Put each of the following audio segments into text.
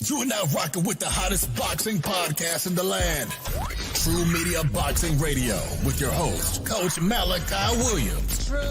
You are now rocking with the hottest boxing podcast in the land. True Media Boxing Radio with your host, Coach Malachi Williams. True.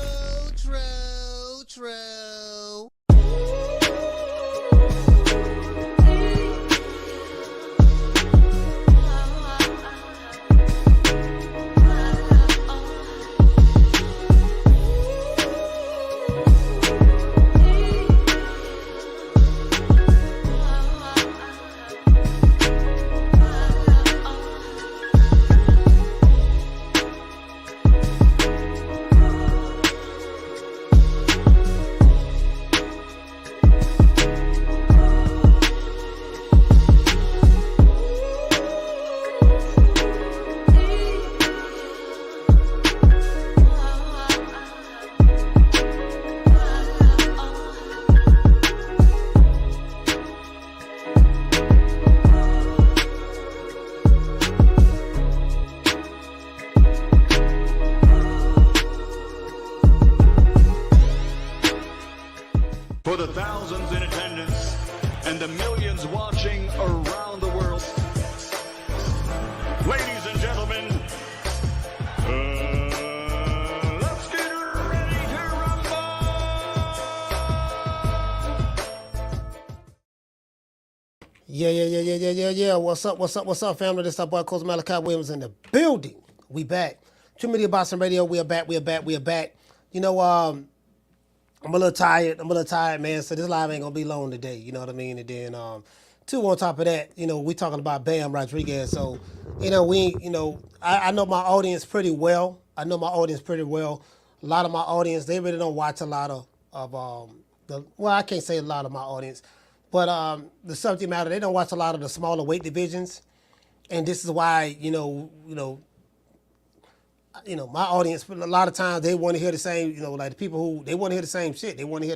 For the thousands in attendance and the millions watching around the world, ladies and gentlemen, let's get ready to rumble! Yeah. What's up, family? This is our boy, Coach Malachi Williams in the building. We back. True Media Boxing Radio, we are back. You know, I'm a little tired, man, so this live ain't gonna be long today, you know what I mean? And then, two, on top of that, you know, we talking about Bam Rodriguez, so, you know, I know my audience pretty well. A lot of my audience, they really don't watch a lot of I can't say a lot of my audience, but the subject matter, they don't watch a lot of the smaller weight divisions, and this is why, you know, my audience, a lot of times they want to hear the same, like the people who, they want to hear the same shit. They want to hear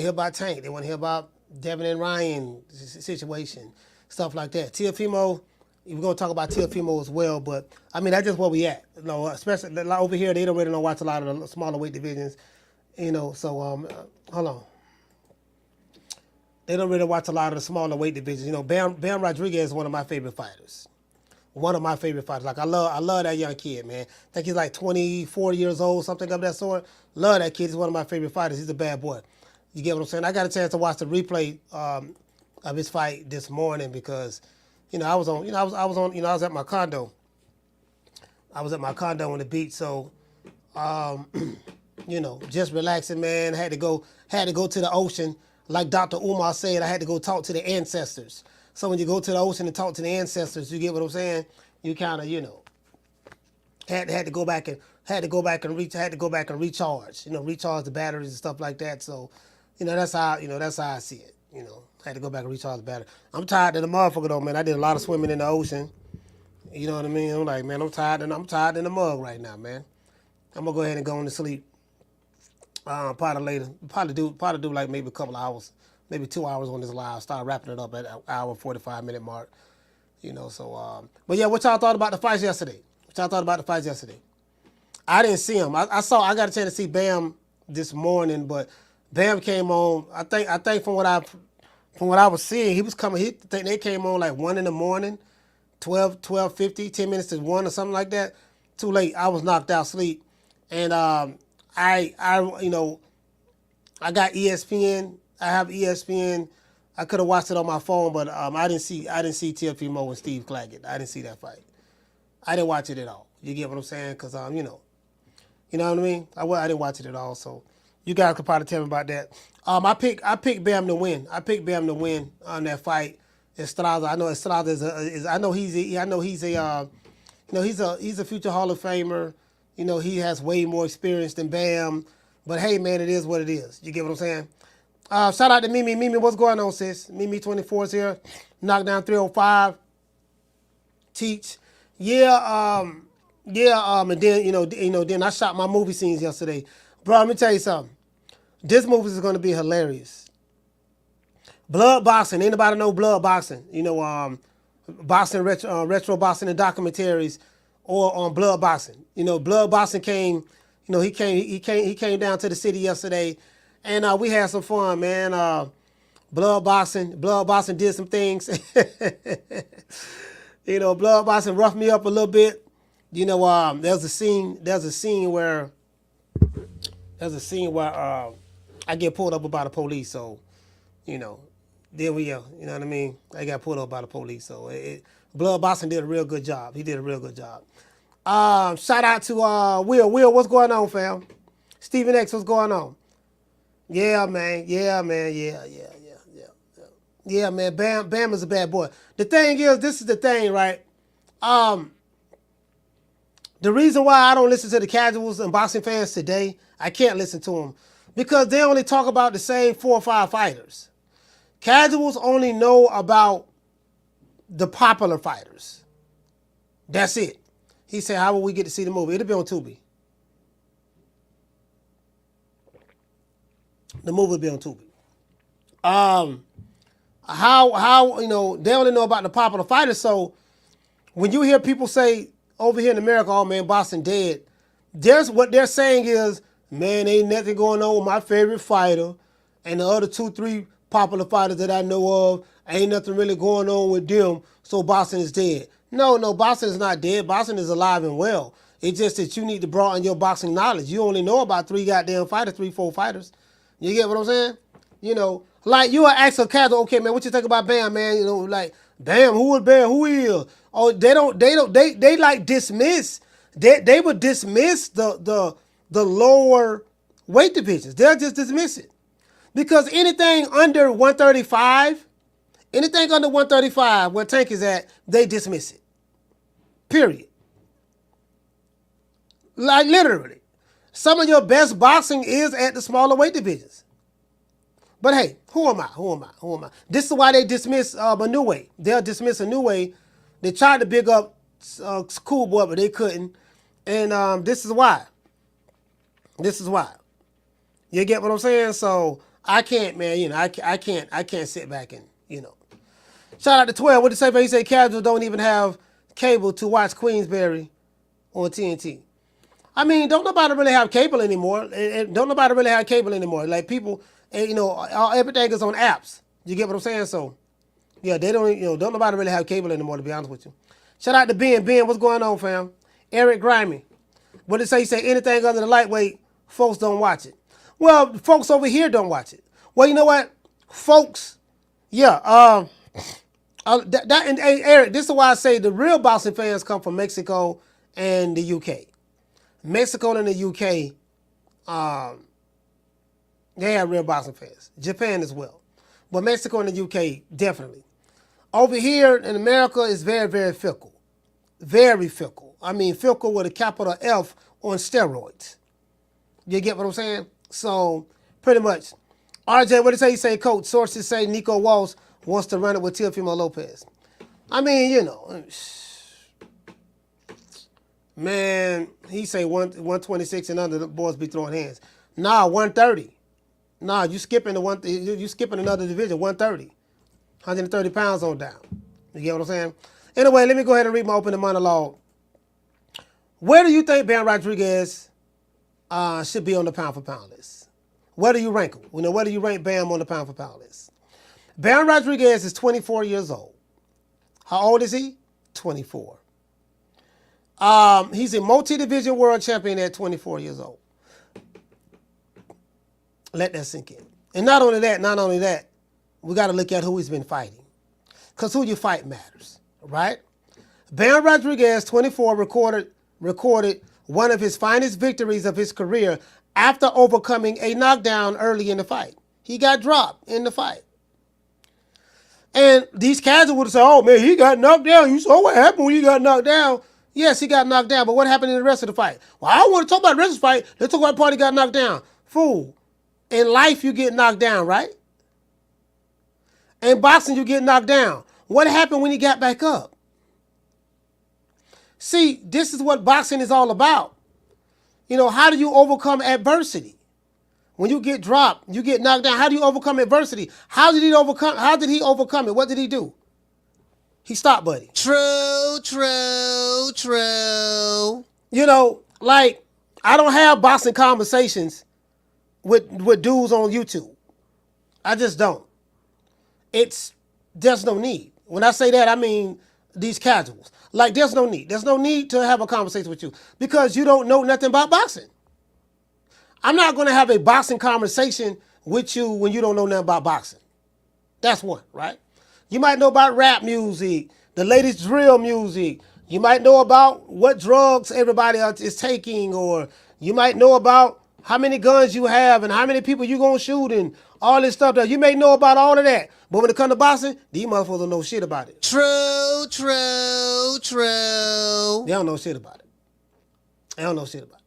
about Tank. They want to hear about Devin and Ryan situation, stuff like that. Teofimo, we're going to talk about Teofimo as well, but I mean, that's just where we at. Especially over here, they don't really watch a lot of the smaller weight divisions, so, hold on. They don't really watch a lot of the smaller weight divisions. Bam Rodriguez is one of my favorite fighters. Like, I love that young kid, man. I think he's like 24 years old, something of that sort. Love that kid. He's one of my favorite fighters. He's a bad boy. You get what I'm saying? I got a chance to watch the replay of his fight this morning because, I was at my condo. I was at my condo on the beach, so, just relaxing, man. Had to go to the ocean. Like Dr. Umar said, I had to go talk to the ancestors. So when you go to the ocean and talk to the ancestors, you get what I'm saying? You kind of, had to go back and recharge. Recharge the batteries and stuff like that. So, that's how I see it. Had to go back and recharge the battery. I'm tired of the motherfucker though, man. I did a lot of swimming in the ocean. You know what I mean? I'm like, man, I'm tired in the mug right now, man. I'm gonna go ahead and go on to sleep. Probably later. Probably do like maybe a couple hours. Maybe 2 hours on this live. Start wrapping it up at an hour, 45-minute mark. But yeah, what y'all thought about the fights yesterday? I didn't see him. I got a chance to see Bam this morning, but Bam came on. I think from what I was seeing, he was coming. I think they came on like 1 in the morning, 12:50, 10 minutes to 1 or something like that. Too late. I was knocked out asleep, and I got ESPN. I have ESPN. I could have watched it on my phone, but I didn't see Teofimo and Steve Claggett. I didn't see that fight. I didn't watch it at all. You get what I'm saying? Because you know what I mean. I didn't watch it at all. So you guys could probably tell me about that. I picked Bam to win. I picked Bam to win on that fight. Estrada. I know Estrada he's a future Hall of Famer. He has way more experience than Bam. But hey, man, it is what it is. You get what I'm saying? Shout out to Mimi. Mimi, what's going on, sis? Mimi 24 is here. Knockdown 305. Teach. And then then I shot my movie scenes yesterday. Bro, let me tell you something. This movie is going to be hilarious. Blood boxing. Anybody know blood boxing? Boxing, retro boxing and documentaries, or on blood boxing. Blood boxing came. He came down to the city yesterday. And we had some fun, man. Blood boxing did some things. Blood boxing roughed me up a little bit. There's a scene where I get pulled up by the police. So, there we are. You know what I mean? I got pulled up by the police. So Blood boxing did a real good job. He did a real good job. Shout out to Will. Will, what's going on, fam? Stephen X, what's going on? Yeah, man. Yeah, man. Bam is a bad boy. The thing is, this is the thing, right? The reason why I don't listen to the casuals and boxing fans today, I can't listen to them, because they only talk about the same 4 or 5 fighters. Casuals only know about the popular fighters. That's it. He said, how will we get to see the movie? It'll be on Tubi. The movie will be on Tubi. They only know about the popular fighters. So when you hear people say over here in America, oh man, boxing dead, what they're saying is, man, ain't nothing going on with my favorite fighter and the other 2, 3 popular fighters that I know of. Ain't nothing really going on with them, so boxing is dead. No, boxing is not dead. Boxing is alive and well. It's just that you need to broaden your boxing knowledge. You only know about 3 goddamn fighters, 3, 4 fighters. You get what I'm saying? Like you are asking casual, okay, man, what you think about Bam, man? Like Bam, who is Bam? Who he is? Oh, they like dismiss. They would dismiss the lower weight divisions. They'll just dismiss it. Because anything under 135, where Tank is at, they dismiss it. Period. Like literally. Some of your best boxing is at the smaller weight divisions. But hey, who am I? This is why they dismiss a new way. They'll dismiss a new way. They tried to big up Cool Boy, but they couldn't. And this is why. You get what I'm saying? So I can't, man. I can't sit back and Shout out to 12. What did he say? He said casuals don't even have cable to watch Queensberry on TNT. I mean, don't nobody really have cable anymore. Like people, everything is on apps. You get what I'm saying? So, yeah, they don't nobody really have cable anymore, to be honest with you. Shout out to Ben. Ben, what's going on, fam? Eric Grimy. What did it say? He said anything other than lightweight, folks don't watch it. Well, folks over here don't watch it. Well, you know what? Folks, yeah. And hey, Eric, this is why I say the real boxing fans come from Mexico and the UK. Mexico and the UK, they have real boxing fans. Japan as well. But Mexico and the UK, definitely. Over here in America, it's very, very fickle. Very fickle. I mean, fickle with a capital F on steroids. You get what I'm saying? So, pretty much. RJ, what did it say? He say, Coach, sources say Nico Walsh wants to run it with Teofimo Lopez. I mean, man, he say 126 and under, the boys be throwing hands. Nah, 130. Nah, you skipping another division, 130. 130 pounds on down. You get what I'm saying? Anyway, let me go ahead and read my opening monologue. Where do you think Ben Rodriguez should be on the pound for pound list? Where do you rank him? Where do you rank Bam on the pound for pound list? Ben Rodriguez is 24 years old. How old is he? 24. He's a multi-division world champion at 24 years old. Let that sink in. And not only that, we got to look at who he's been fighting. Because who you fight matters, right? Ben Rodriguez, 24, recorded one of his finest victories of his career after overcoming a knockdown early in the fight. He got dropped in the fight. And these casuals would say, oh man, he got knocked down. You saw what happened when he got knocked down. Yes, he got knocked down, but what happened in the rest of the fight? Well, I don't want to talk about the rest of the fight. Let's talk about the part he got knocked down. Fool. In life, you get knocked down, right? In boxing, you get knocked down. What happened when he got back up? See, this is what boxing is all about. How do you overcome adversity? When you get dropped, you get knocked down. How do you overcome adversity? How did he overcome it? What did he do? He stopped, buddy. True. Like, I don't have boxing conversations with dudes on YouTube. I just don't. there's no need. When I say that, I mean these casuals. Like, there's no need. There's no need to have a conversation with you because you don't know nothing about boxing. I'm not going to have a boxing conversation with you when you don't know nothing about boxing. That's one, right? You might know about rap music, the latest drill music. You might know about what drugs everybody else is taking, or you might know about how many guns you have and how many people you going to shoot and all this stuff. That you may know about all of that. But when it comes to boxing, these motherfuckers don't know shit about it. True. They don't know shit about it. They don't know shit about it.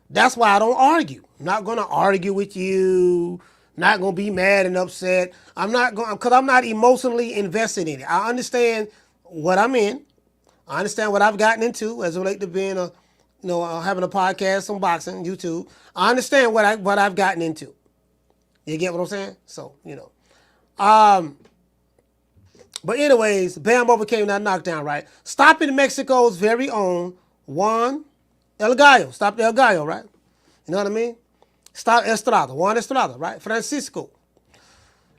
That's why I don't argue. I'm not going to argue with you. Not going to be mad and upset. I'm not going, because I'm not emotionally invested in it. I understand what I'm in. I understand what I've gotten into as it relates to being having a podcast on boxing, YouTube. I understand what I've gotten into. You get what I'm saying? So, but anyways, Bam overcame that knockdown, right? Stopping Mexico's very own Juan Gallo. Stopped El Gallo, right? You know what I mean? Stop Juan Estrada, right? Francisco.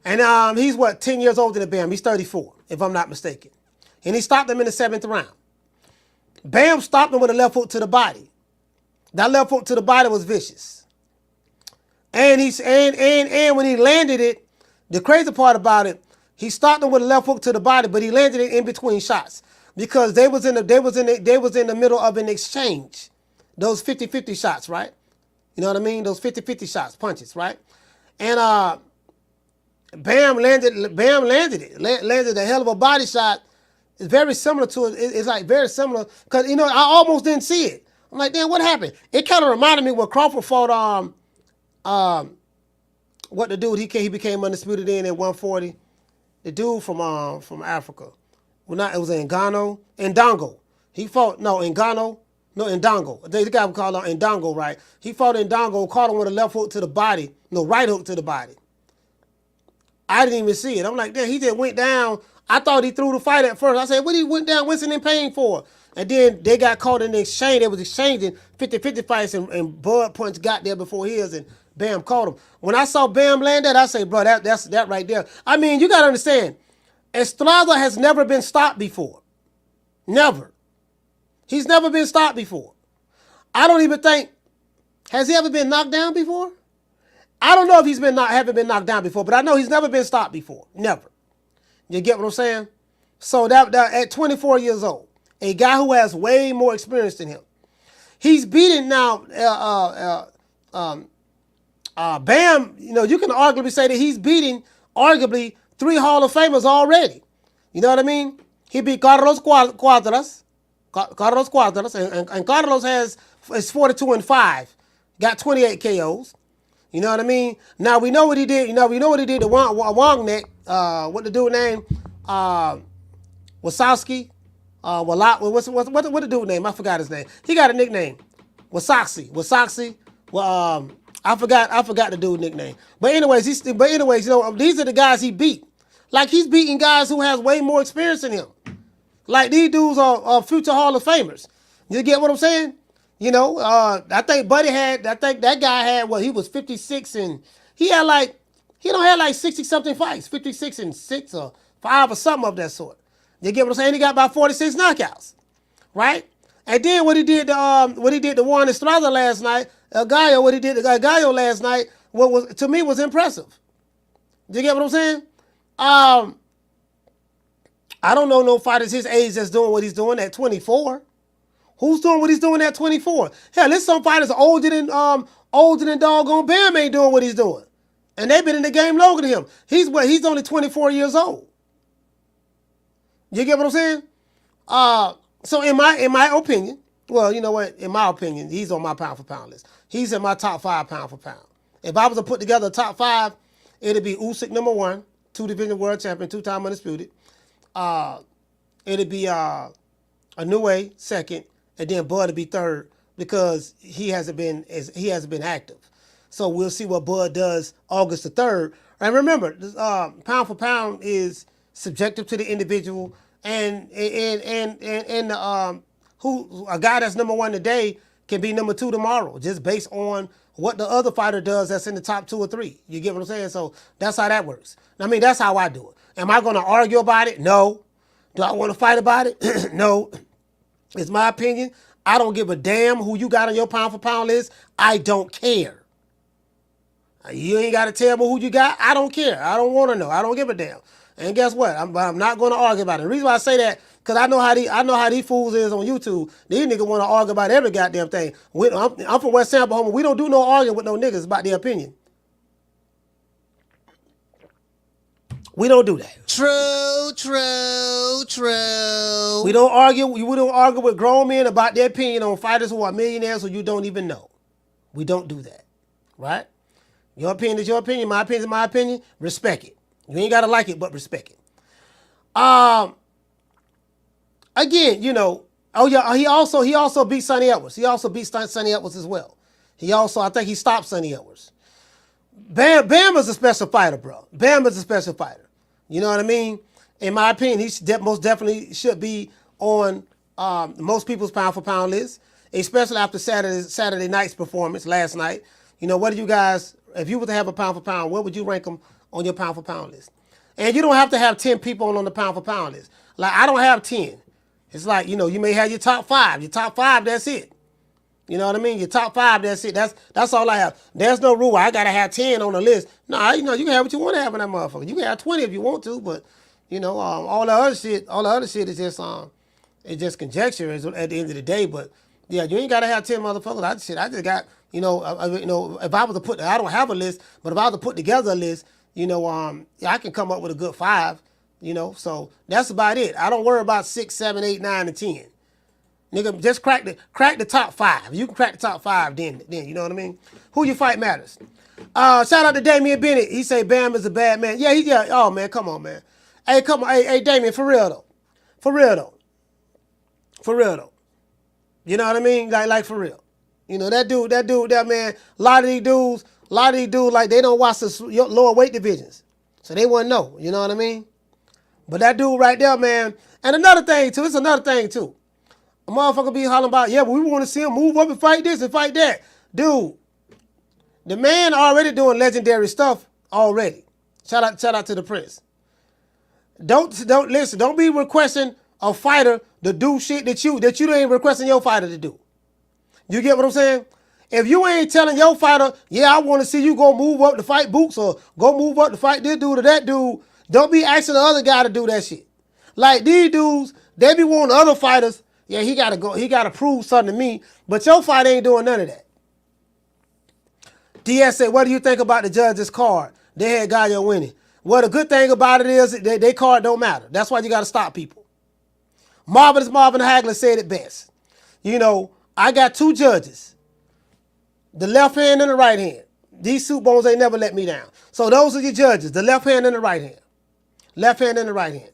And he's 10 years older than Bam. He's 34, if I'm not mistaken. And he stopped him in the 7th round. Bam stopped him with a left hook to the body. That left hook to the body was vicious. And when he landed it, the crazy part about it, he stopped him with a left hook to the body, but he landed it in between shots because they was in the middle of an exchange. Those 50-50 shots, right? You know what I mean? Those 50-50 shots, punches, right? And Bam landed it. Landed a hell of a body shot. It's very similar to it. It's like very similar because I almost didn't see it. I'm like, damn, what happened? It kind of reminded me when Crawford fought what the dude he became undisputed in at 140. The dude from Africa. Well, not it was Ndongo. He fought Ndongo. The guy we call Ndongo, right? He fought Ndongo, caught him with a left hook to the body, right hook to the body. I didn't even see it. I'm like, damn, he just went down. I thought he threw the fight at first. I said, what he went down wincing in pain for? And then they got caught in the exchange. They was exchanging 50-50 fights, and Bud Punch got there before his, and Bam caught him. When I saw Bam land that, I say, bro, that's that right there. I mean, you got to understand, Estrada has never been stopped before. Never. He's never been stopped before. I don't even think, has he ever been knocked down before? I don't know if haven't been knocked down before, but I know he's never been stopped before. Never. You get what I'm saying? So that at 24 years old, a guy who has way more experience than him, he's beaten now. Bam, you can arguably say that he's beating arguably 3 Hall of Famers already. You know what I mean? He beat Carlos Cuadras. And Carlos is 42-5, got 28 KOs. You know what I mean? Now we know what he did. We know what he did to Wangnek. What the dude name? Wisaksil. What's the dude name? I forgot his name. He got a nickname. Wisaksil. Well, I forgot the dude nickname. But anyways, these are the guys he beat. Like, he's beating guys who has way more experience than him. Like, these dudes are future Hall of Famers. You get what I'm saying? I think that guy had, he was 56 and he had like 60 something fights, 56 and 6 or 5 or something of that sort. You get what I'm saying? He got about 46 knockouts, right? And then what he did to Juan Estrada last night, Gallo, what he did to Gallo last night, to me was impressive. You get what I'm saying? I don't know no fighters his age that's doing what he's doing at 24. Who's doing what he's doing at 24? Hell, there's some fighters older than doggone Bam ain't doing what he's doing. And they've been in the game longer than him. He's only 24 years old. You get what I'm saying? So in my opinion, well, you know what? In my opinion, he's on my pound for pound list. He's in my top 5 pound for pound. If I was to put together a top 5, it'd be Usyk number 1, 2-division world champion, 2-time undisputed. It'd be Inoue second, and then Bud would be third because he hasn't been active. So we'll see what Bud does August the 3rd. And remember, pound for pound is subjective to the individual, and who a guy that's number 1 today can be number 2 tomorrow, just based on what the other fighter does that's in the top 2 or 3. You get what I'm saying? So that's how that works. I mean, that's how I do it. Am I going to argue about it? No. Do I want to fight about it? No. It's my opinion. I don't give a damn who you got on your pound for pound list. I don't care. You ain't got to tell me who you got. I don't care. I don't want to know. I don't give a damn. And guess what? I'm not going to argue about it. The reason why I say that, because I know how these fools is on YouTube. These niggas want to argue about every goddamn thing. I'm from West Tampa, homie. We don't do no arguing with no niggas about their opinion. We don't do that. True. We don't argue with grown men about their opinion on fighters who are millionaires who you don't even know. We don't do that. Right? Your opinion is your opinion. My opinion is my opinion. Respect it. You ain't got to like it, but respect it. Again, you know, oh yeah, he also beat Sonny Edwards. He also beat Sonny Edwards as well. I think he stopped Sonny Edwards. Bam is a special fighter, bro. Bam is a special fighter. You know what I mean? In my opinion, he most definitely should be on most people's pound for pound list, especially after Saturday night's performance last night. You know, what do you guys, if you were to have a pound for pound, where would you rank him on your pound for pound list? And you don't have to have 10 people on the pound for pound list. Like, I don't have 10. It's like, you know, you may have your top 5. Your top 5, that's it. You know what I mean? Your top 5, that's it. That's all I have. There's no rule. I gotta have 10 on the list. Nah, you know, you can have what you want to have in that motherfucker. You can have 20 if you want to, but you know, all the other shit is just conjecture at the end of the day. But yeah, you ain't gotta have 10 motherfuckers. I just got, you know, if I was to put, I don't have a list, but if I was to put together a list, you know, I can come up with a good 5. You know, so that's about it. I don't worry about 6, 7, 8, 9, and 10. Nigga, just crack the top 5. You can crack the top 5, then you know what I mean? Who you fight matters. Shout out to Damian Bennett. He say Bam is a bad man. Yeah. Oh man, come on, man. Hey, come on. Hey, Damian, for real though. You know what I mean? Like for real. You know that dude, that man. A lot of these dudes, like they don't watch the lower weight divisions, so they wouldn't know. You know what I mean? But that dude right there, man. And another thing too. A motherfucker be hollering about, yeah, but we want to see him move up and fight this and fight that. Dude, the man already doing legendary stuff already. Shout out to the Prince. Don't be requesting a fighter to do shit that you ain't requesting your fighter to do. You get what I'm saying? If you ain't telling your fighter, yeah, I want to see you go move up to fight Boots or go move up to fight this dude or that dude, don't be asking the other guy to do that shit. Like these dudes, they be wanting other fighters. Yeah, he gotta prove something to me, but your fight ain't doing none of that. DS said, what do you think about the judges' card? They had Gallo winning. Well, the good thing about it is they card don't matter. That's why you gotta stop people. Marvin Hagler said it best. You know, I got 2 judges. The left hand and the right hand. These soup bones ain't never let me down. So those are your judges, the left hand and the right hand. Left hand and the right hand.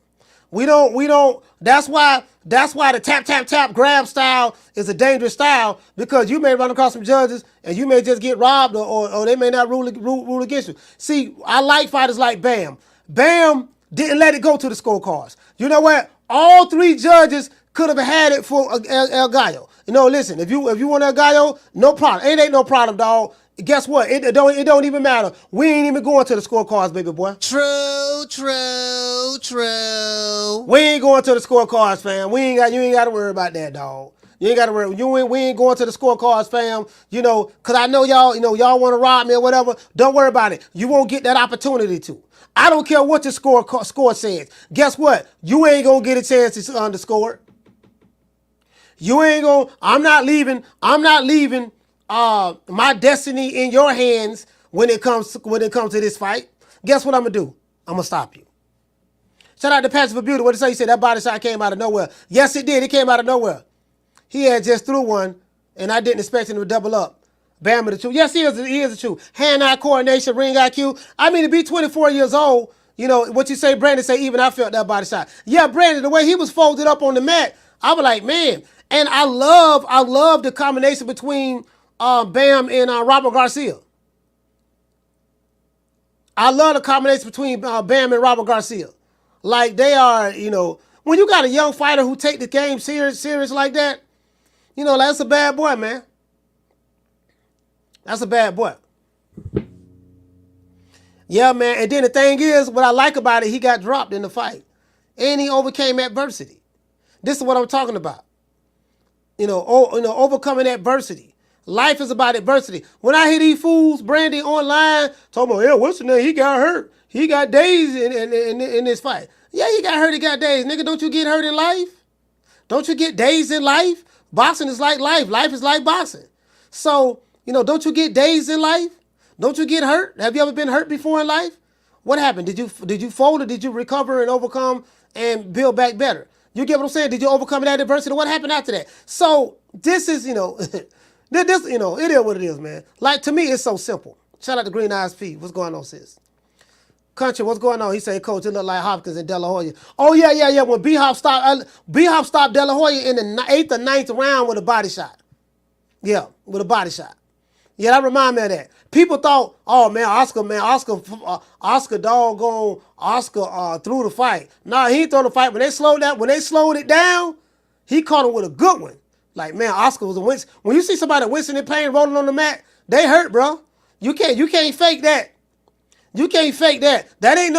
We don't, that's why the tap grab style is a dangerous style, because you may run across some judges and you may just get robbed or they may not rule against you. See, I like fighters like Bam. Bam didn't let it go to the scorecards. You know what? All 3 judges could have had it for El Gallo. You know, listen, if you want El Gallo, no problem. It ain't no problem, dog. Guess what? It don't even matter. We ain't even going to the scorecards, baby boy. True. We ain't going to the scorecards, fam. You ain't got to worry about that, dog. You ain't got to worry. We ain't going to the scorecards, fam. You know, cause I know y'all want to rob me or whatever. Don't worry about it. You won't get that opportunity to. I don't care what the score says. Guess what? You ain't gonna get a chance to underscore. You ain't gonna. I'm not leaving my destiny in your hands when it comes to this fight. Guess what I'm gonna do? I'm gonna stop you. Shout out to Passion for Beauty. What did he say? He said that body shot came out of nowhere. Yes, it did. It came out of nowhere. He had just threw one, and I didn't expect him to double up. Bam of the truth. Yes, he is the truth. Hand-eye coordination, ring IQ. I mean, to be 24 years old, you know, what you say, Brandon say, even I felt that body shot. Yeah, Brandon, the way he was folded up on the mat, I was like, man. And I love the combination between Bam and Robert Garcia. I love the combination between Bam and Robert Garcia. Like, they are, you know, when you got a young fighter who take the game serious like that, you know, that's a bad boy, man. That's a bad boy. Yeah, man. And then the thing is, what I like about it, he got dropped in the fight. And he overcame adversity. This is what I'm talking about. Overcoming adversity. Life is about adversity. When I hear these fools, Brandy, online, talking about, yeah, what's the name? He got hurt. He got days in this fight. Yeah, he got hurt. He got days. Nigga, don't you get hurt in life? Don't you get days in life? Boxing is like life. Life is like boxing. So, don't you get days in life? Don't you get hurt? Have you ever been hurt before in life? What happened? Did you fold or did you recover and overcome and build back better? You get what I'm saying? Did you overcome that adversity? What happened after that? So this is, it is what it is, man. Like, to me, it's so simple. Shout out to Green Eyes P. What's going on, sis? Country, what's going on? He said, Coach, it look like Hopkins and De La Hoya. Oh, yeah. When B-Hop stopped De La Hoya in the 8th or 9th round with a body shot. Yeah, with a body shot. Yeah, that remind me of that. People thought, oh, man, Oscar threw the fight. Nah, he didn't throw the fight. When they slowed it down, he caught him with a good one. Like, man, Oscar was a wince. When you see somebody wincing in pain rolling on the mat, they hurt, bro. You can't fake that. You can't fake that. That ain't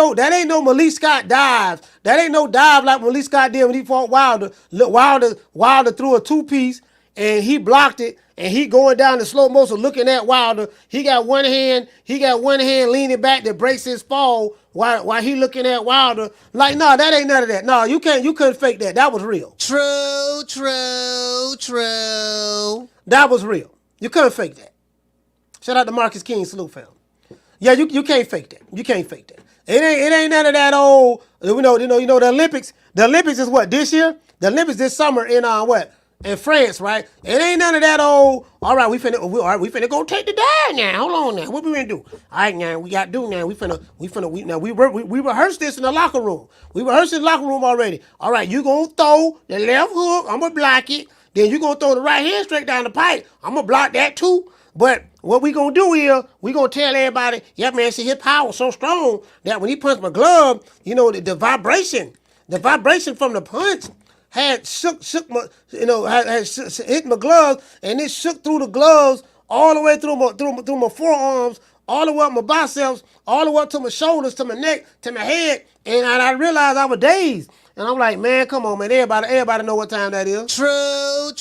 no Malik Scott dive. That ain't no dive like Malik Scott did when he fought Wilder. Wilder threw a two-piece and he blocked it, and he going down the slow motion looking at Wilder. He got one hand leaning back that breaks his fall while he looking at Wilder. Like, no, that ain't none of that. No, you couldn't fake that. That was real. True. That was real. You couldn't fake that. Shout out to Marcus King, salute fam. Yeah, you can't fake that. You can't fake that. It ain't none of that old. The Olympics. The Olympics is what, this year? The Olympics this summer in in France, right? It ain't none of that old. All right, we finna go take the dive now. Hold on now. What we gonna do? All right, now we gotta do now. We rehearsed this in the locker room. We rehearsed in the locker room already. All right, you gonna throw the left hook. I'm gonna block it. Then you gonna throw the right hand straight down the pipe. I'm gonna block that too. But what we gonna do is, we gonna tell everybody, yeah, man, see, his power so strong that when he punched my glove, the vibration from the punch had shook my, hit my gloves, and it shook through the gloves all the way through my forearms, all the way up my biceps, all the way up to my shoulders, to my neck, to my head, and I realized I was dazed. And I'm like, man, come on, man. Everybody know what time that is. True.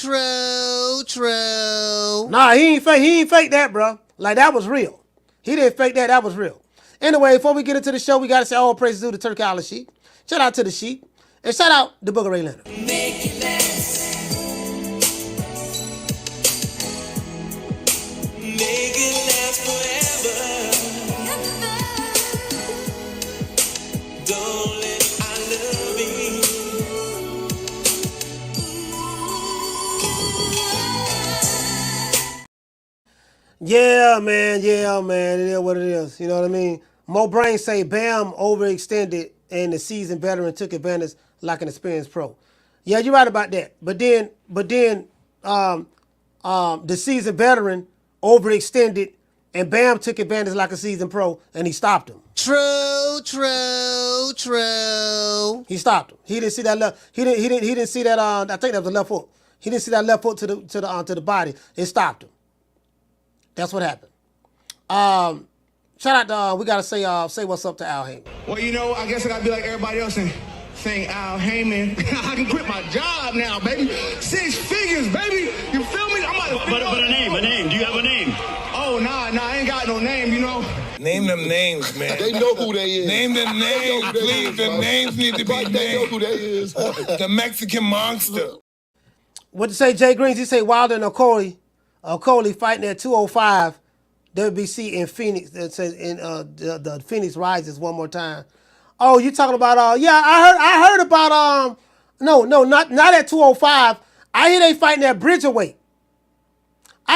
Nah, he ain't fake that, bro. Like, that was real. He didn't fake that. That was real. Anyway, before we get into the show, we got to say all praises due to Turkey Island Sheep. Shout out to the Sheep. And shout out to Booker Ray Leonard. Make it last. Make it last forever. Don't let I love you. Yeah, man. It is what it is. You know what I mean? Mo Brain say Bam overextended and the seasoned veteran took advantage like an experienced pro. Yeah, you're right about that. But then the seasoned veteran overextended and Bam took advantage like a seasoned pro and he stopped him. True. He stopped him. He didn't see that left. He didn't see that. I think that was the left hook. He didn't see that left hook to the body. It stopped him. That's what happened. Shout out to we gotta say what's up to Al Heyman. Well, I guess I gotta be like everybody else and saying Al Heyman. I can quit my job now, baby. 6 figures, baby. You feel me? But a name. Do you have a name? Oh, nah, I ain't got no name, Name them names, man. They know who they is. Name them names, please. The names need to be named. They know who they is. The Mexican monster. What to say, Jay Greens? He say Wilder and Okolie fighting at 205. WBC in Phoenix. That says in the Phoenix rises one more time. Oh, you talking about I heard about no, not at 205. I hear they fighting at Bridgerweight.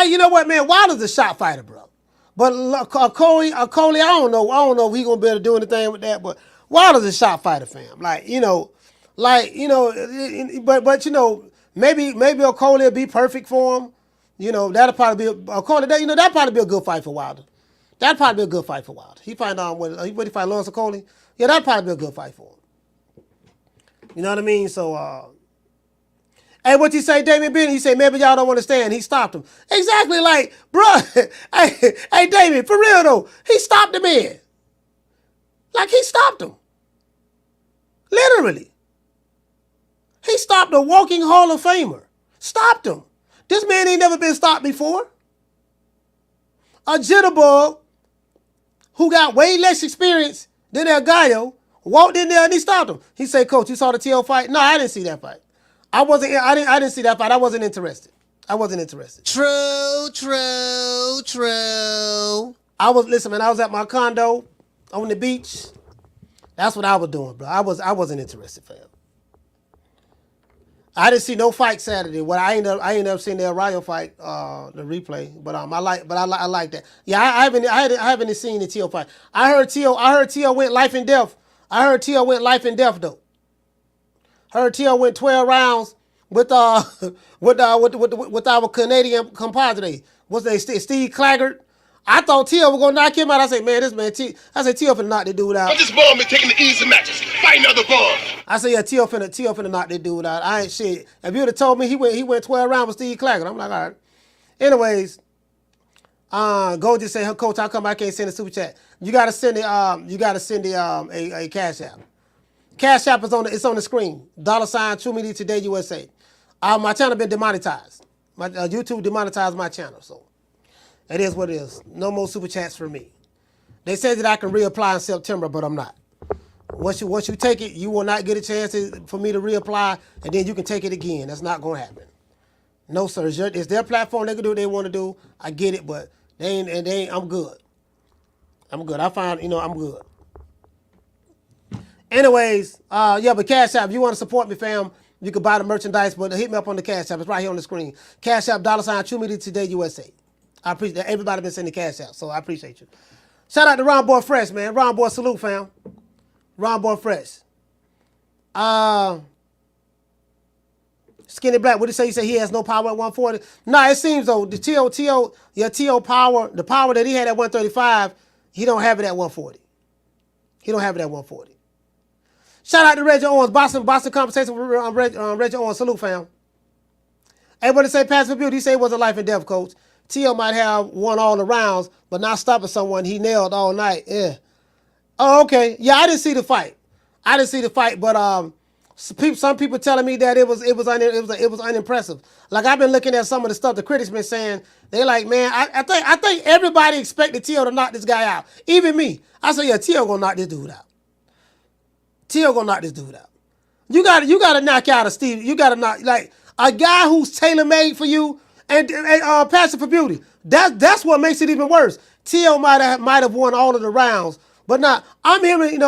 You know what, man? Wilder's a shot fighter, bro. But Okolie, I don't know if he gonna be able to do anything with that. But Wilder's a shot fighter, fam. But maybe Okolie will be perfect for him. That'll probably be that'll probably be a good fight for Wilder. That'd probably be a good fight for Wilder. He fight what he fight Lawrence Okolie? Yeah, that'd probably be a good fight for him. You know what I mean? So Hey, what you say, Damian Benny? You say, maybe y'all don't understand. He stopped him. Exactly, like, bro. hey, Damian, for real though, he stopped the man. Like, he stopped him. Literally. He stopped a walking Hall of Famer. Stopped him. This man ain't never been stopped before. A jitterbug who got way less experience than El Gallo walked in there and he stopped him. He said, Coach, you saw the TL fight? No, I didn't see that fight. I didn't see that fight. I wasn't interested. True. Listen, man, I was at my condo on the beach. That's what I was doing, bro. I wasn't interested, fam. I didn't see no fight Saturday. Well, I ain't never seen the Arroyo fight, the replay. But I like that. Yeah, I haven't seen the Tio fight. I heard Tio went life and death. Though. Heard Tio went 12 rounds with our Canadian compadre. What's his name? Steve Claggart. I thought Tio was gonna knock him out. I said, man, this man Tio finna knock the dude out. But this ball been taking the easy matches, fighting other balls. I said, yeah, Tio finna knock this dude out. I ain't shit. If you would have told me he went 12 rounds with Steve Claggart, I'm like, all right. Anyways, Go just say, Coach, how come I can't send a super chat? You gotta send a Cash App. Cash App is on the screen. $ True Media Today USA. My channel been demonetized. My YouTube demonetized my channel, so it is what it is. No more super chats for me. They said that I can reapply in September, but I'm not. Once you take it, you will not get a chance for me to reapply, and then you can take it again. That's not gonna happen. No, sir. It's their platform. They can do what they want to do. I get it, but they ain't. I'm good. I find I'm good. Anyways, but Cash App. If you want to support me, fam, you can buy the merchandise, but hit me up on the Cash App. It's right here on the screen. Cash App, $ True Media Today USA. I appreciate that. Everybody been sending Cash App, so I appreciate you. Shout out to Ron Boy Fresh, man. Ron Boy, salute, fam. Ron Boy Fresh. Skinny Black, what did he say? You say he has no power at 140? Nah, it seems though, the TO power, the power that he had at 135, he don't have it at 140. Shout out to Reggie Owens, Boston Conversation with Reggie Owens. Salute, fam. Everybody say Passive Beauty, he say it was a life and death, coach. T.O. might have won all the rounds, but not stopping someone he nailed all night. Yeah. Oh, okay. Yeah, I didn't see the fight, but some people telling me that it was unimpressive. Like, I've been looking at some of the stuff the critics been saying. They like, man, I think everybody expected T.O. to knock this guy out. Even me. I said, yeah, T.O. gonna knock this dude out. You gotta knock out a Steve. You gotta knock, like, a guy who's tailor-made for you and passion for beauty. That's what makes it even worse. T.O. might have won all of the rounds, but not. I'm hearing,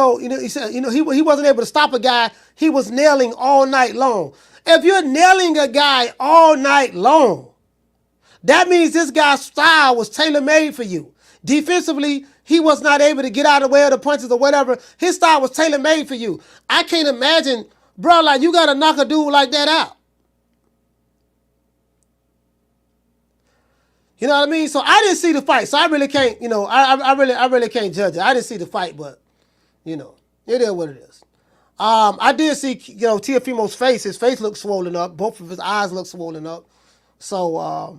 he said, he wasn't able to stop a guy he was nailing all night long. If you're nailing a guy all night long, that means this guy's style was tailor-made for you. Defensively, he was not able to get out of the way of the punches or whatever. His style was tailor-made for you. I can't imagine, bro, like, you gotta knock a dude like that out. You know what I mean? So I didn't see the fight, so I really can't, I really can't judge it. I didn't see the fight, but, it is what it is. I did see, Teofimo's face. His face looked swollen up. Both of his eyes looked swollen up. So,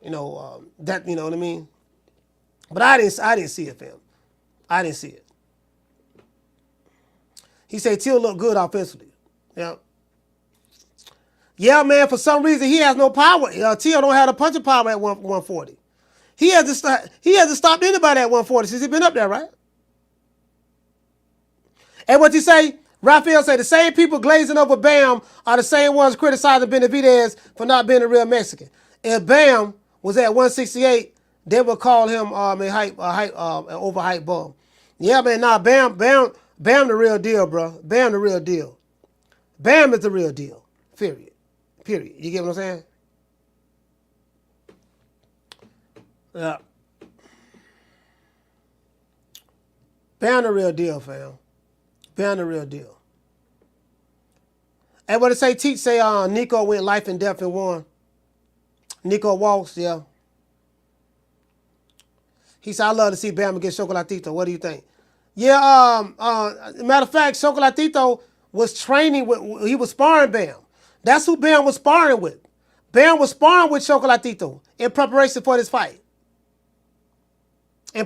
that, you know what I mean? But I didn't see it, fam. I didn't see it. He said Teal looked good offensively. Yeah. Yeah, man, for some reason he has no power. Teal don't have the punching power at 140. He hasn't stopped anybody at 140 since he's been up there, right? And what you say? Raphael say the same people glazing over Bam are the same ones criticizing Benavidez for not being a real Mexican. If Bam was at 168, they would call him an overhyped bum. Yeah, man, nah, Bam the real deal, bro. Bam the real deal. Bam is the real deal. Period. You get what I'm saying? Yeah. Bam the real deal, fam. Bam the real deal. And what it say, Teach say Nico went life and death and won. Nico Walsh, yeah. He said, I love to see Bam against Chocolatito. What do you think? Yeah, matter of fact, Chocolatito was training he was sparring Bam. That's who Bam was sparring with. Bam was sparring with Chocolatito in preparation for this fight. Bam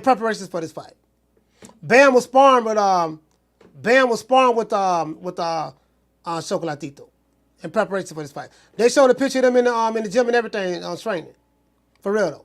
was sparring with Chocolatito in preparation for this fight. They showed a picture of them in the gym and everything, training. For real though.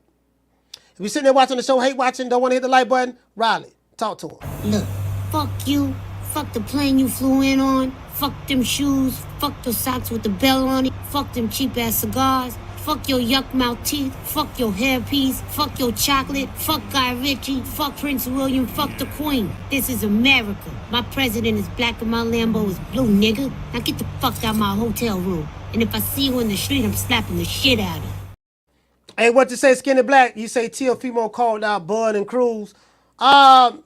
If you're sitting there watching the show, hate watching, don't want to hit the like button, Riley, talk to him. Look, fuck you. Fuck the plane you flew in on. Fuck them shoes. Fuck the socks with the bell on it. Fuck them cheap ass cigars. Fuck your yuck mouth teeth. Fuck your hairpiece. Fuck your chocolate. Fuck Guy Ritchie. Fuck Prince William. Fuck the Queen. This is America. My president is black and my Lambo is blue, nigga. Now get the fuck out my hotel room. And if I see you in the street, I'm slapping the shit out of you. Hey, what you say, Skinny Black? You say Teofimo called out Bud and Cruz.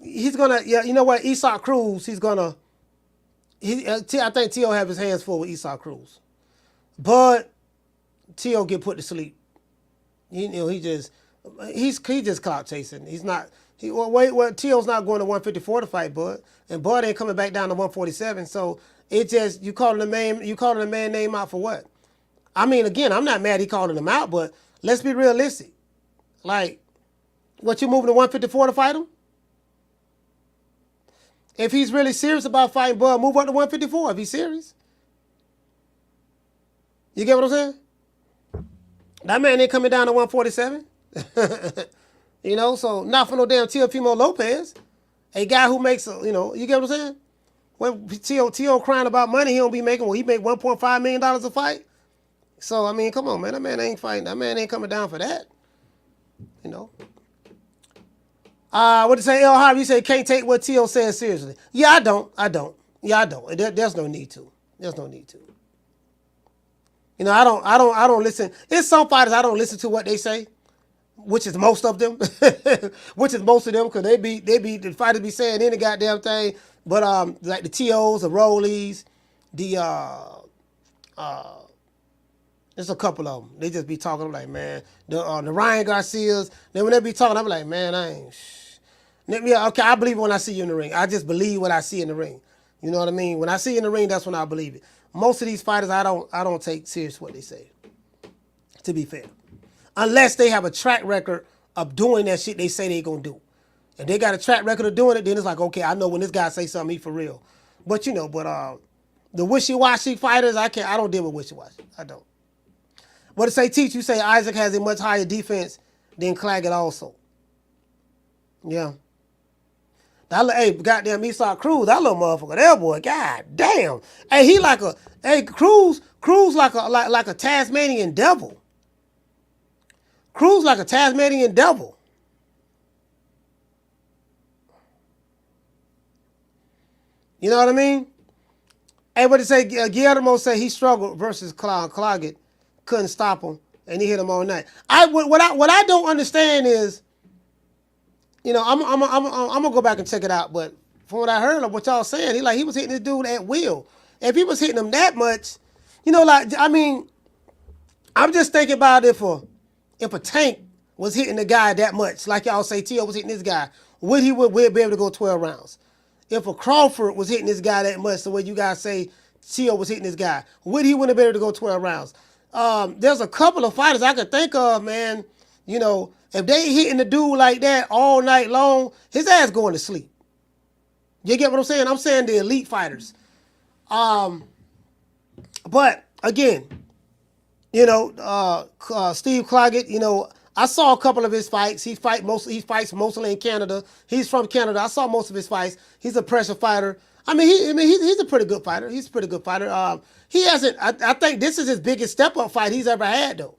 He's gonna, yeah, you know what? Esau Cruz, he's gonna. I think Teo have his hands full with Esau Cruz. Bud, Teo get put to sleep. He's just clout chasing. He's not. Teo's not going to 154 to fight Bud, and Bud ain't coming back down to 147. So it just you calling the man name out for what? I mean, again, I'm not mad he calling him out, but let's be realistic. Like, what, you moving to 154 to fight him? If he's really serious about fighting Bud, move up to 154 if he's serious. You get what I'm saying? That man ain't coming down to 147. So not for no damn Teofimo Lopez. A guy who makes, you get what I'm saying? When Teo crying about money he don't be making, he make $1.5 million a fight. So, I mean, come on, man. That man ain't fighting. That man ain't coming down for that. What to say, El Harvey? You say can't take what Teo says seriously. Yeah, I don't. Yeah, I don't. There's no need to. I don't listen. It's some fighters I don't listen to what they say, which is most of them. Because the fighters be saying any goddamn thing. But like the Teos, the Rollies, there's a couple of them. They just be talking. I'm like, man, the Ryan Garcias. Then when they be talking, I'm like, man, I ain't. Yeah, okay, I believe it when I see you in the ring. I just believe what I see in the ring. You know what I mean? When I see you in the ring, that's when I believe it. Most of these fighters, I don't take serious what they say. To be fair, unless they have a track record of doing that shit they say they gonna do. If they got a track record of doing it, then it's like, okay, I know when this guy say something, he for real. But the wishy-washy fighters, I don't deal with wishy-washy. I don't. What to say, Teach? You say Isaac has a much higher defense than Claggett also. Yeah. Hey, goddamn Esau Cruz, that little motherfucker there, boy, god damn. Hey, Cruz like a Tasmanian devil. Cruz like a Tasmanian devil. You know what I mean? Hey, what to say, Guillermo say he struggled versus Claggett. Couldn't stop him, and he hit him all night. What I don't understand is, I'm gonna go back and check it out. But from what I heard of what y'all saying, he was hitting this dude at will. If he was hitting him that much, I'm just thinking about if a Tank was hitting the guy that much, like y'all say Teo was hitting this guy, would be able to go 12 rounds? If a Crawford was hitting this guy that much, the way you guys say Teo was hitting this guy, wouldn't have been able to go 12 rounds? There's a couple of fighters I could think of, man. If they hitting the dude like that all night long, his ass going to sleep. You get what I'm saying? I'm saying the elite fighters. But again, Steve Claggett, I saw a couple of his fights. He fights mostly in Canada. He's from Canada. I saw most of his fights. He's a pressure fighter. He's a pretty good fighter. He hasn't. I think this is his biggest step up fight he's ever had though.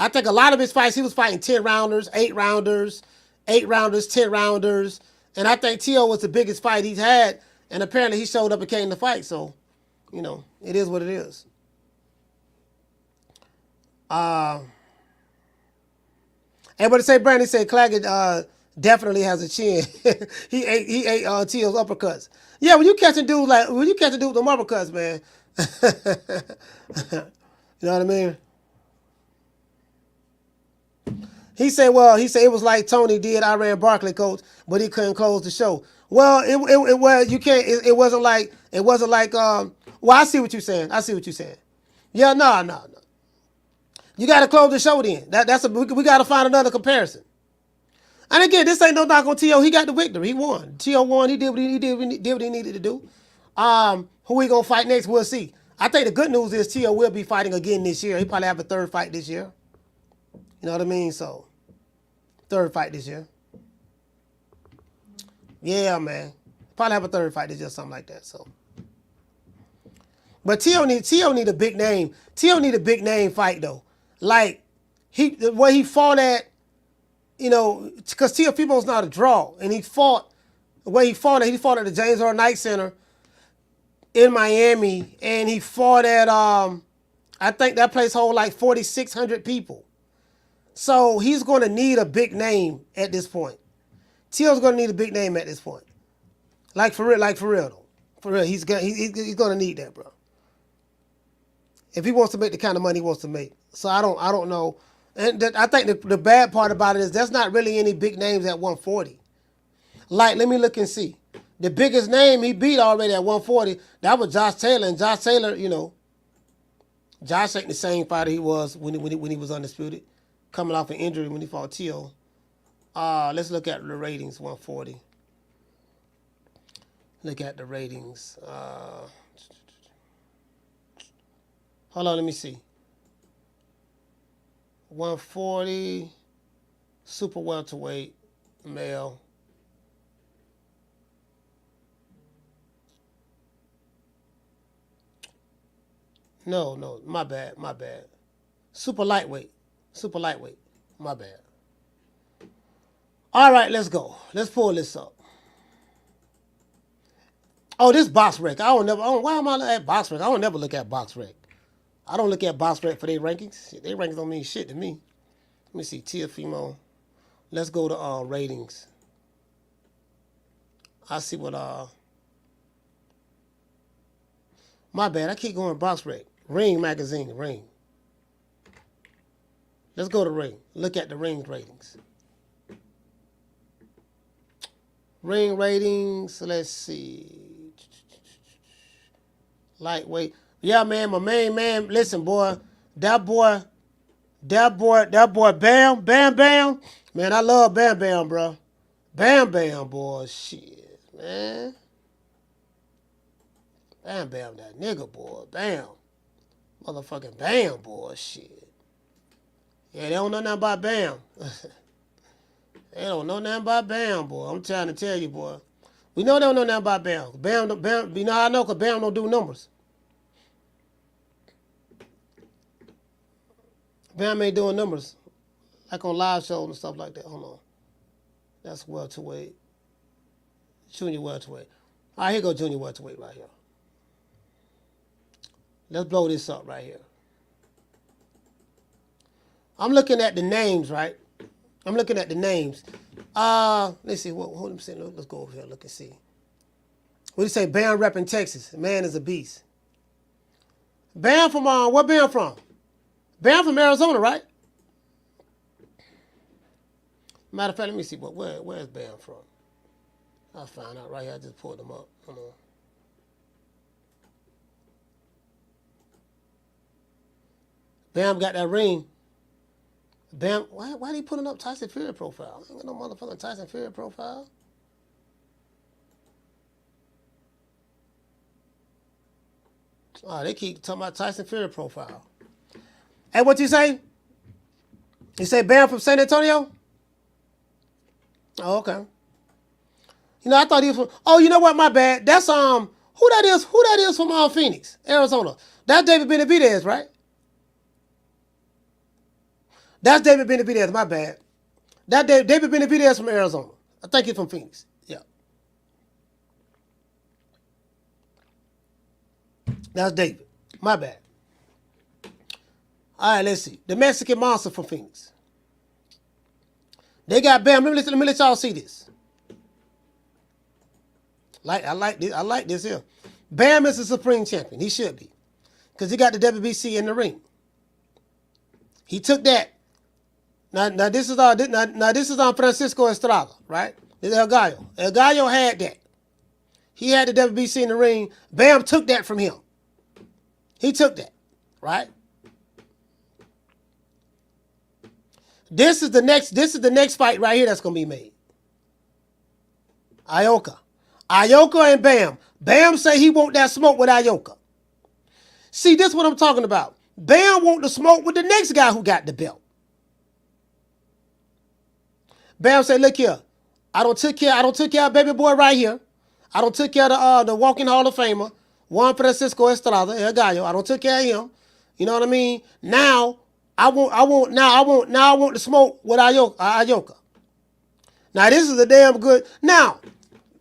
I think a lot of his fights he was fighting 10 rounders, 8 rounders, 10 rounders, and I think Teo was the biggest fight he's had. And apparently he showed up and came to fight. So, it is what it is. Everybody say Brandon said Claggett definitely has a chin. he ate Teo's uppercuts. Yeah, when you catch a dude with them uppercuts, man. You know what I mean? He said it was like Tony did Iran Barkley, coach, but he couldn't close the show. Well, it wasn't like. Well, I see what you're saying. Yeah, no. You got to close the show then. We got to find another comparison. And again, this ain't no knock on T.O. He got the victory. He won. T.O. won. He did what he needed to do. Who we going to fight next, we'll see. I think the good news is T.O. will be fighting again this year. He probably have a third fight this year. You know what I mean? So, third fight this year. Yeah, man. Probably have a third fight this year, something like that. So, but T.O. need a big name. T.O. need a big name fight though. Like where he fought at, you know, because Teofimo's not a draw, and he fought at the James Earl Knight Center in Miami, and he fought at I think that place hold like 4,600 people. So he's going to need a big name at this point. T.O.'s going to need a big name at this point. Like for real though. For real, he's going to need that, bro. If he wants to make the kind of money he wants to make. So I don't know. And I think the bad part about it is there's not really any big names at 140. Like, let me look and see. The biggest name he beat already at 140, that was Josh Taylor. And Josh Taylor, you know, Josh ain't the same fighter he was when he was undisputed, coming off an injury when he fought T.O. Let's look at the ratings, 140. Look at the ratings. Hold on, let me see. 140, super welterweight, male. No, my bad. Super lightweight, my bad. All right, let's go. Let's pull this up. Oh, this box rec. Why am I at box rec? I don't never look at box rec. I don't look at box rec for their rankings. Their rankings don't mean shit to me. Let me see, Teofimo. Let's go to ratings. I see what my bad, I keep going box rec. Ring magazine, Ring. Let's go to Ring. Look at the Ring ratings. Ring ratings, let's see. Lightweight. Yeah, man, my main man. Listen, boy. That boy, Bam. Man, I love Bam, bro. Bam, boy. Shit, man. Bam, that nigga, boy. Bam. Motherfucking Bam, boy. Shit. Yeah, they don't know nothing about Bam. They don't know nothing about Bam, boy. I'm trying to tell you, boy. We know they don't know nothing about Bam. Bam, you know how I know? Because Bam don't do numbers. Bam ain't doing numbers. Like on live shows and stuff like that. Hold on. That's welterweight. Junior welterweight. All right, here go junior welterweight right here. Let's blow this up right here. I'm looking at the names, right? I'm looking at the names. Let's see. Let's go over here. Look and see. What do you say? Bam repping Texas. Man is a beast. Bam from where Bam from? Bam from Arizona, right? Matter of fact, let me see. Where's Bam from? I'll find out right here. I just pulled them up. Hold on. Bam got that ring. Bam, why they putting up Tyson Fury profile? I ain't got no motherfucking Tyson Fury profile. Oh, they keep talking about Tyson Fury profile. Hey, what you say? You say Bam from San Antonio? Oh, okay. You know, I thought he was from. Oh, you know what? My bad. That's who that is? Who that is from Phoenix, Arizona? That's David Benavidez, right? That's David Benavidez. My bad. That David Benavidez from Arizona. I think he's from Phoenix. Yeah. That's David. My bad. All right, let's see. The Mexican Monster from Phoenix. They got Bam. Let me let y'all see this. I like this here. Bam is the Supreme Champion. He should be. Because he got the WBC in the ring. He took that. Now this is Juan Francisco Estrada, right? This is El Gallo. El Gallo had that. He had the WBC in the ring. Bam took that from him. He took that. right? This is the next fight right here that's gonna be made. Ioka and Bam. Bam say he want that smoke with Ioka. See, this is what I'm talking about. Bam want the smoke with the next guy who got the belt. Bam say, look here, I don't took care of baby boy right here. I don't took care of the walking Hall of Famer, Juan Francisco Estrada, El Gallo. I don't took care of him. You know what I mean? Now I want the smoke with Ioka. Now this is a damn good. Now,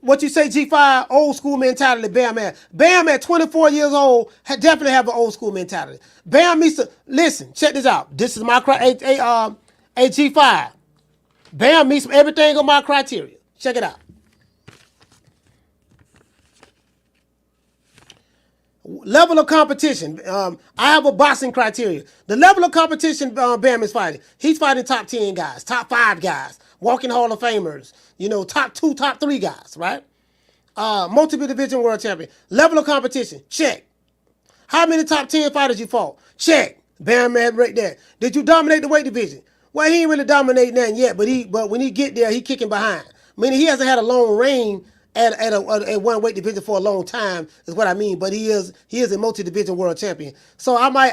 what you say, G5, old school mentality, Bam had. Bam at 24 years old, definitely have an old school mentality. Bam needs to, listen, check this out. This is my, G5. Bam meets everything on my criteria. Check it out. Level of competition. I have a boxing criteria. The level of competition Bam is fighting. He's fighting top 10 guys, top 5 guys, walking Hall of Famers, top 2, top 3 guys, right? Multiple division world champion. Level of competition, check. How many top 10 fighters you fought? Check. Bam man right there. Did you dominate the weight division? Well, he ain't really dominating nothing yet, but when he get there, he kicking behind. Meaning he hasn't had a long reign at one weight division for a long time, is what I mean. But he is a multi-division world champion. So I might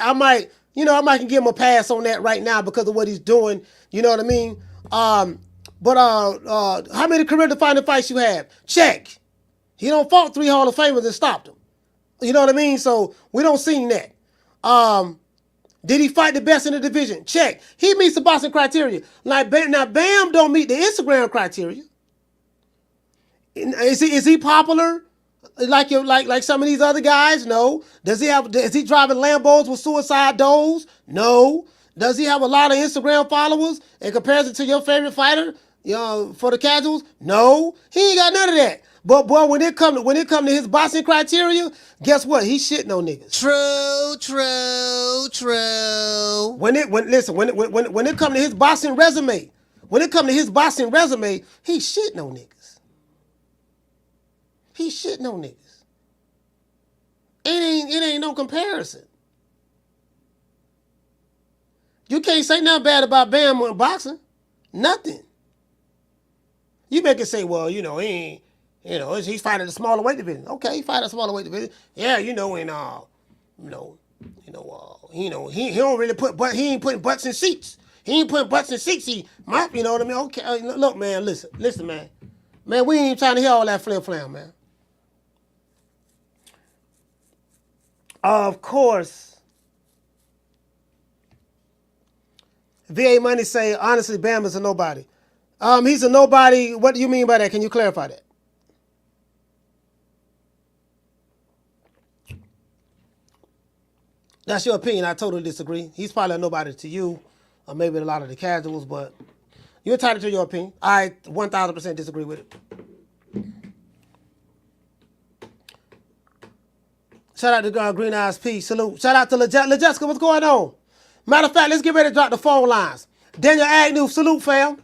can give him a pass on that right now because of what he's doing. You know what I mean? But how many career-defining fights you have? Check. He don't fought 3 Hall of Famers and stopped them. You know what I mean? So we don't see that. Did he fight the best in the division? Check. He meets the boxing criteria. Now Bam don't meet the Instagram criteria. Is he popular like some of these other guys? No. Is he driving Lambos with suicide doors? No. Does he have a lot of Instagram followers in comparison to your favorite fighter? For the casuals? No. He ain't got none of that. But boy, when it come to his boxing criteria, guess what? He's shitting on niggas. True. When it come to his boxing resume, he's shitting on niggas. He's shitting on niggas. It ain't no comparison. You can't say nothing bad about Bam in boxing. Nothing. You make it say, well, he ain't, he's fighting a smaller weight division. Okay, he fighting a smaller weight division. Yeah, he don't really he ain't putting butts in seats. He ain't putting butts in seats. You know what I mean? Okay, look, man, listen, man. Man, we ain't even trying to hear all that flim-flam, man. Of course, VA Money say, honestly, Bam is a nobody. He's a nobody. What do you mean by that? Can you clarify that? That's your opinion. I totally disagree. He's probably a nobody to you, or maybe a lot of the casuals, but you're entitled to your opinion. I 1,000% disagree with it. Shout out to Green Eyes P. Salute. Shout out to LaJessica. What's going on? Matter of fact, let's get ready to drop the phone lines. Daniel Agnew, salute, fam.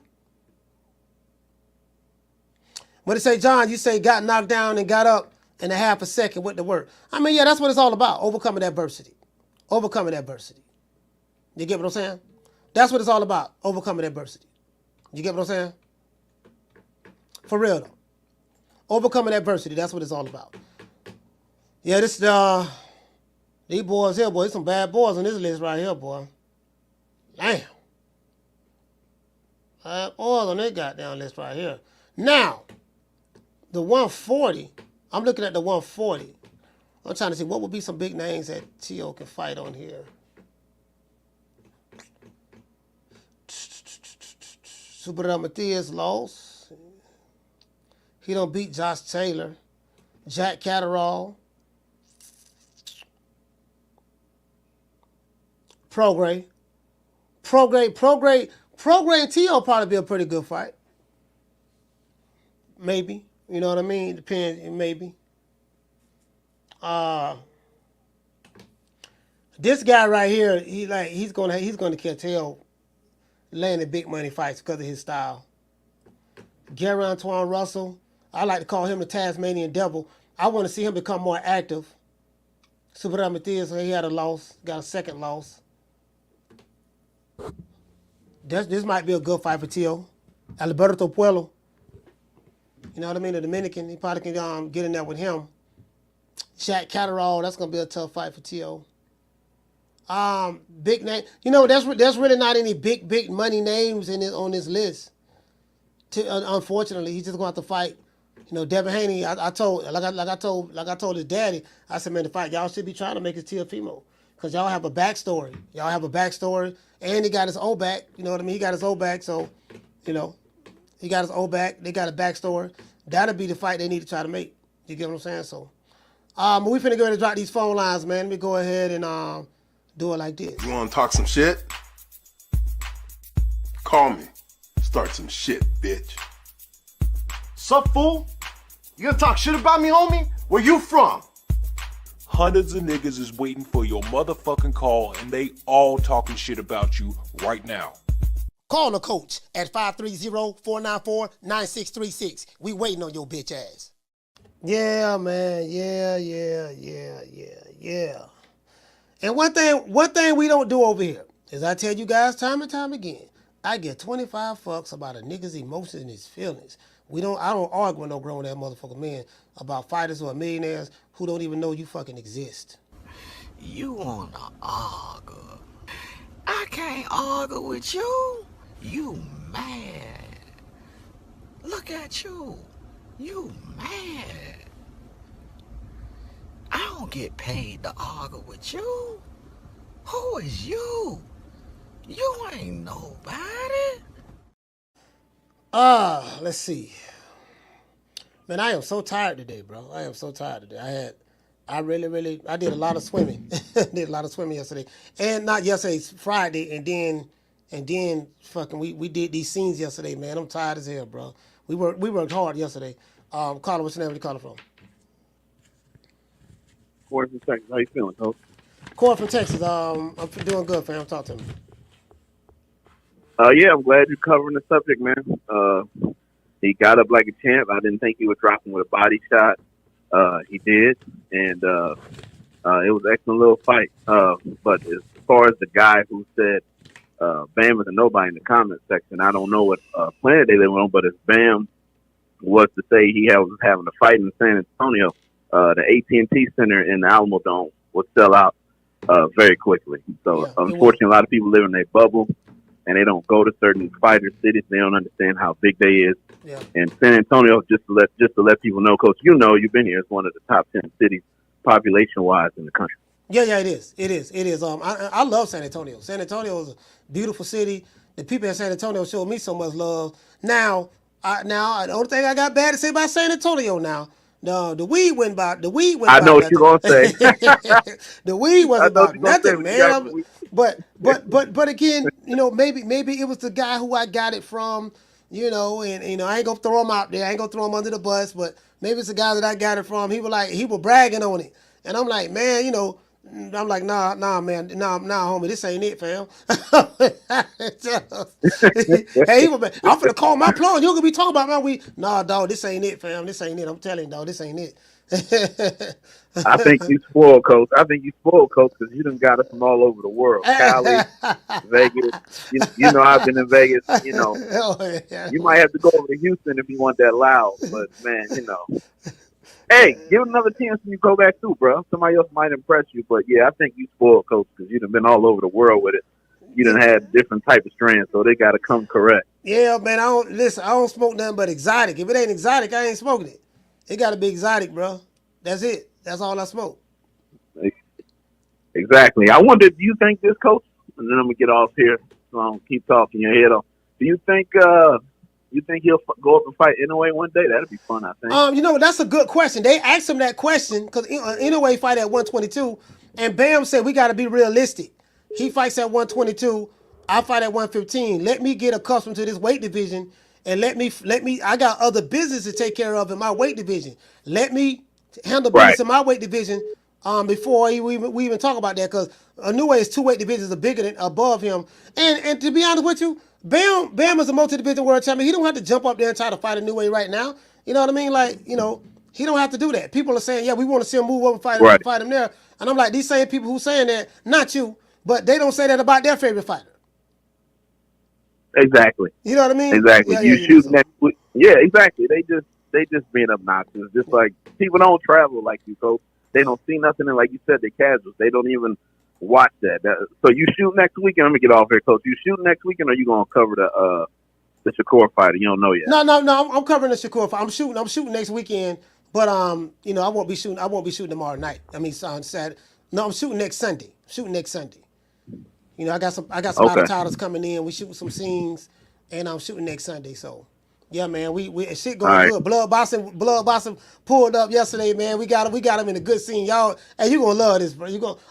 What it say, John? You say got knocked down and got up in a half a second with the work. I mean, yeah, that's what it's all about. Overcoming adversity. Overcoming adversity. You get what I'm saying? That's what it's all about. Overcoming adversity. You get what I'm saying? For real, though. Overcoming adversity. That's what it's all about. Yeah, these boys here, boy, there's some bad boys on this list right here, boy. Damn. Bad boys on this goddamn list right here. Now, the 140, I'm looking at the 140. I'm trying to see what would be some big names that T.O. can fight on here. Super Matias lost. He don't beat Josh Taylor. Jack Catterall. Progray and T.O. probably be a pretty good fight. Maybe. You know what I mean? Depends, maybe. This guy right here, he's gonna cartel landing big money fights because of his style. Gary Antoine Russell, I like to call him the Tasmanian Devil. I want to see him become more active. Super Matthias, he had a loss, got a second loss. This might be a good fight for Tio. Alberto Puello. You know what I mean? The Dominican, he probably can get in there with him. Shaq Catterall, that's gonna be a tough fight for Tio. Big name. You know, there's really not any big money names on this list. Unfortunately, he's just gonna have to fight. You know, Devin Haney. I told his daddy. I said, man, the fight y'all should be trying to make it Teofimo, because y'all have a backstory. And he got his old back. You know what I mean? He got his old back, so you know, he got his old back. They got a backstory. That'll be the fight they need to try to make. You get what I'm saying? So, we finna go ahead and drop these phone lines, man. Let me go ahead and do it like this. You want to talk some shit? Call me. Start some shit, bitch. Sup, fool? You gonna talk shit about me, homie? Where you from? Hundreds of niggas is waiting for your motherfucking call, and they all talking shit about you right now. Call the coach at 530-494-9636. We waiting on your bitch ass. Yeah, man. Yeah. And one thing we don't do over here is I tell you guys time and time again, I get 25 fucks about a nigga's emotions and his feelings. I don't argue with no grown ass motherfucker man about fighters who are millionaires who don't even know you fucking exist. You wanna argue? I can't argue with you. You mad. Look at you. You mad. I don't get paid to argue with you. Who is you? You ain't nobody. Let's see. Man, I am so tired today, bro. I am so tired today. I did a lot of swimming. Did a lot of swimming yesterday. And not yesterday, Friday, and then fucking we did these scenes yesterday, man. I'm tired as hell, bro. We worked hard yesterday. Carlos, what's your name? Where you calling from? Corey from Texas. How you feeling, Coach? Corey from Texas. I'm doing good, fam. Talk to me. Yeah, I'm glad you're covering the subject, man. He got up like a champ. I didn't think he would drop him with a body shot. He did, and it was an excellent little fight. But as far as the guy who said Bam is a nobody in the comment section, I don't know what planet they live on, but if Bam was to say he was having a fight in San Antonio, the AT&T Center in the Alamo Dome would sell out very quickly. So, unfortunately, a lot of people live in a bubble, and they don't go to certain fighter cities. They don't understand how big they is. Yeah. And San Antonio, just to let people know, Coach, you've been here. It's one of the top 10 cities population-wise in the country. Yeah, it is. I love San Antonio. San Antonio is a beautiful city. The people in San Antonio showed me so much love. Now, the only thing I got bad to say about San Antonio now, the weed went by. I know what you're gonna say. The weed wasn't about nothing, man. But again, maybe it was the guy who I got it from, and I ain't gonna throw him out there. I ain't gonna throw him under the bus. But maybe it's the guy that I got it from. He was bragging on it, and I'm like, man, I'm like, nah, man, nah, homie, this ain't it, fam. Hey, I'm finna call my plug. You're gonna be talking about my weed. Nah, dog, this ain't it, fam. This ain't it. I'm telling you, dog, this ain't it. I think you spoiled, Coach. Because you done got us from all over the world. Cali, Vegas. I've been in Vegas. You might have to go over to Houston if you want that loud. But, man, Hey, give it another chance when you go back through, bro. Somebody else might impress you. But, yeah, I think you spoiled, Coach, because you done been all over the world with it. You done had different type of strands, so they got to come correct. Yeah, man, I don't smoke nothing but exotic. If it ain't exotic, I ain't smoking it. It got to be exotic, bro. That's it. That's all I smoke. Exactly. I wonder, do you think this, Coach, and then I'm going to get off here so I don't keep talking your head off. Do you think he'll go up and fight Inoue one day? That'd be fun, I think. That's a good question. They asked him that question because Inoue fight at 122, and Bam said, we got to be realistic. He fights at 122. I fight at 115. Let me get accustomed to this weight division, and let me. I got other business to take care of in my weight division. Let me handle business in my weight division before we even talk about that, because Inoue is 2 weight divisions above him. And to be honest with you, Bam is a multi-division world champion. He don't have to jump up there and try to fight Inoue right now. You know what I mean? He don't have to do that. People are saying, yeah, we want to see him move up and fight him there. And I'm like, these same people who saying that, not you, but they don't say that about their favorite fighter. Exactly. You know what I mean? Exactly. Yeah, you shoot next week. Yeah, exactly. They just being obnoxious. Just like people don't travel like you, Coach. They don't see nothing, and like you said, they're casuals. They don't even watch that. So you shoot next weekend. Let me get off here, Coach. You shoot next weekend, or you gonna cover the Shakur fighter? You don't know yet. No. I'm covering the Shakur fight. I'm shooting next weekend, but I won't be shooting. I won't be shooting tomorrow night. I mean, on Saturday. No, I'm shooting next Sunday. You know, I got some out of titles coming in. We shooting some scenes, and I'm shooting next Sunday. So, yeah, man, we shit going good. Blood Boxing pulled up yesterday, man. We got him in a good scene, y'all. Hey, you gonna love this, bro.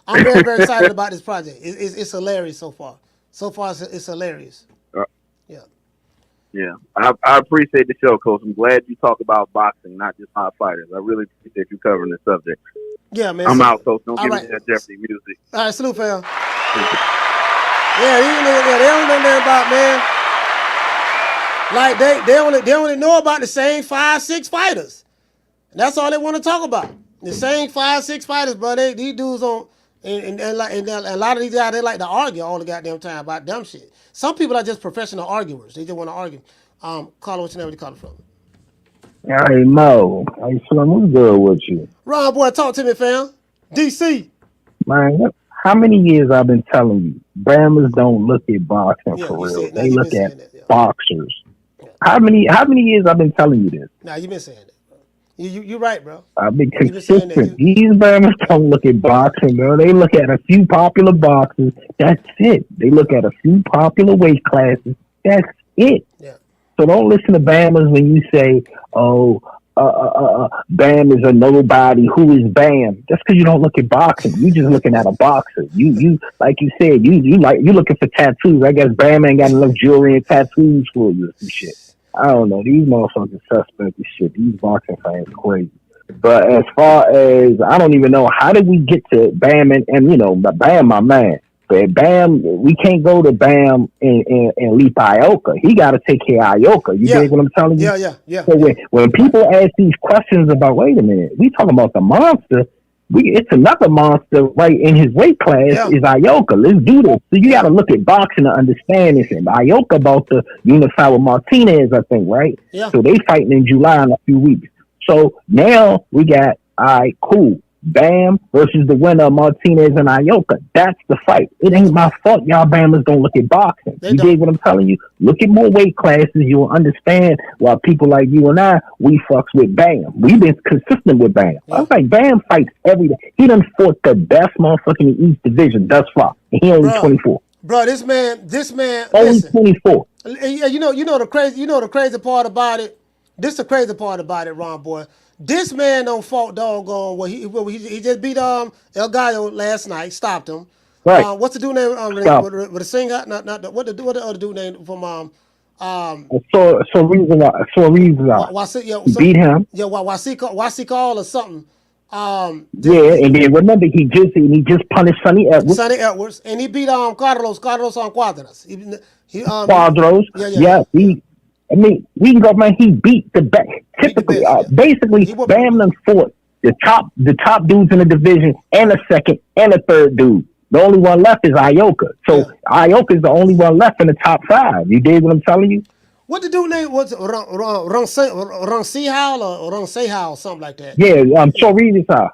I'm very very excited about this project. It's hilarious so far. So far, it's hilarious. Yeah, I appreciate the show, Coach. I'm glad you talk about boxing, not just hot fighters. I really appreciate you covering the subject. Yeah, man. I'm out, Coach. Don't give me that Jeopardy music. All right, salute, fam. Yeah, they don't know nothing about, man. Like they only know about the same 5-6 fighters. That's all they want to talk about. The same 5-6 fighters, bro. These dudes on and a lot of these guys, they like to argue all the goddamn time about dumb shit. Some people are just professional arguers. They just want to argue. Carlos, what's your name? Where you calling from? Hey, Mo. Hey, Slim, what's good with you? Ron, boy, talk to me, fam. DC. Man, how many years I've been telling you, Bammers don't look at boxing for real. They look at boxers. Yeah. How many years I've been telling you this? Nah, you've been saying that. You're right, bro. I've been consistent. These Bammers don't look at boxing, bro. They look at a few popular boxers. That's it. They look at a few popular weight classes. That's it. Yeah. So don't listen to Bammers when you say, Bam is a nobody. Who is Bam? That's because you don't look at boxing. You just looking at a boxer. You like you said, you looking for tattoos. I guess Bam ain't got enough jewelry and tattoos for you or some shit. I don't know. These motherfuckers suspect as shit. These boxing fans crazy. But as far as I don't even know, how did we get to Bam and Bam, my man. But Bam, we can't go to Bam and leap Ioka. He got to take care of Ioka. You dig what I'm telling you? Yeah. So when people ask these questions about, wait a minute, we talking about the monster. It's another monster right in his weight class is Ioka. Let's do this. So you got to look at boxing to understand this. And Ioka about to unify with Martinez, I think, right? Yeah. So they fighting in July in a few weeks. So now we got, all right, cool. Bam versus the winner of Martinez and Ioka. That's the fight. It ain't my fault y'all Bammers don't look at boxing. You dig what I'm telling you? Look at more weight classes. You'll understand why people like you and I, we fucks with Bam. We've been consistent with Bam. I was like, Bam fights every day. He done fought the best motherfucker in the East Division thus far. And he only 24. Bro, this man only listen, 24. Yeah, you know the crazy part about it. This is the crazy part about it, Ron boy. This man don't fault doggone. Well, he just beat El Gallo last night. Stopped him. Right. What's the dude name? With the singer? Not what the other dude name from So reason beat him. Yeah, Wisaksil or something. And then remember he just punished Sonny Edwards. And he beat Carlos Cuadras. Quadros. Yeah. We can go, man. He beat the best. Typically, basically, Bam done fought the top dudes in the division and a second and a third dude. The only one left is Ioka. So Ioka is the only one left in the top 5. You dig what I'm telling you? What the dude name was? Roncehal or Roncehal, something like that. Yeah, Chorizo.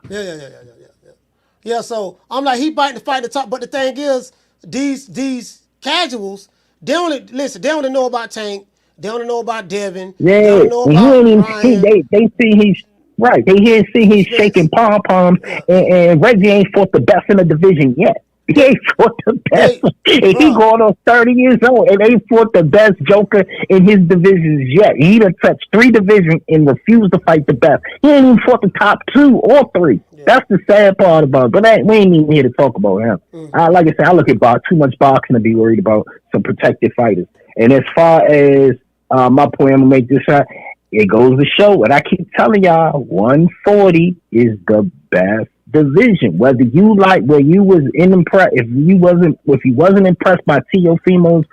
Yeah. So I'm like, he fighting the top. But the thing is, these casuals, they only know about Tank. They don't know about Devin. Yeah, they don't know about they see he's right. They see he's shaking pom poms, and Reggie ain't fought the best in the division yet. He ain't fought the best. He going on 30 years old and ain't fought the best joker in his divisions yet. He done touched 3 divisions and refused to fight the best. He ain't even fought the top 2 or 3. Yeah. That's the sad part about it. But we ain't even here to talk about him. Like I said, I look at too much boxing to be worried about some protected fighters. And as far as my point, I'm gonna make this shot. It goes to show what I keep telling y'all: 140 is the best division. Whether you like where you was if you wasn't impressed by Teofimo's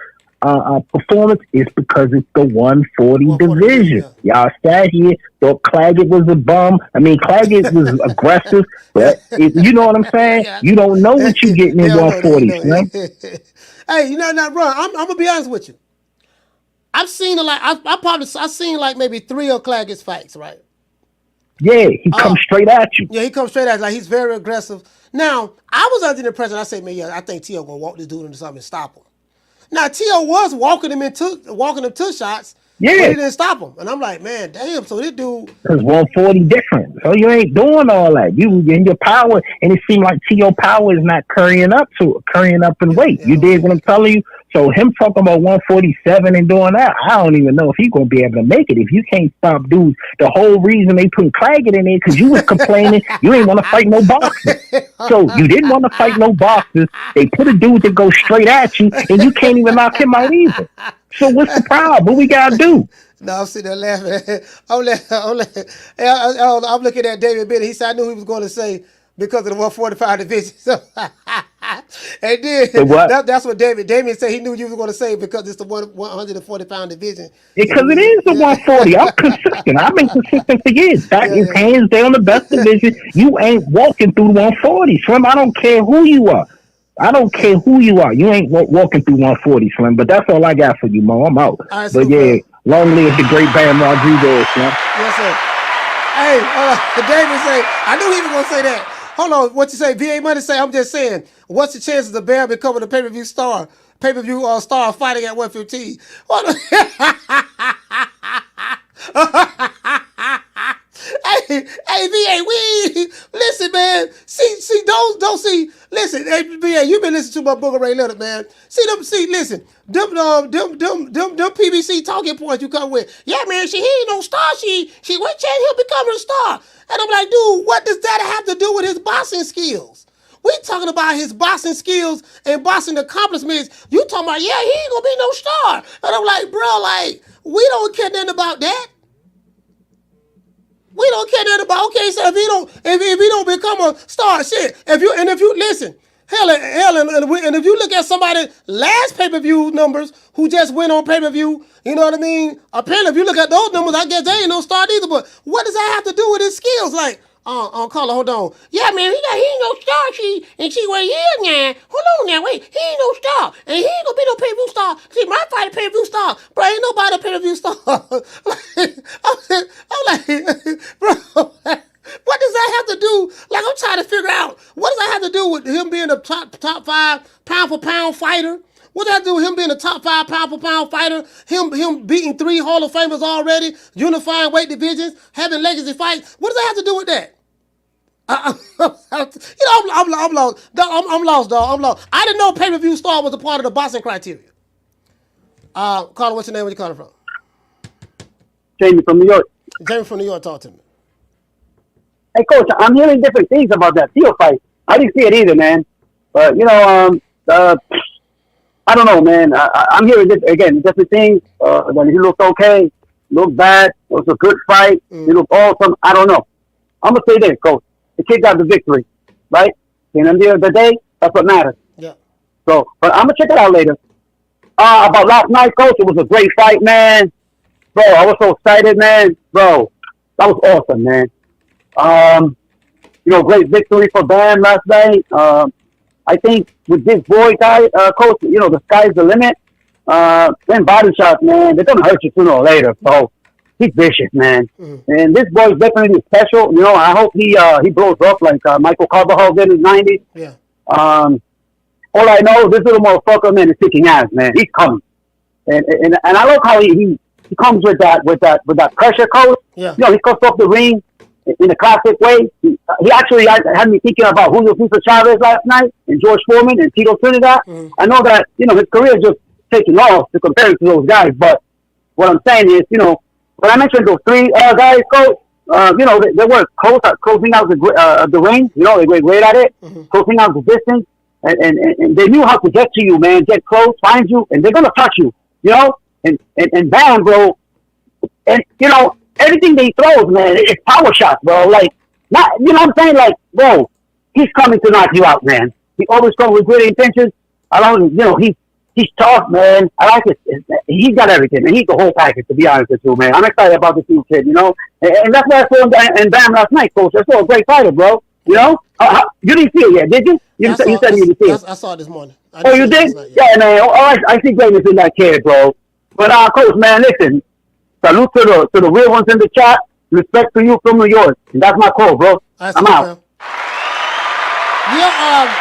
performance is because it's the 140 division. Y'all sat here, thought Claggett was a bum. I mean, Claggett was aggressive, but you know what I'm saying? You don't know what you're getting in 140s, man. Hey, you know not wrong. I'm gonna be honest with you. I've seen I've seen like maybe 3 of Claggett's fights, right? Yeah, he comes straight at you. Yeah, he comes straight at you. Like, he's very aggressive. Now, I was under the impression, I said, man, yeah, I think T.O. gonna walk this dude into something and stop him. Now, T.O. was walking him to shots. Yeah. But he didn't stop him. And I'm like, man, damn, so this dude. Because 140 different. So you ain't doing all that. You in your power, and it seemed like T.O. power is not currying up in weight. You dig what I'm telling you? So him talking about 147 and doing that, I don't even know if he's going to be able to make it. If you can't stop dudes, the whole reason they put Claggett in there, because you was complaining you ain't want to fight no boxers. So you didn't want to fight no boxers. They put a dude that goes straight at you, and you can't even knock him out either. So what's the problem? What we got to do? No, I'm sitting there laughing. I'm looking at David Bennett. He said, I knew he was going to say, because of the 145 division. So, and then that's what Damien said. He knew you were going to say because it's the 140-pound division. Because it is the 140. I'm consistent. I've been consistent for years. That is hands down the best division. You ain't walking through 140, Slim. I don't care who you are. You ain't walking through 140, Slim. But that's all I got for you, Mo. I'm out. Right, but yeah, long live the great Bam Rodriguez, Slim. Yes, sir. Hey, David say, I knew he was going to say that. Hold on, what you say? VA Money say, I'm just saying, what's the chances of Bam becoming a pay-per-view star fighting at 115? Hey, VA, listen, man. Don't see. Listen, hey, VA, you been listening to my Booger Ray Leonard, man. Listen. Them PBC talking points you come with. Yeah, man, he ain't no star. She what chance he'll become a star? And I'm like, dude, what does that have to do with his boxing skills? We talking about his boxing skills and boxing accomplishments. You talking about, yeah, he ain't gonna be no star. And I'm like, bro, like, we don't care nothing about that. We don't care nothing about, okay, so if he don't become a star, shit. If you listen, hell, and if you look at somebody's last pay-per-view numbers who just went on pay-per-view, you know what I mean? Apparently, if you look at those numbers, I guess they ain't no star either. But what does that have to do with his skills? Like, Carla, hold on. Yeah, man, he ain't no star. She where he is now. Hold on now, wait. He ain't no star, and he ain't gonna be no pay-per-view star. See, my fight a pay-per-view star, bro. Ain't nobody a pay-per-view star. I'm like, bro. What does that have to do? Like, I'm trying to figure out, what does that have to do with him being a top 5 pound-for-pound fighter? What does that do with him being a top 5 pound-for-pound fighter? Him beating 3 Hall of Famers already, unifying weight divisions, having legacy fights? What does that have to do with that? I'm lost. I'm lost, dog. I'm lost. I didn't know pay-per-view star was a part of the boxing criteria. Carla, what's your name? Where you calling from? Jamie from New York. Jamie from New York, talk to me. Hey, Coach, I'm hearing different things about that Theo fight. I didn't see it either, man. But, I don't know, man. I'm hearing, different things. That he looked okay, looked bad. It was a good fight. He looked awesome. I don't know. I'm going to say this, Coach. The kid got the victory, right? And at the end of the day, that's what matters. Yeah. So, but I'm going to check it out later. About last night, Coach, it was a great fight, man. Bro, I was so excited, man. Bro, that was awesome, man. Great victory for Bam last night. I think with this boy guy, Coach, the sky's the limit. Then body shots, man, they're gonna hurt you sooner or later. So he's vicious, man. And this boy's definitely special. I hope he blows up like Michael Carvajal did in the 90s. Yeah. All I know, this little motherfucker, man, is kicking ass, man. He's coming. And I love how he comes with that pressure, Coach. Yeah. He comes off the ring in a classic way. He actually had me thinking about Julio Cesar Chavez last night and George Foreman and Tito Trinidad. I know that, his career is just taking off to compare to those guys. But what I'm saying is, when I mentioned those 3 guys, Coach, they were closing out the ring. They were great at it, closing out the distance. And they knew how to get to you, man, get close, find you, and they're going to touch you, And Bam, bro, and, everything they throws, man, it's power shots, bro. Like, not, what I'm saying? Like, bro, he's coming to knock you out, man. He always comes with great intentions. He He's tough, man. I like it. He's got everything, man. He's the whole package, to be honest with you, man. I'm excited about this new kid, you know? And that's why I saw him in Bam last night, Coach. I saw a great fighter, bro. You know? You didn't see it yet, did you? You said you didn't see it. I saw it this morning. Oh, you did? Yeah, man. I see greatness in that kid, bro. But, Coach, man, listen. Salute to the real ones in the chat. Respect to you from New York. And that's my call, bro. I'm out. Man. Yeah,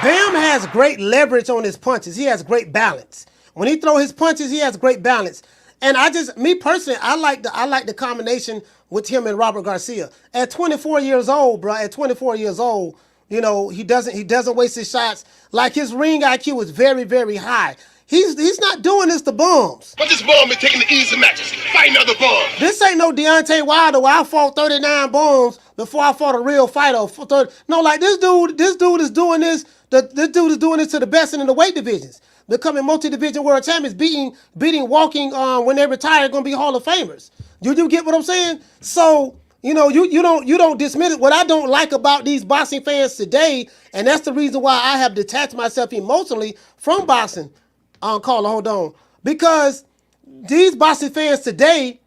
Bam has great leverage on his punches. He has great balance. When he throw his punches, he has great balance. And me personally, I like the combination with him and Robert Garcia. At 24 years old, bro, you know, he doesn't waste his shots. Like, his ring IQ is very, very high. He's not doing this to bums. But this bum is taking the easy matches, fighting other bums. This ain't no Deontay Wilder where I fought 39 bums before I fought a real fighter. No, like, this dude is doing this. This dude is doing this to the best in the weight divisions, becoming multi-division world champions, beating walking when they retire, going to be Hall of Famers. You get what I'm saying? So, you know, you don't dismiss it. What I don't like about these boxing fans today, and that's the reason why I have detached myself emotionally from boxing. Carla, hold on. Because these boxing fans today,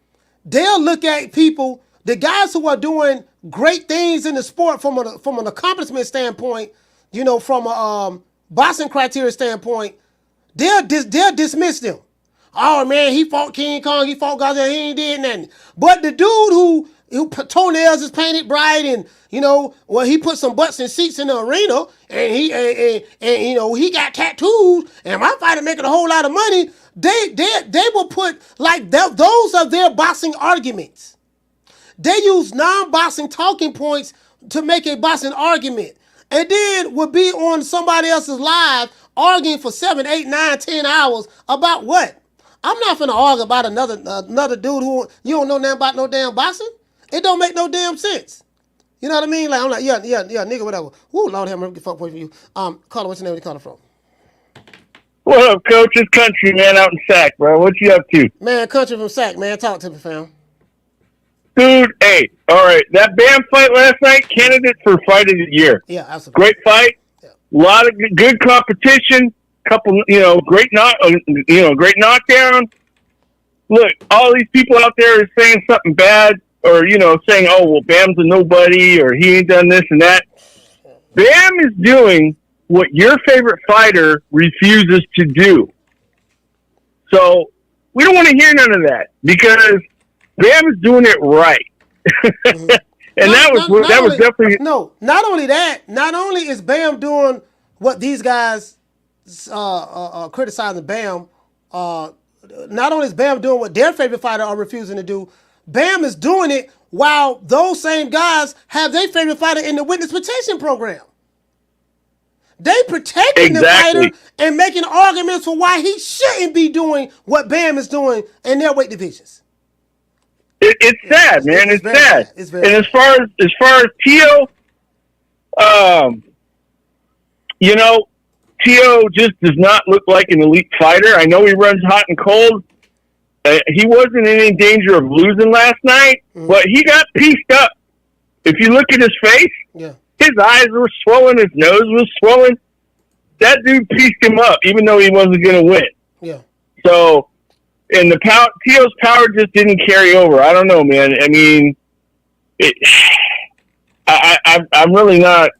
they'll look at people, the guys who are doing great things in the sport from an accomplishment standpoint, you know, from a boxing criteria standpoint, they'll dismiss them. Oh, man, he fought King Kong, he fought Godzilla, he ain't did nothing. But the dude who toenails is painted bright and, you know, well, he put some butts and seats in the arena and you know, he got tattoos and my fighter making a whole lot of money, they will put, like, those are their boxing arguments. They use non-boxing talking points to make a boxing argument. And then would be on somebody else's live arguing for 7, 8, 9, 10 hours about what? I'm not finna argue about another dude who you don't know nothing about no damn boxing. It don't make no damn sense. You know what I mean? Like, I'm like, yeah, nigga, whatever. Woo, Lord have mercy, fuck for you. Carla, what's your name? Where you calling from? What up, Coach? It's Country, man, out in Sac, bro. What you up to? Man, Country from Sac, man. Talk to me, fam. Dude, hey, all right. That Bam fight last night, candidate for fight of the year. Yeah, absolutely. Great fight. Yeah. A lot of good competition. Couple, you know, great knockdown. Look, all these people out there are saying something bad, or, you know, saying, oh, well, Bam's a nobody, or he ain't done this and that. Bam is doing what your favorite fighter refuses to do. So we don't want to hear none of that, because Bam is doing it right. And that was definitely... No, not only that, not only is Bam doing what these guys criticizing Bam, not only is Bam doing what their favorite fighter are refusing to do, Bam is doing it while those same guys have their favorite fighter in the witness protection program. They protecting the fighter and making arguments for why he shouldn't be doing what Bam is doing in their weight divisions. It's sad, man. It's sad. And as far as Tio, you know, Tio just does not look like an elite fighter. I know he runs hot and cold. He wasn't in any danger of losing last night, but he got pieced up. If you look at his face, his eyes were swollen, his nose was swollen. That dude pieced him up, even though he wasn't going to win. Yeah. So, and Tio's power just didn't carry over. I don't know, man. I mean, I'm really not.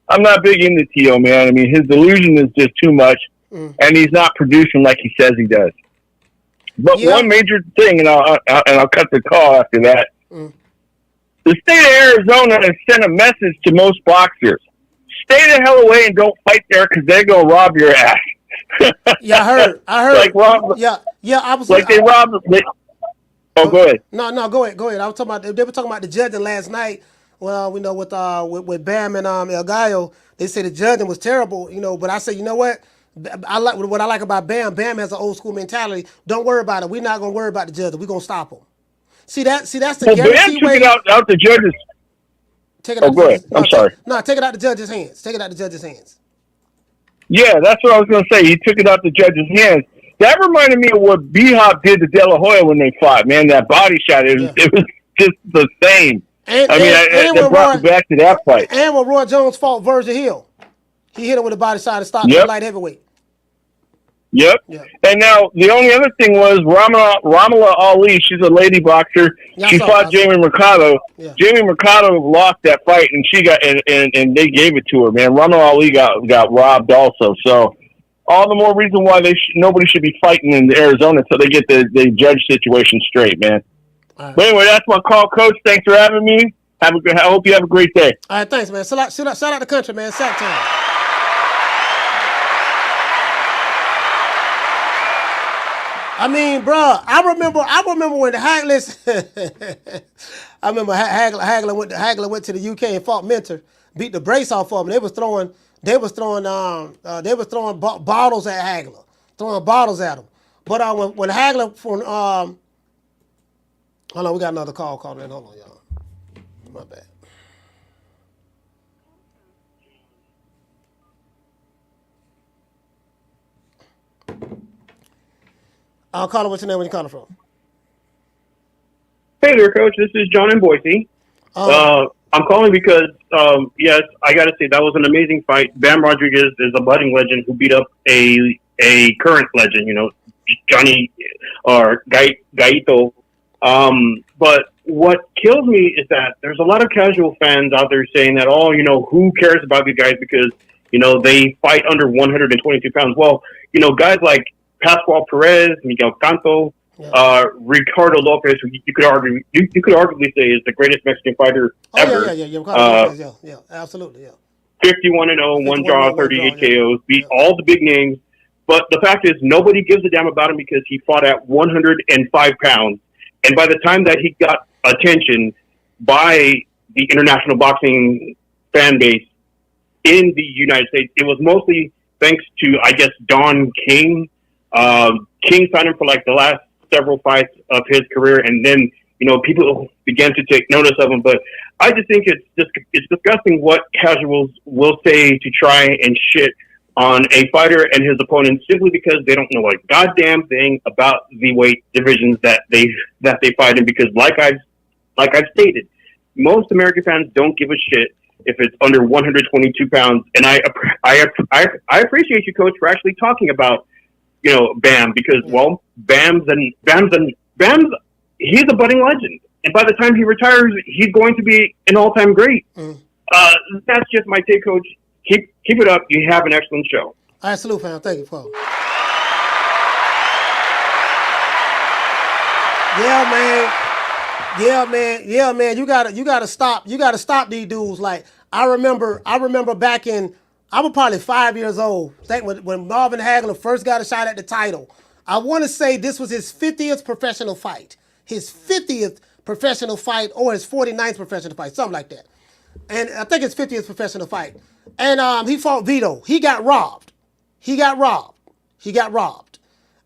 I'm not big into Tio, man. I mean, his delusion is just too much, and he's not producing like he says he does. But one major thing, and I'll cut the call after that. The state of Arizona has sent a message to most boxers: stay the hell away and don't fight there, because they're gonna rob your ass. Yeah, I heard. Like rob. Yeah. I was like they robbed. Oh, go ahead. No, go ahead. I was talking about. They were talking about the judging last night. Well, we know with Bam and El Gallo, they said the judging was terrible. You know, but I said, you know what? What I like about Bam. Bam has an old school mentality. Don't worry about it. We're not gonna worry about the judges. We're gonna stop them. See that's the guarantee way. Bam took it out the judges. Take it out. Go ahead. I'm sorry. Take it out the judges' hands. Take it out the judges' hands. Yeah, that's what I was gonna say. He took it out the judges' hands. That reminded me of what B-Hop did to De La Hoya when they fought. Man, that body shot. It was just the same. That brought me back to that fight. And when Roy Jones fought Virgil Hill. He hit him with a body shot and stopped the light heavyweight. Yep. And now the only other thing was Ramala Ali. She's a lady boxer. She fought Jamie Mercado. Yeah. Jamie Mercado lost that fight, and she got and they gave it to her. Man, Ramala Ali got robbed also. So all the more reason why nobody should be fighting in Arizona until they get the judge situation straight, man. Right. But anyway, that's my call, Coach. Thanks for having me. I hope you have a great day. All right, thanks, man. Shout out the country, man. Sack time. I mean, bro, I remember when the Haglers, I remember Hagler went to the UK and fought Mentor, beat the brace off of him. They was throwing bottles at Hagler, throwing bottles at him. But when Hagler hold on, we got another call calling in. Hold on, y'all. My bad. I'll call it. What's your name? Where you calling from? Hey there, Coach. This is John in Boise. I'm calling because, yes, I got to say that was an amazing fight. Bam Rodriguez is a budding legend who beat up a current legend, Johnny or Gaito. But what kills me is that there's a lot of casual fans out there saying that, who cares about these guys because, they fight under 122 pounds. Well, guys like Pascual Perez, Miguel Canto, Ricardo Lopez, who you could arguably say is the greatest Mexican fighter ever. Yeah, absolutely, yeah. 51-0, one draw, 38 KOs, beat all the big names. But the fact is, nobody gives a damn about him because he fought at 105 pounds. And by the time that he got attention by the international boxing fan base in the United States, it was mostly thanks to, I guess, Don King. King signed him for like the last several fights of his career, and then people began to take notice of him. But I just think it's disgusting what casuals will say to try and shit on a fighter and his opponent simply because they don't know a goddamn thing about the weight divisions that they fight in. Because like I've stated, most American fans don't give a shit if it's under 122 pounds. And I appreciate you, Coach, for actually talking about Bam, because Bam's he's a budding legend, and by the time he retires, he's going to be an all-time great. That's just my take, Coach. Keep it up. You have an excellent show. All right, salute, fam. Thank you, Paul. Yeah, man. You gotta stop these dudes. Like I remember back in. I was probably 5 years old. I think when Marvin Hagler first got a shot at the title. I want to say this was his 50th professional fight. His 50th professional fight or his 49th professional fight, something like that. And I think his 50th professional fight. And he fought Vito. He got robbed.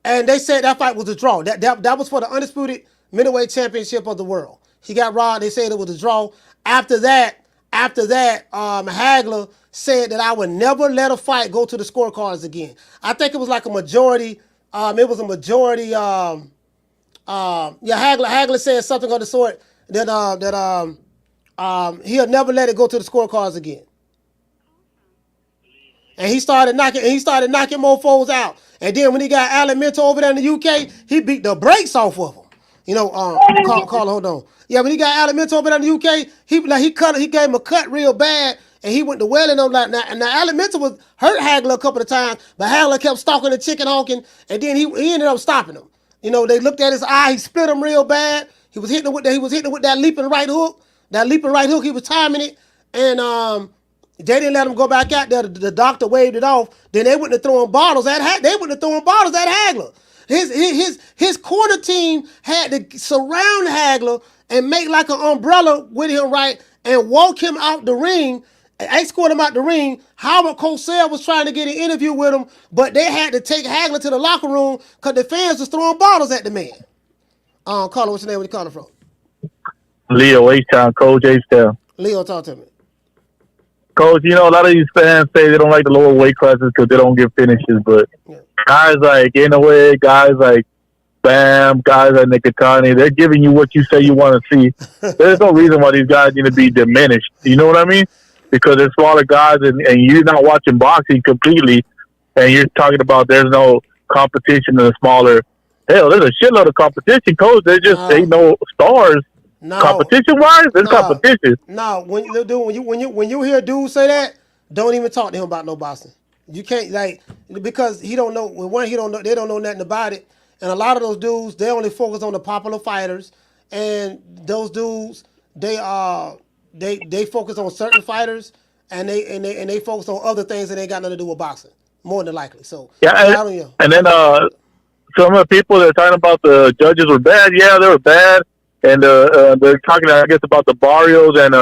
And they said that fight was a draw. That was for the undisputed middleweight championship of the world. He got robbed. They said it was a draw. After that, Hagler said that I would never let a fight go to the scorecards again. I think it was like a majority. Hagler said something of the sort that he'll never let it go to the scorecards again. And he started knocking mofos out. And then when he got Alan Minto over there in the UK, he beat the brakes off of him. Carl, hold on. Yeah, when he got Alan Minto over there in the UK, he gave him a cut real bad. And he went to Welling on that. Now Alan Minto was hurt Hagler a couple of times, but Hagler kept stalking the chicken hawking, and then he ended up stopping him. They looked at his eye, he split him real bad. He was hitting him with that leaping right hook. That leaping right hook, he was timing it, and they didn't let him go back out there. The doctor waved it off. Then they went to throwing bottles at Hagler. His corner team had to surround Hagler and make like an umbrella with him, right, and walk him out the ring. Escort him out the ring. Howard Cosell was trying to get an interview with him, but they had to take Hagler to the locker room because the fans was throwing bottles at the man. Carla, what's your name? Where you calling from? Leo, H-Town, Coach H-Town. Leo, talk to me. Coach, a lot of these fans say they don't like the lower weight classes because they don't get finishes, but guys like Inoue, guys like Bam, guys like Nikitani, they're giving you what you say you want to see. There's no reason why these guys need to be diminished. You know what I mean? because they're smaller guys, and you're not watching boxing completely, and you're talking about there's no competition in the smaller. Hell, there's a shitload of competition, Coach. There just ain't no stars. No. Competition-wise, there's competition. No, when you hear dudes say that, don't even talk to him about no boxing. You can't because he don't know. One, he don't know. They don't know nothing about it. And a lot of those dudes, they only focus on the popular fighters. And those dudes, they focus on certain fighters, and they focus on other things that ain't got nothing to do with boxing. More than likely. So yeah, and then some of the people that are talking about the judges were bad. Yeah, they were bad, and they're talking, I guess, about the Barrios and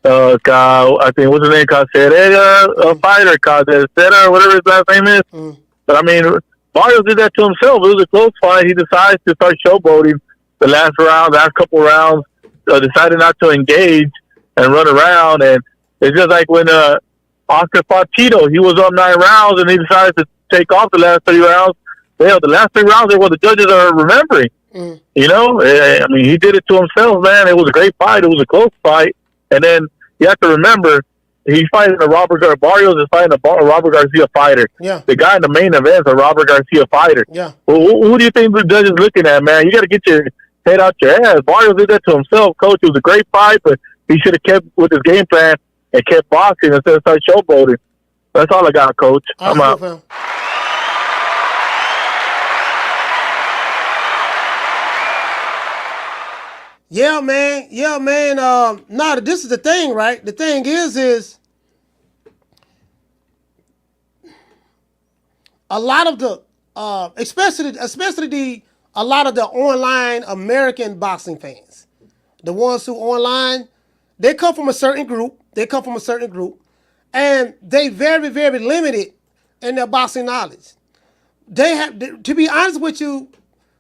I think what's his name, Caceres, fighter, Caceres, or whatever his last name is. But I mean, Barrios did that to himself. It was a close fight. He decides to start showboating the last couple rounds. Decided not to engage and run around, and it's just like when Oscar fought Tito. He was up 9 rounds, and he decided to take off the last 3 rounds. Hell, the last 3 rounds are what the judges are remembering. You know, I mean, he did it to himself, man. It was a great fight. It was a close fight, and then you have to remember he's fighting Barrios is fighting a Robert Garcia fighter. Yeah. The guy in the main event is a Robert Garcia fighter. Yeah. Well, who do you think the judge is looking at, man? You got to get your head out your ass. Barrios did that to himself, Coach. It was a great fight, but he should have kept with his game plan and kept boxing instead of start showboating. That's all I got, Coach. I'm out. Yeah, man. No, this is the thing, right? The thing is a lot of the, especially a lot of the online American boxing fans, the ones who online, they come from a certain group. And they very, very limited in their boxing knowledge. They have, to be honest with you,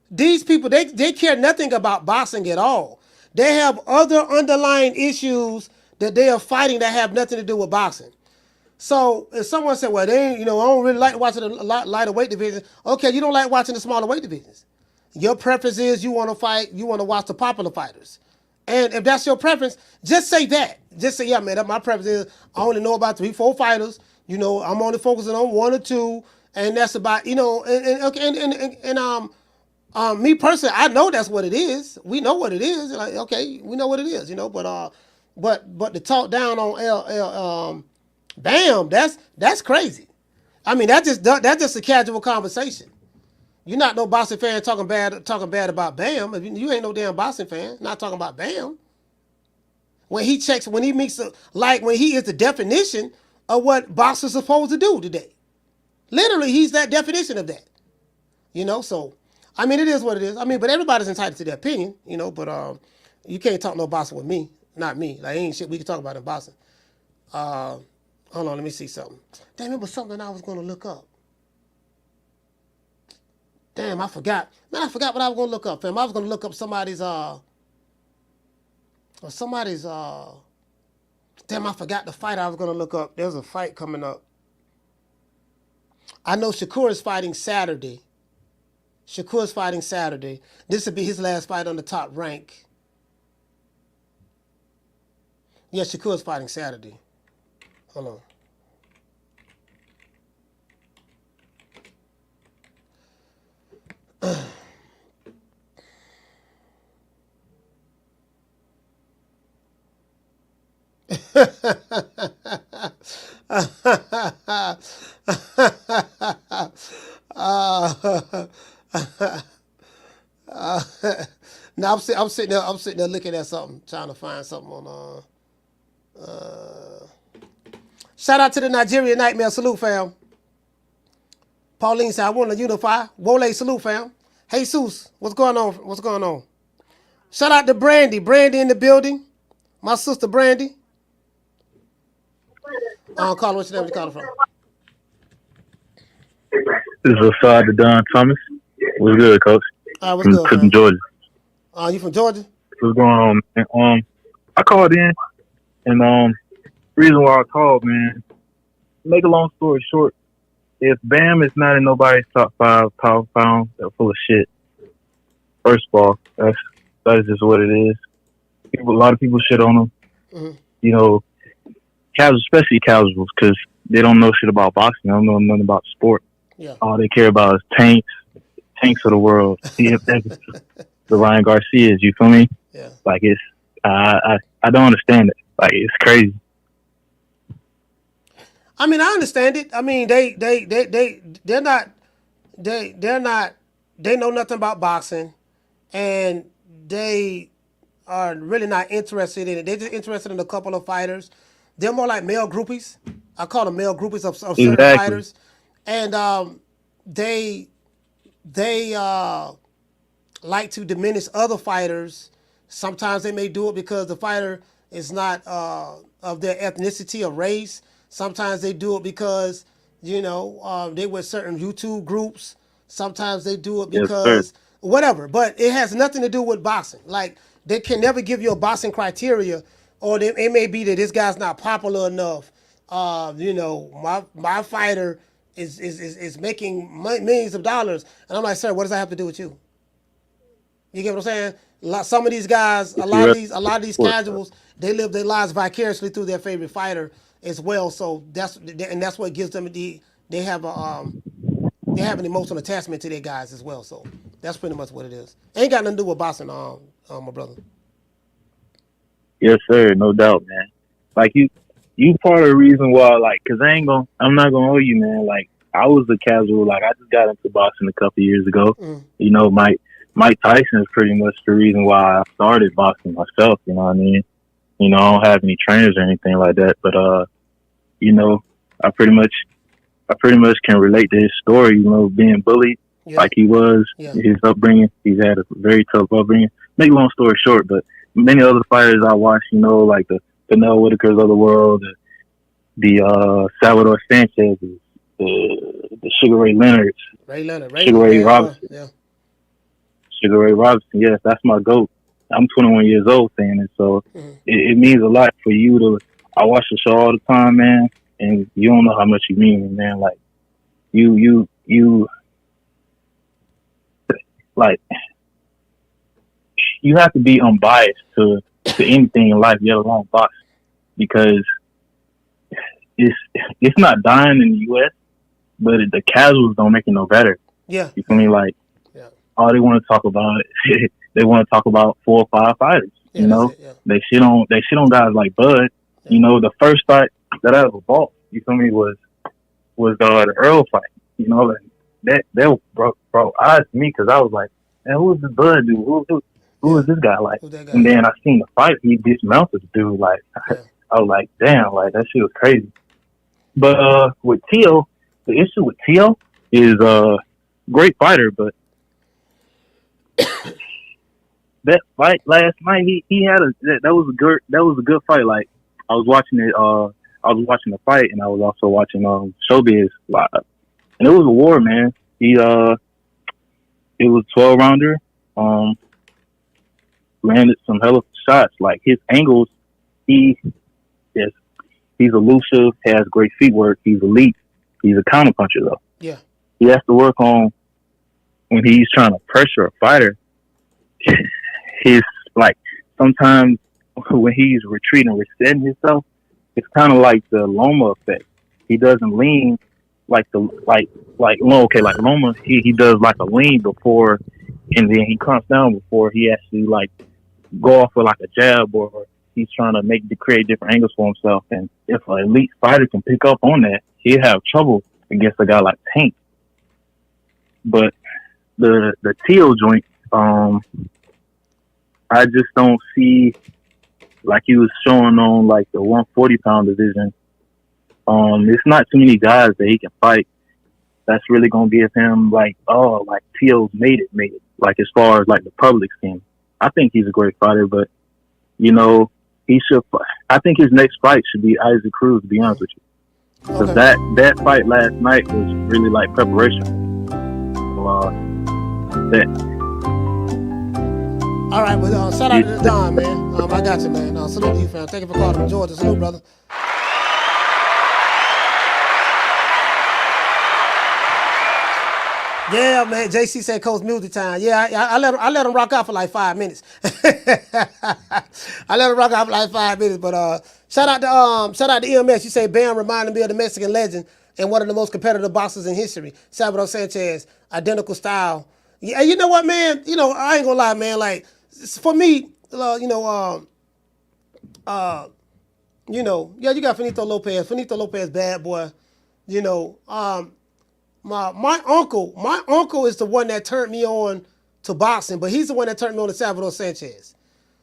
these people, they care nothing about boxing at all. They have other underlying issues that they are fighting that have nothing to do with boxing. So if someone said, well, I don't really like watching the lighter weight division. Okay, you don't like watching the smaller weight divisions. Your preference is you want to watch the popular fighters. And if that's your preference, just say that. Just say, yeah, man, my preference is I only know about 3-4 fighters. You know, I'm only focusing on 1 or 2, and that's about, me personally, I know that's what it is. We know what it is. Like, okay, we know what it is, but to talk down on Bam, that's crazy. I mean, that's just a casual conversation. You're not no boxing fan talking bad about Bam. You ain't no damn boxing fan. Not talking about Bam. When he is the definition of what boxers are supposed to do today. Literally, he's that definition of that. So I mean, it is what it is. I mean, but everybody's entitled to their opinion, but you can't talk no boxing with me. Not me. Like, ain't shit we can talk about in boxing. Hold on, let me see something. Damn, it was something I was going to look up. Damn, I forgot. Man, I forgot what I was going to look up, fam. I was going to look up somebody's, damn, I forgot the fight I was going to look up. There's a fight coming up. I know Shakur is fighting Saturday. This would be his last fight on the top rank. Yeah, Shakur's fighting Saturday. Hold on. Now I'm sitting there looking at something, trying to find something on. Shout out to the Nigerian Nightmare. Salute, fam. Pauline said, I want to unify. Wole, salute, fam. Jesus, what's going on? Shout out to Brandy. Brandy in the building. My sister Brandy. Carlos, what's your name? Where you calling from? This is Asad to Don Thomas. What's good, Coach? What's good, from Georgia. You from Georgia? What's going on, man? I called in, and reason why I called, man, make a long story short, if Bam is not in nobody's top 5 power pound, they're full of shit. First of all, that is just what it is. A lot of people shit on him. Mm-hmm. especially casuals, because they don't know shit about boxing. They don't know nothing about sport. Yeah. All they care about is tanks of the world. The Ryan Garcias, you feel me? Yeah. Like it's, I don't understand it. Like it's crazy. I mean, I understand it. I mean, they know nothing about boxing, and they are really not interested in it. They're just interested in a couple of fighters. They're more like male groupies. I call them male groupies of certain fighters, and they like to diminish other fighters. Sometimes they may do it because the fighter is not of their ethnicity or race. Sometimes they do it because, they with certain YouTube groups. Sometimes they do it because whatever. But it has nothing to do with boxing. Like, they can never give you a boxing criteria, or it may be that this guy's not popular enough. My fighter is making millions of dollars. And I'm like, sir, what does that have to do with you? You get what I'm saying? Some of these guys, a lot of these casuals, they live their lives vicariously through their favorite fighter as well. So that's what gives them they have an emotional attachment to their guys as well. So that's pretty much what it is. Ain't got nothing to do with boxing, my brother. Yes, sir, no doubt, man. Like you part of the reason why, like, cause I'm not gonna owe you, man. Like, I was a casual, like I just got into boxing a couple years ago. Mike Tyson is pretty much the reason why I started boxing myself. You know what I mean? I don't have any trainers or anything like that, but I pretty much can relate to his story. Being bullied like he was, his upbringing. He's had a very tough upbringing. Make a long story short, but many other fighters I watched, like the Nell Whitakers of the world, the Salvador Sanchez, the Sugar Ray Leonards, Sugar Ray Robinson. Yeah. Sugar Ray Robinson, yes, that's my GOAT. I'm 21 years old saying it, so it means a lot for you to. I watch the show all the time, man, and you don't know how much you mean, man. Like you, like you have to be unbiased to anything in life, let alone boxing, because it's not dying in the U.S., but the casuals don't make it no better. Yeah, you feel me? Like. All they want to talk about they want to talk about 4 or 5 fighters. They shit on guys like Bud. The first fight that I ever bought, you feel me, was the Earl fight. And that bro eyes to me because I was like, man, who is this Bud dude? Who is this guy like? And then I seen the fight, he dismounted the dude. Like I was like, damn, like that shit was crazy. But with Tio, the issue with Tio is great fighter, but that fight last night, he had that was a good fight. Like I was watching it, I was watching the fight, and I was also watching Showbiz live, and it was a war, man. It was 12-rounder. Landed some hell of shots. Like his angles, he's elusive, has great feet work. He's elite. He's a counter puncher though. Yeah, he has to work on when he's trying to pressure a fighter. His like sometimes when he's retreating, resetting himself, it's kind of like the Loma effect. He doesn't lean like Loma. He does like a lean before, and then he comes down before he actually like go off with like a jab, or he's trying to create different angles for himself. And if an elite fighter can pick up on that, he'll have trouble against a guy like Tank. But the Teal joint, I just don't see, like he was showing on like the 140-pound division. It's not too many guys that he can fight that's really gonna give him like Teal's made it. Like as far as like the public scene, I think he's a great fighter, but he should. I think his next fight should be Isaac Cruz. To be honest with you, because that fight last night was really like preparation. All right, well, shout out to Don, man. I got you, man. Salute to you, fam. Thank you for calling from Georgia. Salute, brother. Yeah, man. JC said Coach music time. Yeah, I let him rock out for like 5 minutes. I let him rock out for like 5 minutes. But shout out to EMS. You say Bam reminded me of the Mexican legend and one of the most competitive boxers in history, Salvador Sanchez. Identical style. Yeah, you know what, man? You know, I ain't gonna lie, man. Like for me, you know, yeah, you got Finito Lopez. Finito Lopez, bad boy. You know, my uncle is the one that turned me on to boxing, but he's the one that turned me on to Salvador Sanchez.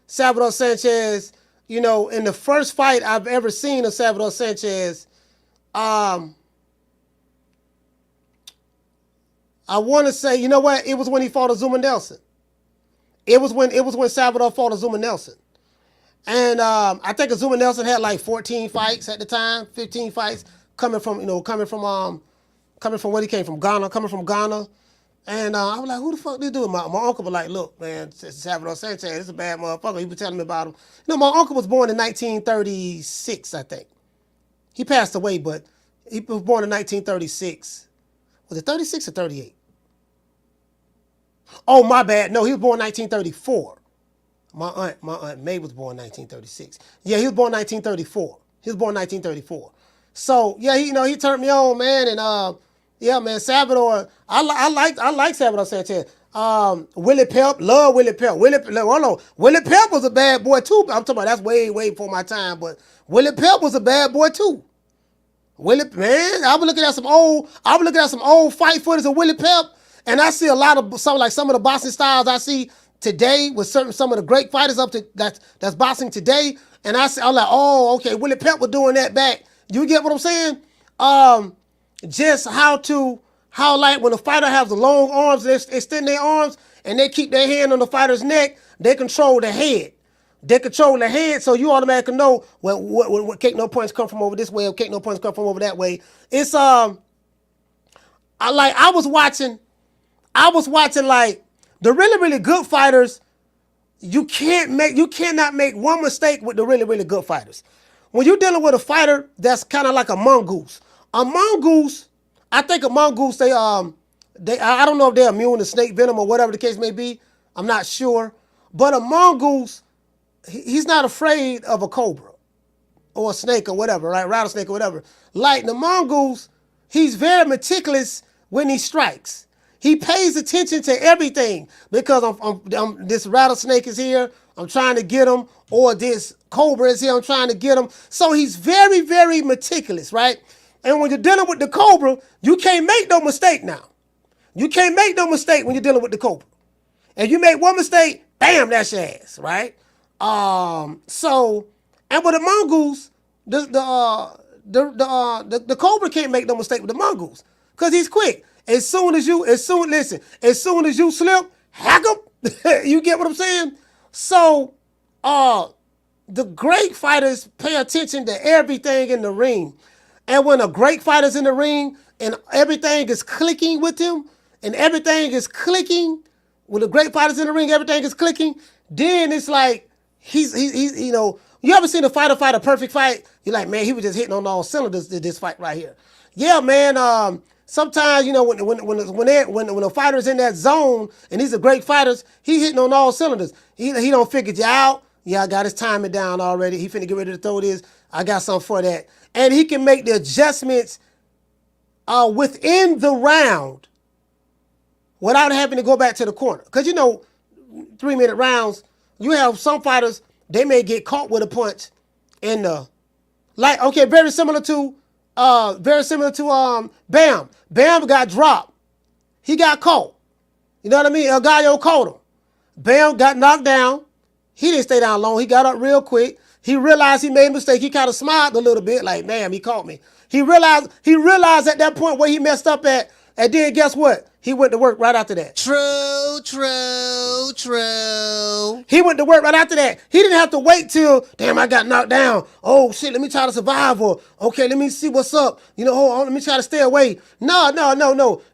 Salvador Sanchez, you know, in the first fight I've ever seen of Salvador Sanchez, I want to say, you know what? It was when he fought Azuma Nelson. It was when Salvador fought Azuma Nelson. And I think Azuma Nelson had like 14 fights at the time, 15 fights, coming from where he came from, Ghana, And I was like, who the fuck this dude? My uncle was like, look, man, Salvador Sanchez, this is a bad motherfucker. He was telling me about him. You know, my uncle was born in 1936, I think. He passed away, but he was born in 1936. Was it 36 or 38? Oh, my bad. No, he was born in 1934. My aunt May was born in 1936. Yeah, he was born in 1934. So yeah, he turned me on, man, and yeah, man, Salvador. I like Salvador Sanchez. Willie Pep, love Willie Pep. Willie Pep was a bad boy too. I'm talking about that's way before my time, but Willie Pep was a bad boy too. Man, I was looking at some old fight footage of Willie Pep, and I see a lot of some of the boxing styles I see today with some of the great fighters that's boxing today, and I'm like, oh, okay, Willie Pep was doing that back. You get what I'm saying? Just how like when a fighter has the long arms, they extend their arms and they keep their hand on the fighter's neck, they control the head. So you automatically know what kick no points come from over this way, or kick no points come from over that way. It's I was watching like the really good fighters. You cannot make one mistake with the really good fighters. When you're dealing with a fighter that's kind of like a mongoose, I think a mongoose, I don't know if they're immune to snake venom or whatever the case may be. I'm not sure. But a mongoose, he's not afraid of a cobra or a snake or whatever, right? Rattlesnake or whatever. Like the mongoose, he's very meticulous when he strikes. He pays attention to everything because this rattlesnake is here, I'm trying to get him, or this cobra is here, I'm trying to get him. So he's very, very meticulous, right? And when you're dealing with the cobra, you can't make no mistake now. You can't make no mistake when you're dealing with the cobra. And you make one mistake, bam, that's your ass, right? And with the mongoose, the cobra can't make no mistake with the mongoose because he's quick. As soon as you slip, hack him. You get what I'm saying? So, the great fighters pay attention to everything in the ring. And when a great fighter's in the ring and everything is clicking with him, when the great fighter's in the ring, everything is clicking, then it's like, he's you know, you ever seen a fighter fight a perfect fight? You're like, man, he was just hitting on all cylinders in this fight right here. Yeah, man, sometimes, you know, when a fighter's in that zone and these are great fighters, he hitting on all cylinders. He don't figure you out. Yeah, I got his timing down already. He finna get ready to throw this. I got something for that. And he can make the adjustments within the round without having to go back to the corner. Because, you know, 3-minute rounds, you have some fighters, they may get caught with a punch in the, like, okay, very similar to Bam. Bam got dropped. He got caught. You know what I mean? Gallo caught him. Bam got knocked down. He didn't stay down long. He got up real quick. He realized he made a mistake. He kind of smiled a little bit, like, man, he caught me. He realized at that point where he messed up at, and then guess what? He went to work right after that. True. He went to work right after that. He didn't have to wait till, damn, I got knocked down. Oh, shit, let me try to survive. Or, okay, let me see what's up. You know, hold on, let me try to stay away. No.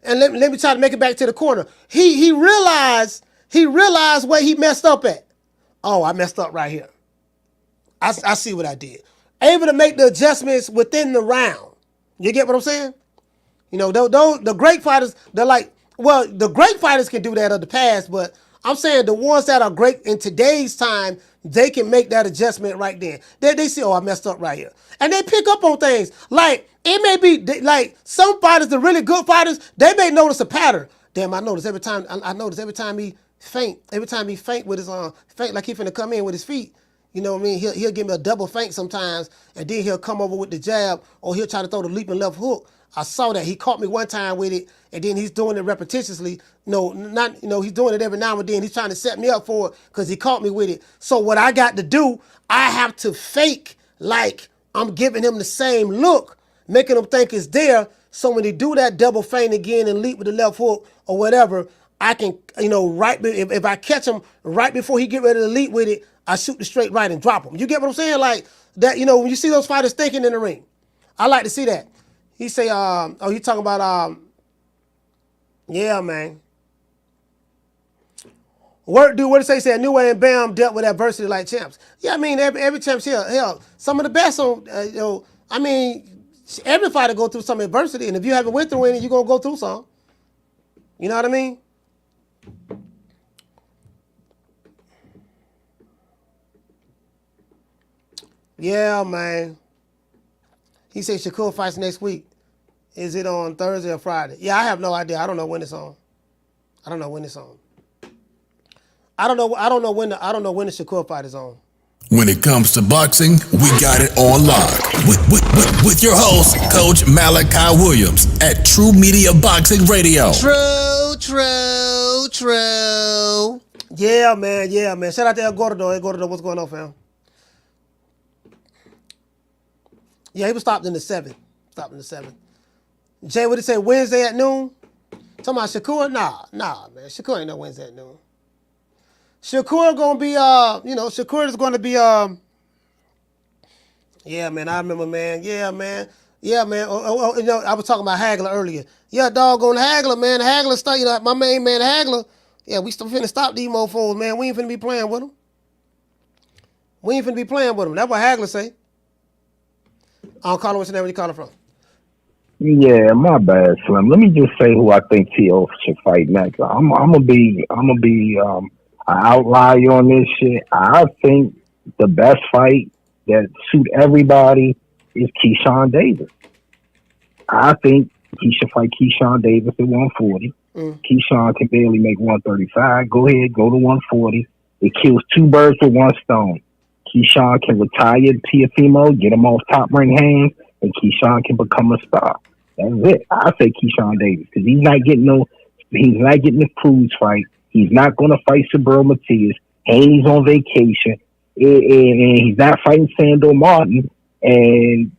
And let me try to make it back to the corner. He realized where he messed up at. Oh, I messed up right here. I see what I did. Able to make the adjustments within the round. You get what I'm saying? You know, the great fighters, they're like, Well, the great fighters can do that of the past, but I'm saying the ones that are great in today's time, they can make that adjustment right then. They see, oh, I messed up right here. And they pick up on things. Like, it may be, like, some fighters, the really good fighters, they may notice a pattern. Damn, I notice every time he feint with his, feint like he finna come in with his feet. You know what I mean? He'll give me a double feint sometimes, and then he'll come over with the jab, or he'll try to throw the leaping left hook. I saw that. He caught me one time with it, and then he's doing it repetitiously. He's doing it every now and then. He's trying to set me up for it because he caught me with it. So what I got to do, I have to fake like I'm giving him the same look, making him think it's there. So when he do that double feint again and leap with the left hook or whatever, I can, if I catch him right before he get ready to leap with it, I shoot the straight right and drop him. You get what I'm saying? Like that, when you see those fighters thinking in the ring, I like to see that. He say, you talking about, yeah, man. What did it say? New Way and Bam dealt with adversity like champs. Yeah, I mean, every champ's here. Hell, some of the best every fighter go through some adversity, and if you haven't went through any, you're going to go through some. You know what I mean? Yeah, man. He said Shakur fights next week. Is it on Thursday or Friday? Yeah, I have no idea. I don't know when it's on. I don't know when the Shakur fight is on. When it comes to boxing, we got it on lock. With your host, Coach Malachi Williams at True Media Boxing Radio. True. Yeah, man. Shout out to El Gordo. El Gordo, what's going on, fam? Yeah, he was stopped in the 7th. Jay, what did he say? Wednesday at noon? Talking about Shakur? Nah, man. Shakur ain't no Wednesday at noon. Shakur gonna be, Shakur is gonna be, yeah, man. I remember, man. Yeah, man. I was talking about Hagler earlier. Yeah, doggone Hagler, man. Hagler, my main man Hagler. Yeah, we still finna stop these mofos, man. We ain't finna be playing with them. That's what Hagler say. Carlos, what's your name? Where you calling from? Yeah, my bad, Slim. Let me just say who I think T.O. should fight next. I'm gonna be an outlier on this shit. I think the best fight that suit everybody is Keyshawn Davis. I think he should fight Keyshawn Davis at 140. Keyshawn can barely make 135. Go ahead, go to 140. It kills two birds with one stone. Keyshawn can retire Teofimo, get him off Top Ring hands, and Keyshawn can become a star. That's it. I say Keyshawn Davis because he's not getting the Cruz fight. He's not going to fight Saburo Matias. He's on vacation, and he's not fighting Sandor Martin. And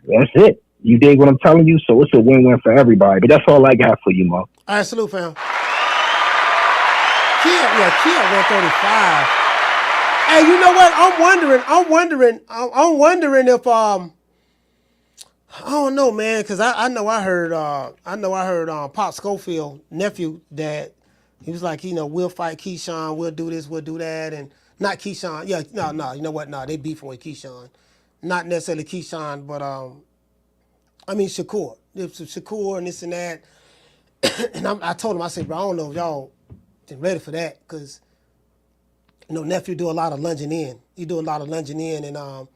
that's it. You dig what I'm telling you? So it's a win-win for everybody. But that's all I got for you, Mo. All right, salute, fam. Kia at 135. Hey, you know what? I'm wondering if I don't know, man, because I heard Pop Schofield nephew that he was like, we'll fight Keyshawn, we'll do this, we'll do that, and not Keyshawn. Yeah, no, you know what? No, they beefing with Keyshawn, not necessarily Keyshawn, but Shakur. There's Shakur and this and that, and I told him, I said, bro, I don't know if y'all been ready for that because nephew do a lot of lunging in. He do a lot of lunging in, and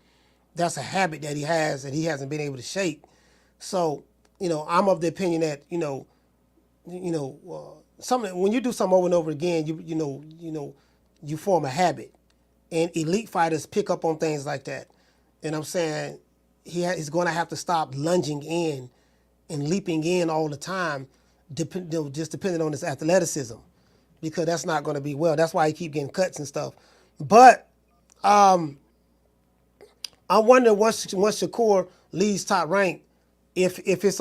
that's a habit that he has that he hasn't been able to shake. So, I'm of the opinion that, something when you do something over and over again, you form a habit, and elite fighters pick up on things like that. And I'm saying he's going to have to stop lunging in and leaping in all the time, just depending on his athleticism, because that's not going to be well. That's why he keep getting cuts and stuff. But I wonder once Shakur leaves Top Rank, if it's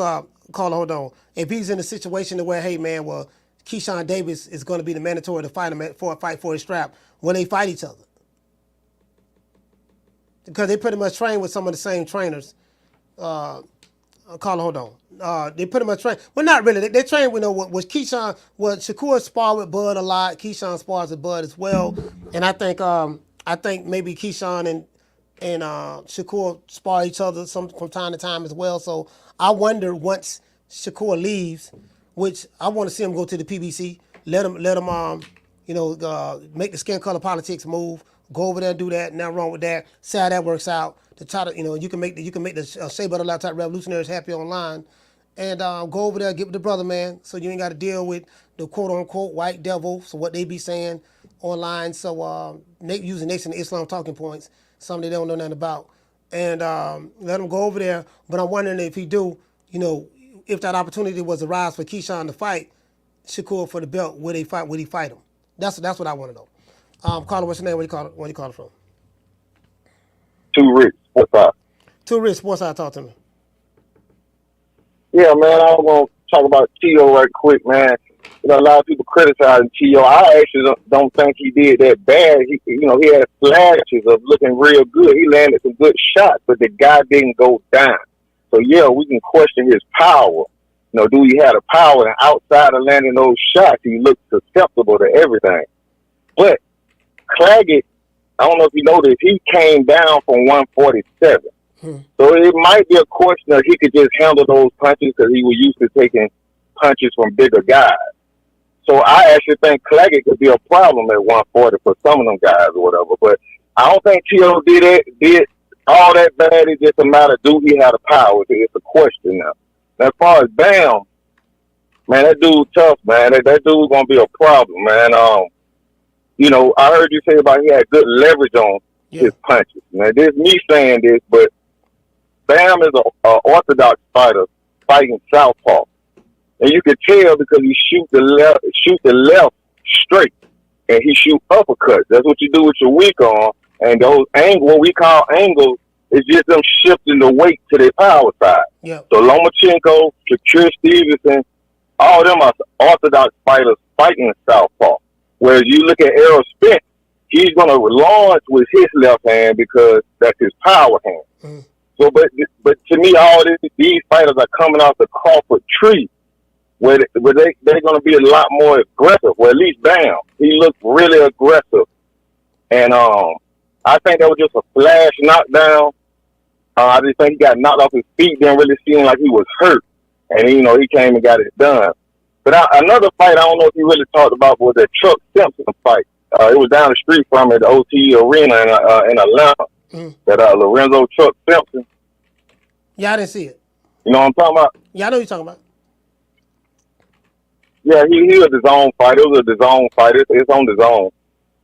if he's in a situation where, hey man, well, Keyshawn Davis is going to be the mandatory to fight him for his strap when they fight each other, because they pretty much train with some of the same trainers. They pretty much train. Well, not really. They train with with Keyshawn. Well, Shakur sparred with Bud a lot. Keyshawn spars with Bud as well, and I think maybe Keyshawn and Shakur spar each other from time to time as well. So I wonder once Shakur leaves, which I want to see him go to the PBC. Let him make the skin color politics move. Go over there and do that. Nothing wrong with that. See how that works out. To try to, you can make the Shea Butter Laptop Revolutionaries happy online, and go over there, get with the brother, man. So you ain't got to deal with the quote unquote white devil. So what they be saying online. So using Nation of Islam talking points, something they don't know nothing about, and let him go over there. But I'm wondering if he do, if that opportunity was to rise for Keyshawn to fight Shakur for the belt, would he fight him? That's what I want to know. Carlos, what's your name? Where you call it from? Too Rich. What's up? Too Rich. What's up? Talk to me. Yeah, man. I was gonna talk about Tio right quick, man. A lot of people criticizing Tio. I actually don't think he did that bad. He had flashes of looking real good. He landed some good shots, but the guy didn't go down. So yeah, we can question his power. Do he have the power? And outside of landing those shots, he looked susceptible to everything. But Claggett, I don't know if you know this, he came down from 147. So it might be a question of he could just handle those punches because he was used to taking punches from bigger guys. So I actually think Claggett could be a problem at 140 for some of them guys or whatever. But I don't think Tio did all that bad. It's just a matter of do he have the power? It's a question now. As far as Bam, man, that dude's tough, man. That dude's gonna be a problem, man. I heard you say about he had good leverage on his punches. Now, this me saying this, but Bam is a orthodox fighter fighting southpaw, and you can tell because he shoot the left straight, and he shoot uppercuts. That's what you do with your weak arm, and those what we call angles. It's just them shifting the weight to their power side. Yeah. So Lomachenko, Shakir Stevenson, all of them are orthodox fighters fighting southpaw. Whereas you look at Errol Spence, he's going to launch with his left hand because that's his power hand. So, but to me, all these fighters are coming off the Crawford tree, where they're going to be a lot more aggressive. Well, at least Bam, he looked really aggressive, and I think that was just a flash knockdown. I just think he got knocked off his feet, didn't really seem like he was hurt. And, he came and got it done. But another fight I don't know if you really talked about was that Chuck Simpson fight. It was down the street from at the OT Arena in Atlanta. That Lorenzo Chuck Simpson. Yeah, I didn't see it. You know what I'm talking about? Yeah, I know what you're talking about. Yeah, he was his own fight. It was a DAZN fight. It's on DAZN.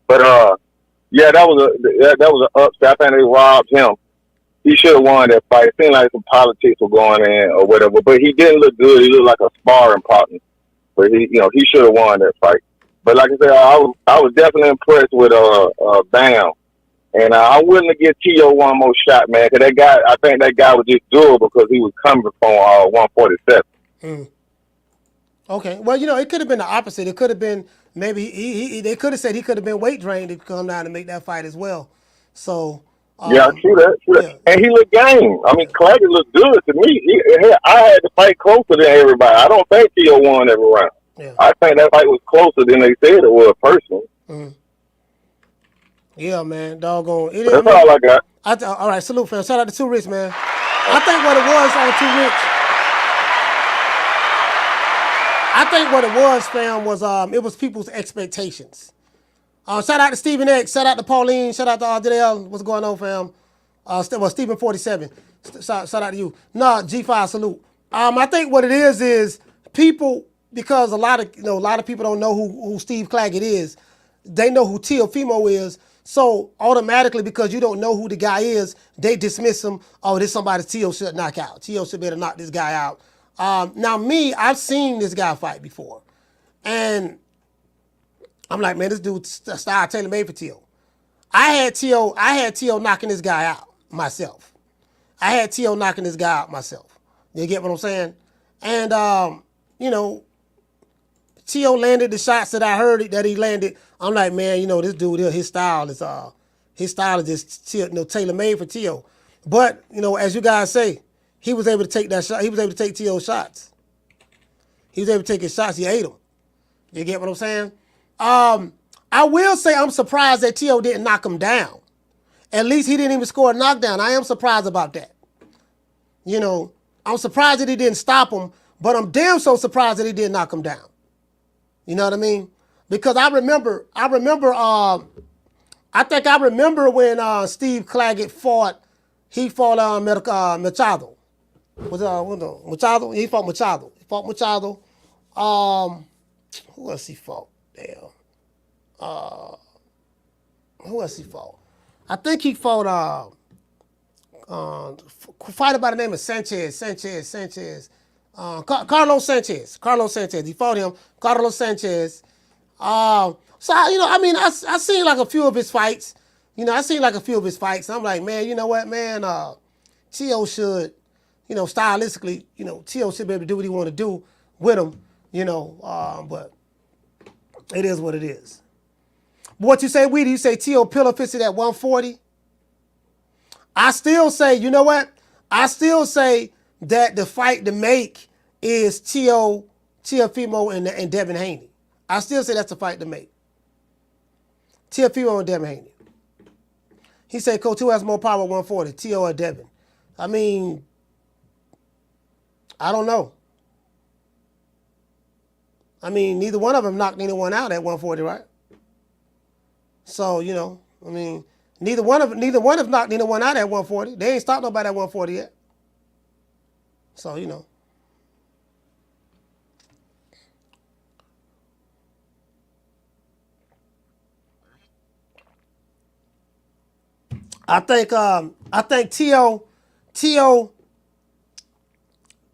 But, yeah, that was an upset. I think they robbed him. He should have won that fight. It seemed like some politics were going in or whatever, but he didn't look good. He looked like a sparring partner. But he should have won that fight. But like I said, I was definitely impressed with Bam, and I'm willing to give Tio one more shot, man. Because I think that guy was just durable because he was coming from 147. Okay, well, it could have been the opposite. It could have been maybe they could have said he could have been weight drained to come down and make that fight as well. So. Yeah, true that. Yeah. And he looked game. I mean, Claggett looked good to me. I had to fight closer than everybody. I don't think Tio won every round. Yeah. I think that fight was closer than they said it was personally. Yeah, man. Doggone. That's all I got. All right, salute, fam. Shout out to Too Rich, man. I think what it was on Too Rich. I think what it was, fam, was it was people's expectations. Shout out to Stephen X. Shout out to Pauline. Shout out to Dale. What's going on, fam? Stephen 47. Shout out to you. Nah, G5 salute. I think what it is people, because a lot of people don't know who Steve Claggett is. They know who Teofimo is. So automatically, because you don't know who the guy is, they dismiss him. Oh, this somebody Tio should knock out. Tio should better knock this guy out. Now me, I've seen this guy fight before, and I'm like, man, this dude's style tailor-made for Tio. I had Tio knocking this guy out myself. You get what I'm saying? And, Tio landed the shots that I heard that he landed. I'm like, man, this dude, his style is just tailor-made for Tio. But, as you guys say, he was able to take that shot. He was able to take Tio's shots. He was able to take his shots. He ate them. You get what I'm saying? I will say I'm surprised that Tio didn't knock him down. At least he didn't even score a knockdown. I am surprised about that. I'm surprised that he didn't stop him. but I'm damn so surprised that he didn't knock him down. You know what I mean? Because I remember when Steve Claggett fought Machado. Machado? He fought Machado. Who else he fought? Damn. Who else he fought? I think he fought fighter by the name of Sanchez. Carlos Sanchez. He fought him. Carlos Sanchez. I seen like a few of his fights. I'm like, man, you know what, man? T.O. should, stylistically, T.O. should be able to do what he want to do with him, but it is what it is. But what you say, Weedy? You say T.O. pillow fisted at 140? I still say, you know what? I still say that the fight to make is Teofimo and Devin Haney. I still say that's the fight to make. Teofimo and Devin Haney. He said, Coach, who has more power at 140, T.O. or Devin? I mean, I don't know. I mean, neither one of them knocked anyone out at 140, right? So, neither one have knocked anyone out at 140. They ain't stopped nobody at 140 yet. So, I think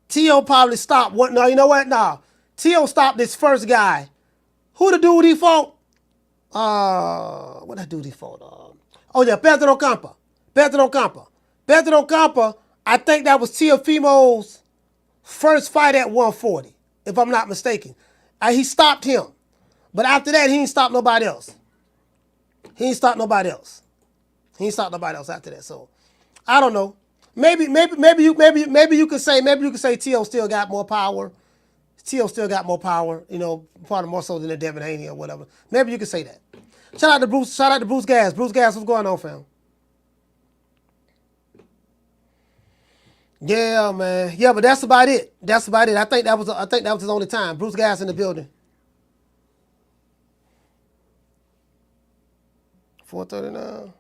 T.O. probably stopped one. No, you know what? No. T.O. stopped this first guy. Who the dude he fought? What that dude he fought? Pedro Campa. I think that was Teofimo's first fight at 140, if I'm not mistaken. He stopped him. But after that, he ain't stopped nobody else. He ain't stopped nobody else after that. So I don't know. Maybe you could say T.O. still got more power. T.O. still got more power, probably more so than the Devin Haney or whatever. Maybe you could say that. Shout out to Bruce Gas. Bruce Gas, what's going on, fam? Yeah, man. Yeah, but that's about it. I think that was his only time. Bruce Gas in the building. 4:39.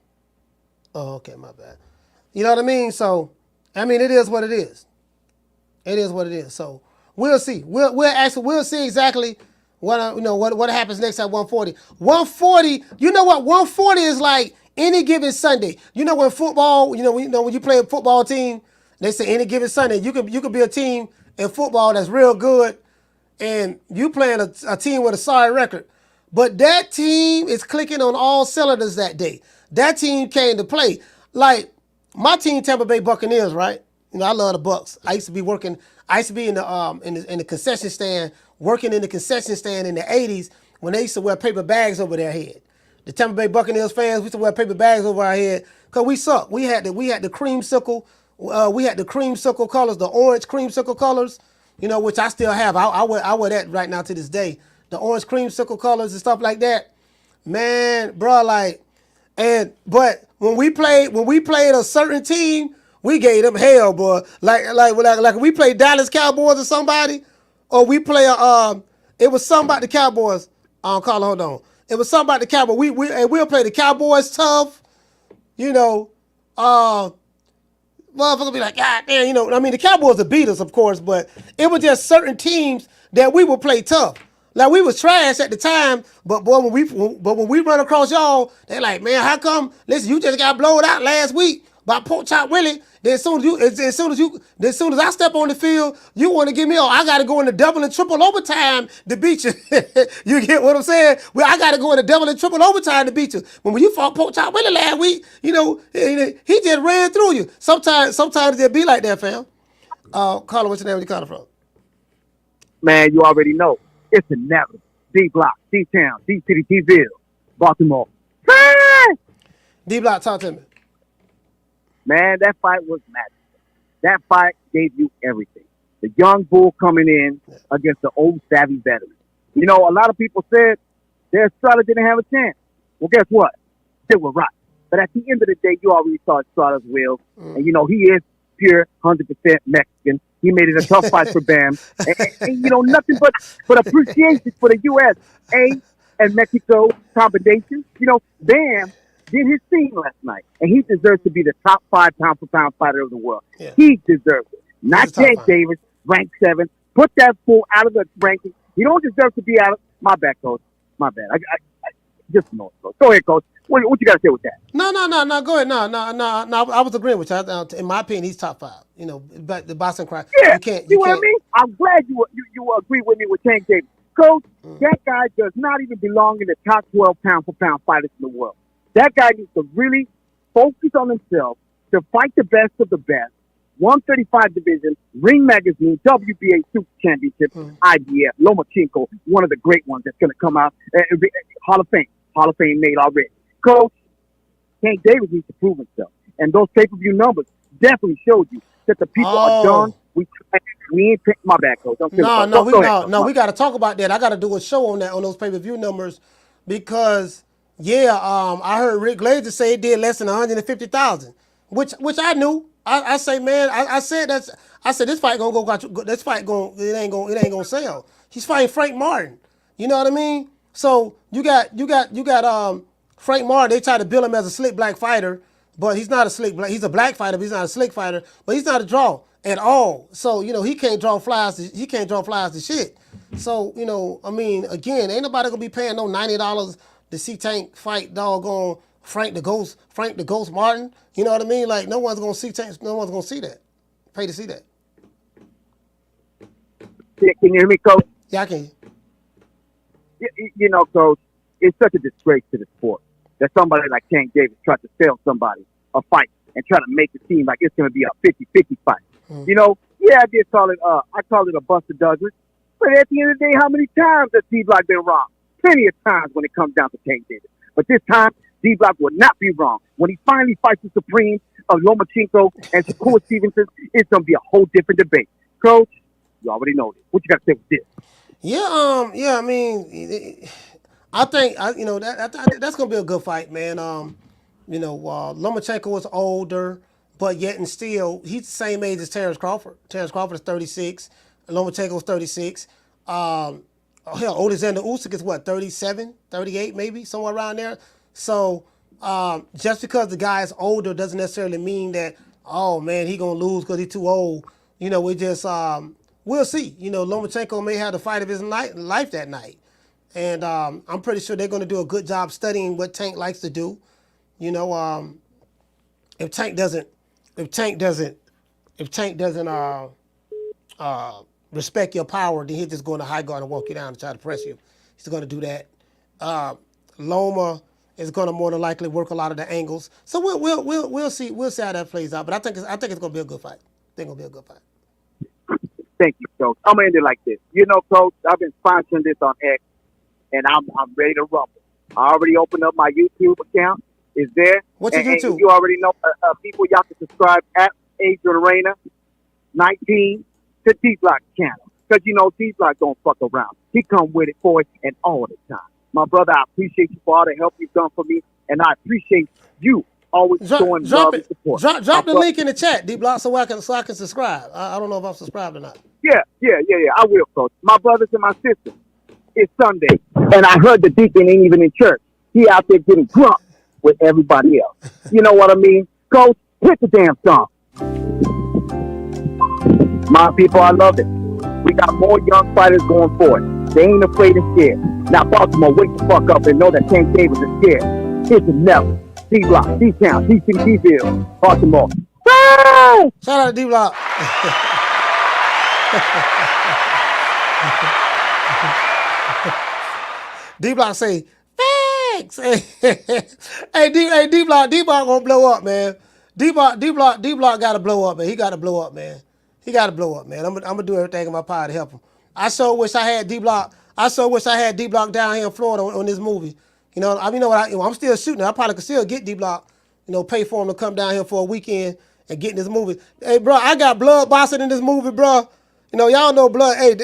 Oh, okay, my bad. You know what I mean? So, it is what it is. So we'll see. We'll see exactly what happens next at 140. 140. You know what? 140 is like any given Sunday. When football. When you play a football team, they say any given Sunday you could be a team in football that's real good, and you playing a team with a sorry record, but that team is clicking on all cylinders that day. That team came to play. Like my team, Tampa Bay Buccaneers, right? I love the Bucs. I used to be in the concession stand, working in the concession stand in the 80s when they used to wear paper bags over their head. The Tampa Bay Buccaneers fans used to wear paper bags over our head because we suck. We had the creamsicle, colors, the orange creamsicle colors, which I still have. I wear that right now to this day. The orange creamsicle colors and stuff like that. Man, bro, but when we played a certain team, we gave them hell, boy. Like we played Dallas Cowboys or somebody, or we play it was somebody the Cowboys. Carla, hold on. It was somebody the Cowboys. We'll play the Cowboys tough, motherfucker be like, God damn, the Cowboys would beat us, of course, but it was just certain teams that we would play tough. Like we was trash at the time, but boy, when we run across y'all, they like, man, how come? Listen, you just got blown out last week by Pork Chop Willie. Then as soon as I step on the field, you want to give me I got to go into double and triple overtime to beat you. You get what I'm saying? Well, I got to go into double and triple overtime to beat you. When you fought Pork Chop Willie last week, he just ran through you. Sometimes it be like that, fam. Carla, what's your name? Where you calling from? Man, you already know. It's inevitable. D-Block, D-Town, D-City, D-Ville, Baltimore. D-Block, talk to me. Man, that fight was magical. That fight gave you everything. The young bull coming in against the old savvy veteran. A lot of people said their Estrada didn't have a chance. Well, guess what? They were right. But at the end of the day, you already saw Estrada's will. And, he pure 100% Mexican. He made it a tough fight for Bam. And nothing but appreciation for the U.S. And Mexico combination. Bam did his thing last night, and he deserves to be the top 5 pound-for-pound fighter of the world. Yeah. He deserves it. Not Tank Davis, ranked 7. Put that fool out of the ranking. He don't deserve to be out of. My bad, Coach. My bad. I just know it, Coach. Go ahead, Coach. What you got to say with that? No. Go ahead. No. I was agreeing with you. In my opinion, he's top 5. But the boxing cry. Yeah. You can't. See what I mean? I'm glad you agree with me with Tank Davis. Coach, that guy does not even belong in the top 12 pound-for-pound fighters in the world. That guy needs to really focus on himself to fight the best of the best. 135 division, Ring Magazine, WBA Super Championship, IBF, Lomachenko, one of the great ones that's going to come out. Hall of Fame made already. Coach, Tank Davis needs to prove himself. And those pay-per-view numbers definitely showed you that the people are done. We ain't picked my back, Coach. We got to talk about that. I got to do a show on that, on those pay-per-view numbers, because I heard Rick Glazer say it did less than 150,000, which I knew. I say, man, I said this fight gonna go. This fight it ain't gonna sell. He's fighting Frank Martin. You know what I mean? So you got Frank Martin. They try to bill him as a slick black fighter, but he's not a slick black. He's a black fighter, but he's not a slick fighter. But he's not a draw at all. So he can't draw flies. He can't draw flies to shit. So I mean, again, ain't nobody gonna be paying no $90 to see Tank fight doggone Frank the Ghost Martin. You know what I mean? Like, no one's gonna see Tank. No one's gonna see that. Pay to see that. Yeah, can you hear me, Coach? Yeah, I can. Coach, it's such a disgrace to the sport that somebody like Tank Davis tried to sell somebody a fight and try to make it seem like it's going to be a 50-50 fight. I did call it. I called it a Buster Douglas. But at the end of the day, how many times has D-Block been wrong? Plenty of times when it comes down to Tank Davis. But this time, D-Block will not be wrong. When he finally fights the Supreme of Lomachenko and Shakur Stevenson, it's going to be a whole different debate. Coach, you already know this. What you got to say with this? I mean, I think that's going to be a good fight, man. Lomachenko is older, but yet and still, he's the same age as Terrence Crawford. Terrence Crawford is 36. Lomachenko is 36. Alexander Usyk is what, 37, 38 maybe, somewhere around there. So just because the guy is older doesn't necessarily mean that, oh man, he gonna lose because he's too old. We just we'll see. Lomachenko may have the fight of his life that night, and I'm pretty sure they're gonna do a good job studying what Tank likes to do. If Tank doesn't respect your power, then he'll just go in the high guard and walk you down and try to press you. He's going to do that. Loma is going to more than likely work a lot of the angles. So we'll see how that plays out. But I think it's going to be a good fight. Thank you, Coach. I'm gonna end it like this. Coach, I've been sponsoring this on X, and I'm ready to rumble. I already opened up my YouTube account. It's there. What's your YouTube? You already know, people, y'all can subscribe at Adrian Reina 19 to D-Block channel. Because D-Block don't fuck around. He come with it for it and all the time. My brother, I appreciate you for all the help you've done for me, and I appreciate you always showing love and support. Drop the link in the chat, D-Block, so I can subscribe. I don't know if I'm subscribed or not. Yeah. I will, Coach. My brothers and my sisters, it's Sunday, and I heard the deacon ain't even in church. He out there getting drunk with everybody else. You know what I mean? Coach, hit the damn song. My people, I love it. We got more young fighters going for it. They ain't afraid and scared. Now, Baltimore, wake the fuck up and know that Tank Davis is scared. It's never. D-Block, D-Town, D-City, D-Ville, Baltimore. Woo! Shout out to D-Block. D-Block say, thanks. Hey, D-Block gonna blow up, man. D-Block gotta blow up, man. He gotta blow up, man. I'm gonna do everything in my power to help him. I so wish I had D-Block. Down here in Florida on this movie. I'm still shooting. I probably could still get D-Block, pay for him to come down here for a weekend and get in this movie. Hey, bro, I got Blood boxing in this movie, bro. Y'all know Blood. Hey,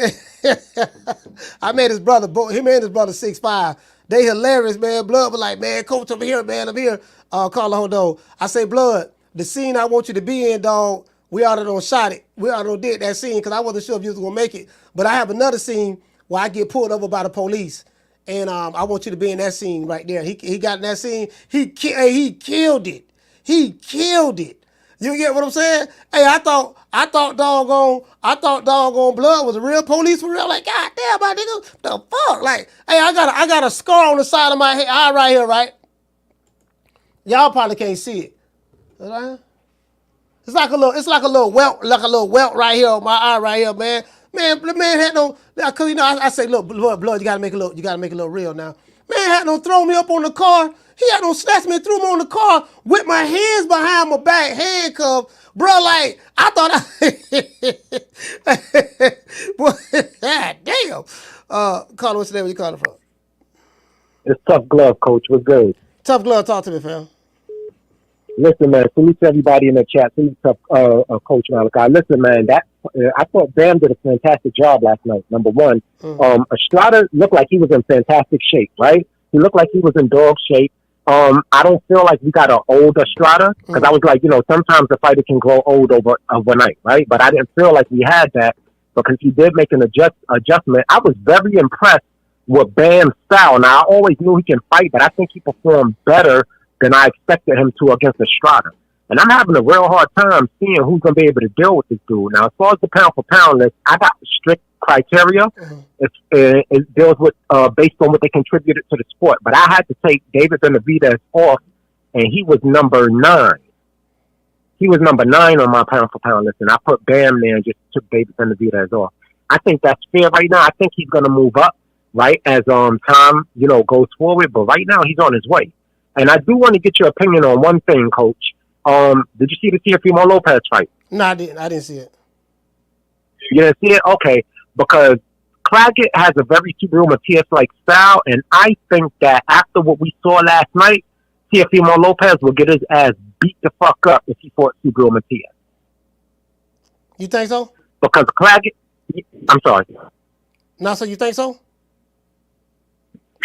I met his brother. Him and his brother 6'5". They hilarious, man. Blood was like, man, Coach, I'm here, man. I'm here. Carlos Hondo. I say, Blood, the scene I want you to be in, dog, we ought to have shot it. We ought to have did that scene because I wasn't sure if you was gonna make it. But I have another scene where I get pulled over by the police, and I want you to be in that scene right there. He got in that scene. He killed it. He killed it. You get what I'm saying? Hey, I thought doggone Blood was a real police for real. Like, God damn, my nigga, the fuck? Like, hey, I got a scar on the side of my head, eye right here, right? Y'all probably can't see it. It's like a little welt right here on my eye right here, man. Man, the man had no, cause I say, look, Blood, you gotta make it look real now. Man had no throw me up on the car. He had no snatch me and threw me on the car with my hands behind my back, handcuffed. Bro, like, I thought boy, God damn. Carlos, what's the name? Where you calling from? It's Tough Glove, Coach. What's good? Tough Glove, talk to me, fam. Listen, man, salute to everybody in the chat. Salute to Coach Malachi. Listen, man, I thought Bam did a fantastic job last night, number one. Estrada looked like he was in fantastic shape, right? He looked like he was in dog shape. I don't feel like we got an old Estrada, because I was like, sometimes the fighter can grow old overnight, right? But I didn't feel like we had that because he did make an adjustment. I was very impressed with Bam's style. Now, I always knew he can fight, but I think he performed better than I expected him to against Estrada. And I'm having a real hard time seeing who's going to be able to deal with this dude. Now, as far as the pound-for-pound list, I got strict criteria. It deals with based on what they contributed to the sport. But I had to take David Benavidez off, and he was number 9. He was number 9 on my pound-for-pound list, and I put Bam there and just took David Benavidez off. I think that's fair right now. I think he's going to move up, right, as time, goes forward. But right now, he's on his way. And I do want to get your opinion on one thing, Coach. Did you see the Teofimo Lopez fight? No, I didn't. I didn't see it. You didn't see it? Okay. Because Claggett has a very Subaru Matias-like style, and I think that after what we saw last night, Teofimo Lopez will get his ass beat the fuck up if he fought Subaru Matias. You think so? Because Claggett... I'm sorry. No, so you think so?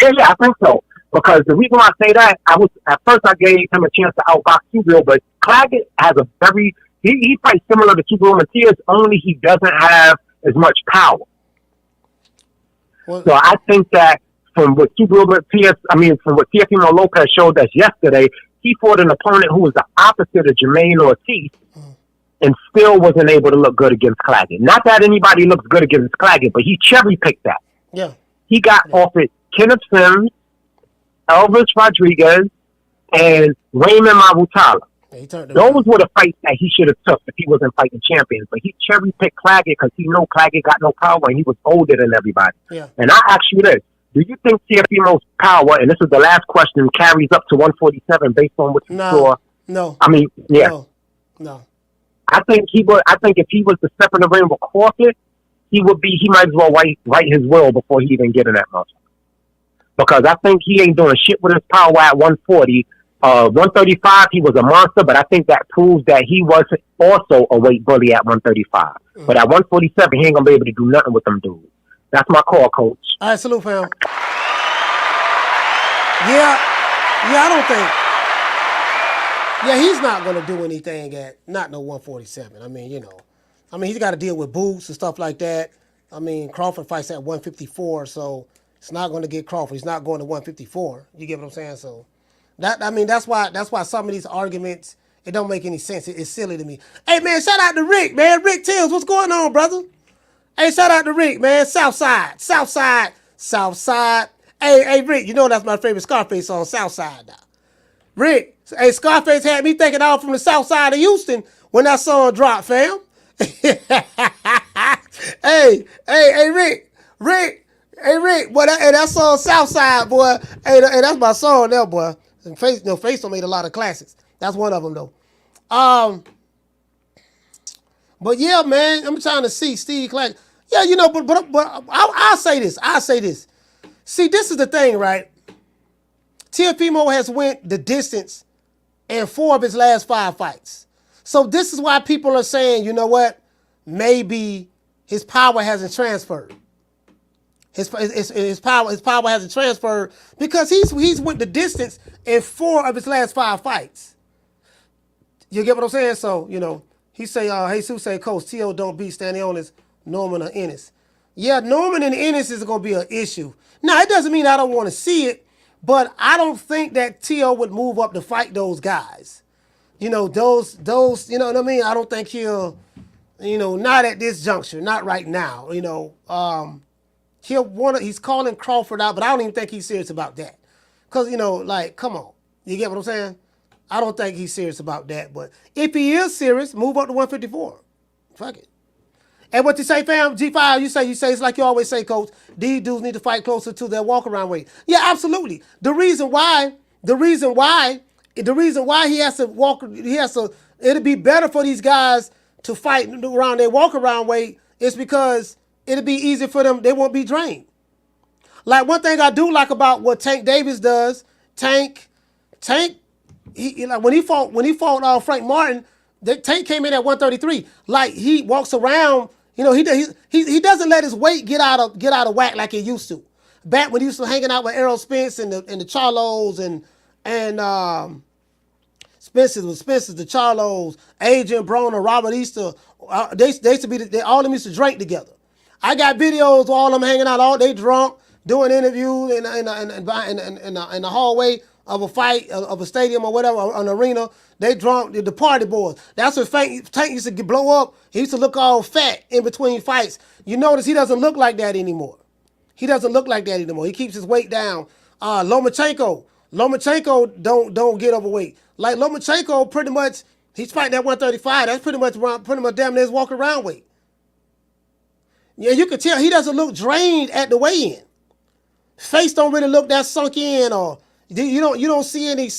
Yeah, I think so. Because the reason why I say that, at first I gave him a chance to outbox Subaru, but Claggett has a very, he fights similar to Subaru Matias, only he doesn't have as much power. So I think that from what Teofimo Lopez showed us yesterday, he fought an opponent who was the opposite of Jermaine Ortiz and still wasn't able to look good against Claggett. Not that anybody looks good against Claggett, but he cherry-picked that. Yeah. He got off it Kenneth Sims, Elvis Rodriguez, and Raymond Marutala. Those were the fights that he should have took if he wasn't fighting champions. But he cherry-picked Claggett because he knew Claggett got no power and he was older than everybody. Yeah. And I ask you this. Do you think Teofimo's power, and this is the last question, carries up to 147 based on what you saw? No. I mean, yeah. No. I think if he was to step in the ring with Crawford, he might as well write his will before he even get in that muscle. Because I think he ain't doing shit with his power at 140. 135, he was a monster, but I think that proves that he was also a weight bully at 135. But at 147, he ain't going to be able to do nothing with them dudes. That's my call, Coach. All right, salute, fam. Yeah, I don't think. Yeah, he's not going to do anything at not no 147. I mean, he's got to deal with boots and stuff like that. I mean, Crawford fights at 154, so it's not going to get Crawford. He's not going to 154. You get what I'm saying? So that's why some of these arguments, it don't make any sense. It's silly to me. Hey man, shout out to Rick, man. Rick Tills, what's going on, brother? Hey, shout out to Rick, man. Southside. Hey, Rick, that's my favorite Scarface song, Southside now. Rick, hey, Scarface had me thinking all from the south side of Houston when that song dropped, fam. Hey, Rick. Hey, Rick, boy, that song Southside, boy. Hey, that's my song there, boy. And Face don't made a lot of classics. That's one of them, though. But yeah, man, I'm trying to see Steve Claggett. Yeah, but I'll say this. See, this is the thing, right? Teofimo has went the distance in 4 of his last 5 fights. So this is why people are saying, you know what? Maybe his power hasn't transferred. His power hasn't transferred because he's went the distance in 4 of his last 5 fights. You get what I'm saying? So, He say, Jesus say, Coach, T.O. don't beat Stanionis, Norman, or Ennis. Yeah, Norman and Ennis is going to be an issue. Now, it doesn't mean I don't want to see it, but I don't think that T.O. would move up to fight those guys. You know, those, you know what I mean? I don't think he'll, you know, not at this juncture, not right now. You know, he's calling Crawford out, but I don't even think he's serious about that. Because, you know, like, come on. You get what I'm saying? I don't think he's serious about that. But if he is serious, move up to 154. Fuck it. And what you say, fam? G5, you say it's like you always say, Coach, these dudes need to fight closer to their walk-around weight. Yeah, absolutely. The reason why he has to walk, it'll be better for these guys to fight around their walk-around weight is because it'll be easier for them. They won't be drained. Like one thing I do like about what Tank Davis does, Tank, he like when he fought Frank Martin, Tank came in at 133. Like he walks around, you know, he doesn't let his weight get out of whack like he used to. Back when he used to hanging out with Errol Spence and the Charlos and Spencer, the Charlos, Adrian Broner, Robert Easter, they used to be all of them used to drink together. I got videos of all of them hanging out, all they drunk, doing interviews in the hallway of a fight, of a stadium or whatever, an arena. They drunk, the party boys. That's what Tank used to blow up. He used to look all fat in between fights. You notice he doesn't look like that anymore. He keeps his weight down. Lomachenko don't get overweight. Like Lomachenko, pretty much, he's fighting at 135. That's pretty much damn near his walk around weight. Yeah, you can tell he doesn't look drained at the weigh-in. Face don't really look that sunk in, or you don't see any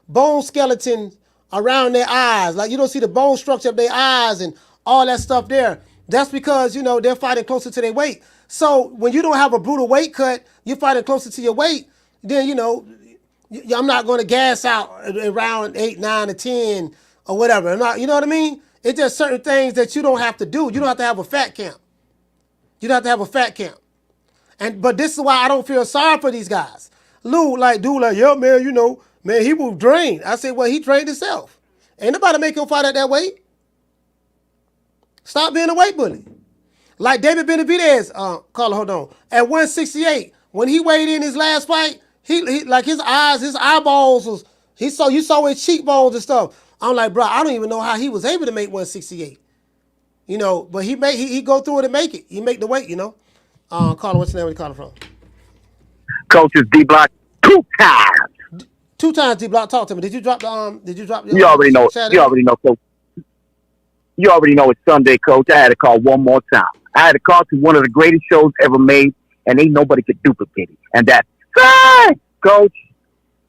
bone skeleton around their eyes. Like you don't see the bone structure of their eyes and all that stuff there. That's because, you know, they're fighting closer to their weight. So when you don't have a brutal weight cut, you're fighting closer to your weight, then, you know, I'm not going to gas out around 8, 9, or 10 or whatever. You know what I mean? It's just certain things that you don't have to do. You don't have to have a fat camp. But this is why I don't feel sorry for these guys. Lou, yeah, man, you know, man, he was drained. I said, well, he drained himself. Ain't nobody make him fight at that weight. Stop being a weight bully. Like David Benavidez, Carla, hold on. At 168, when he weighed in his last fight, he like his eyeballs you saw his cheekbones and stuff. I'm like, bro, I don't even know how he was able to make 168. You know, but he go through it and make it. He make the weight, you know. Carla, what's your name? Where you calling from? Coach is D Block 2 times. 2 times D Block. Talk to me. Did you drop You already know. You already know, Coach. You already know it's Sunday, Coach. I had to call one more time. I had to call to one of the greatest shows ever made, and ain't nobody could duplicate it. And that's right, Coach.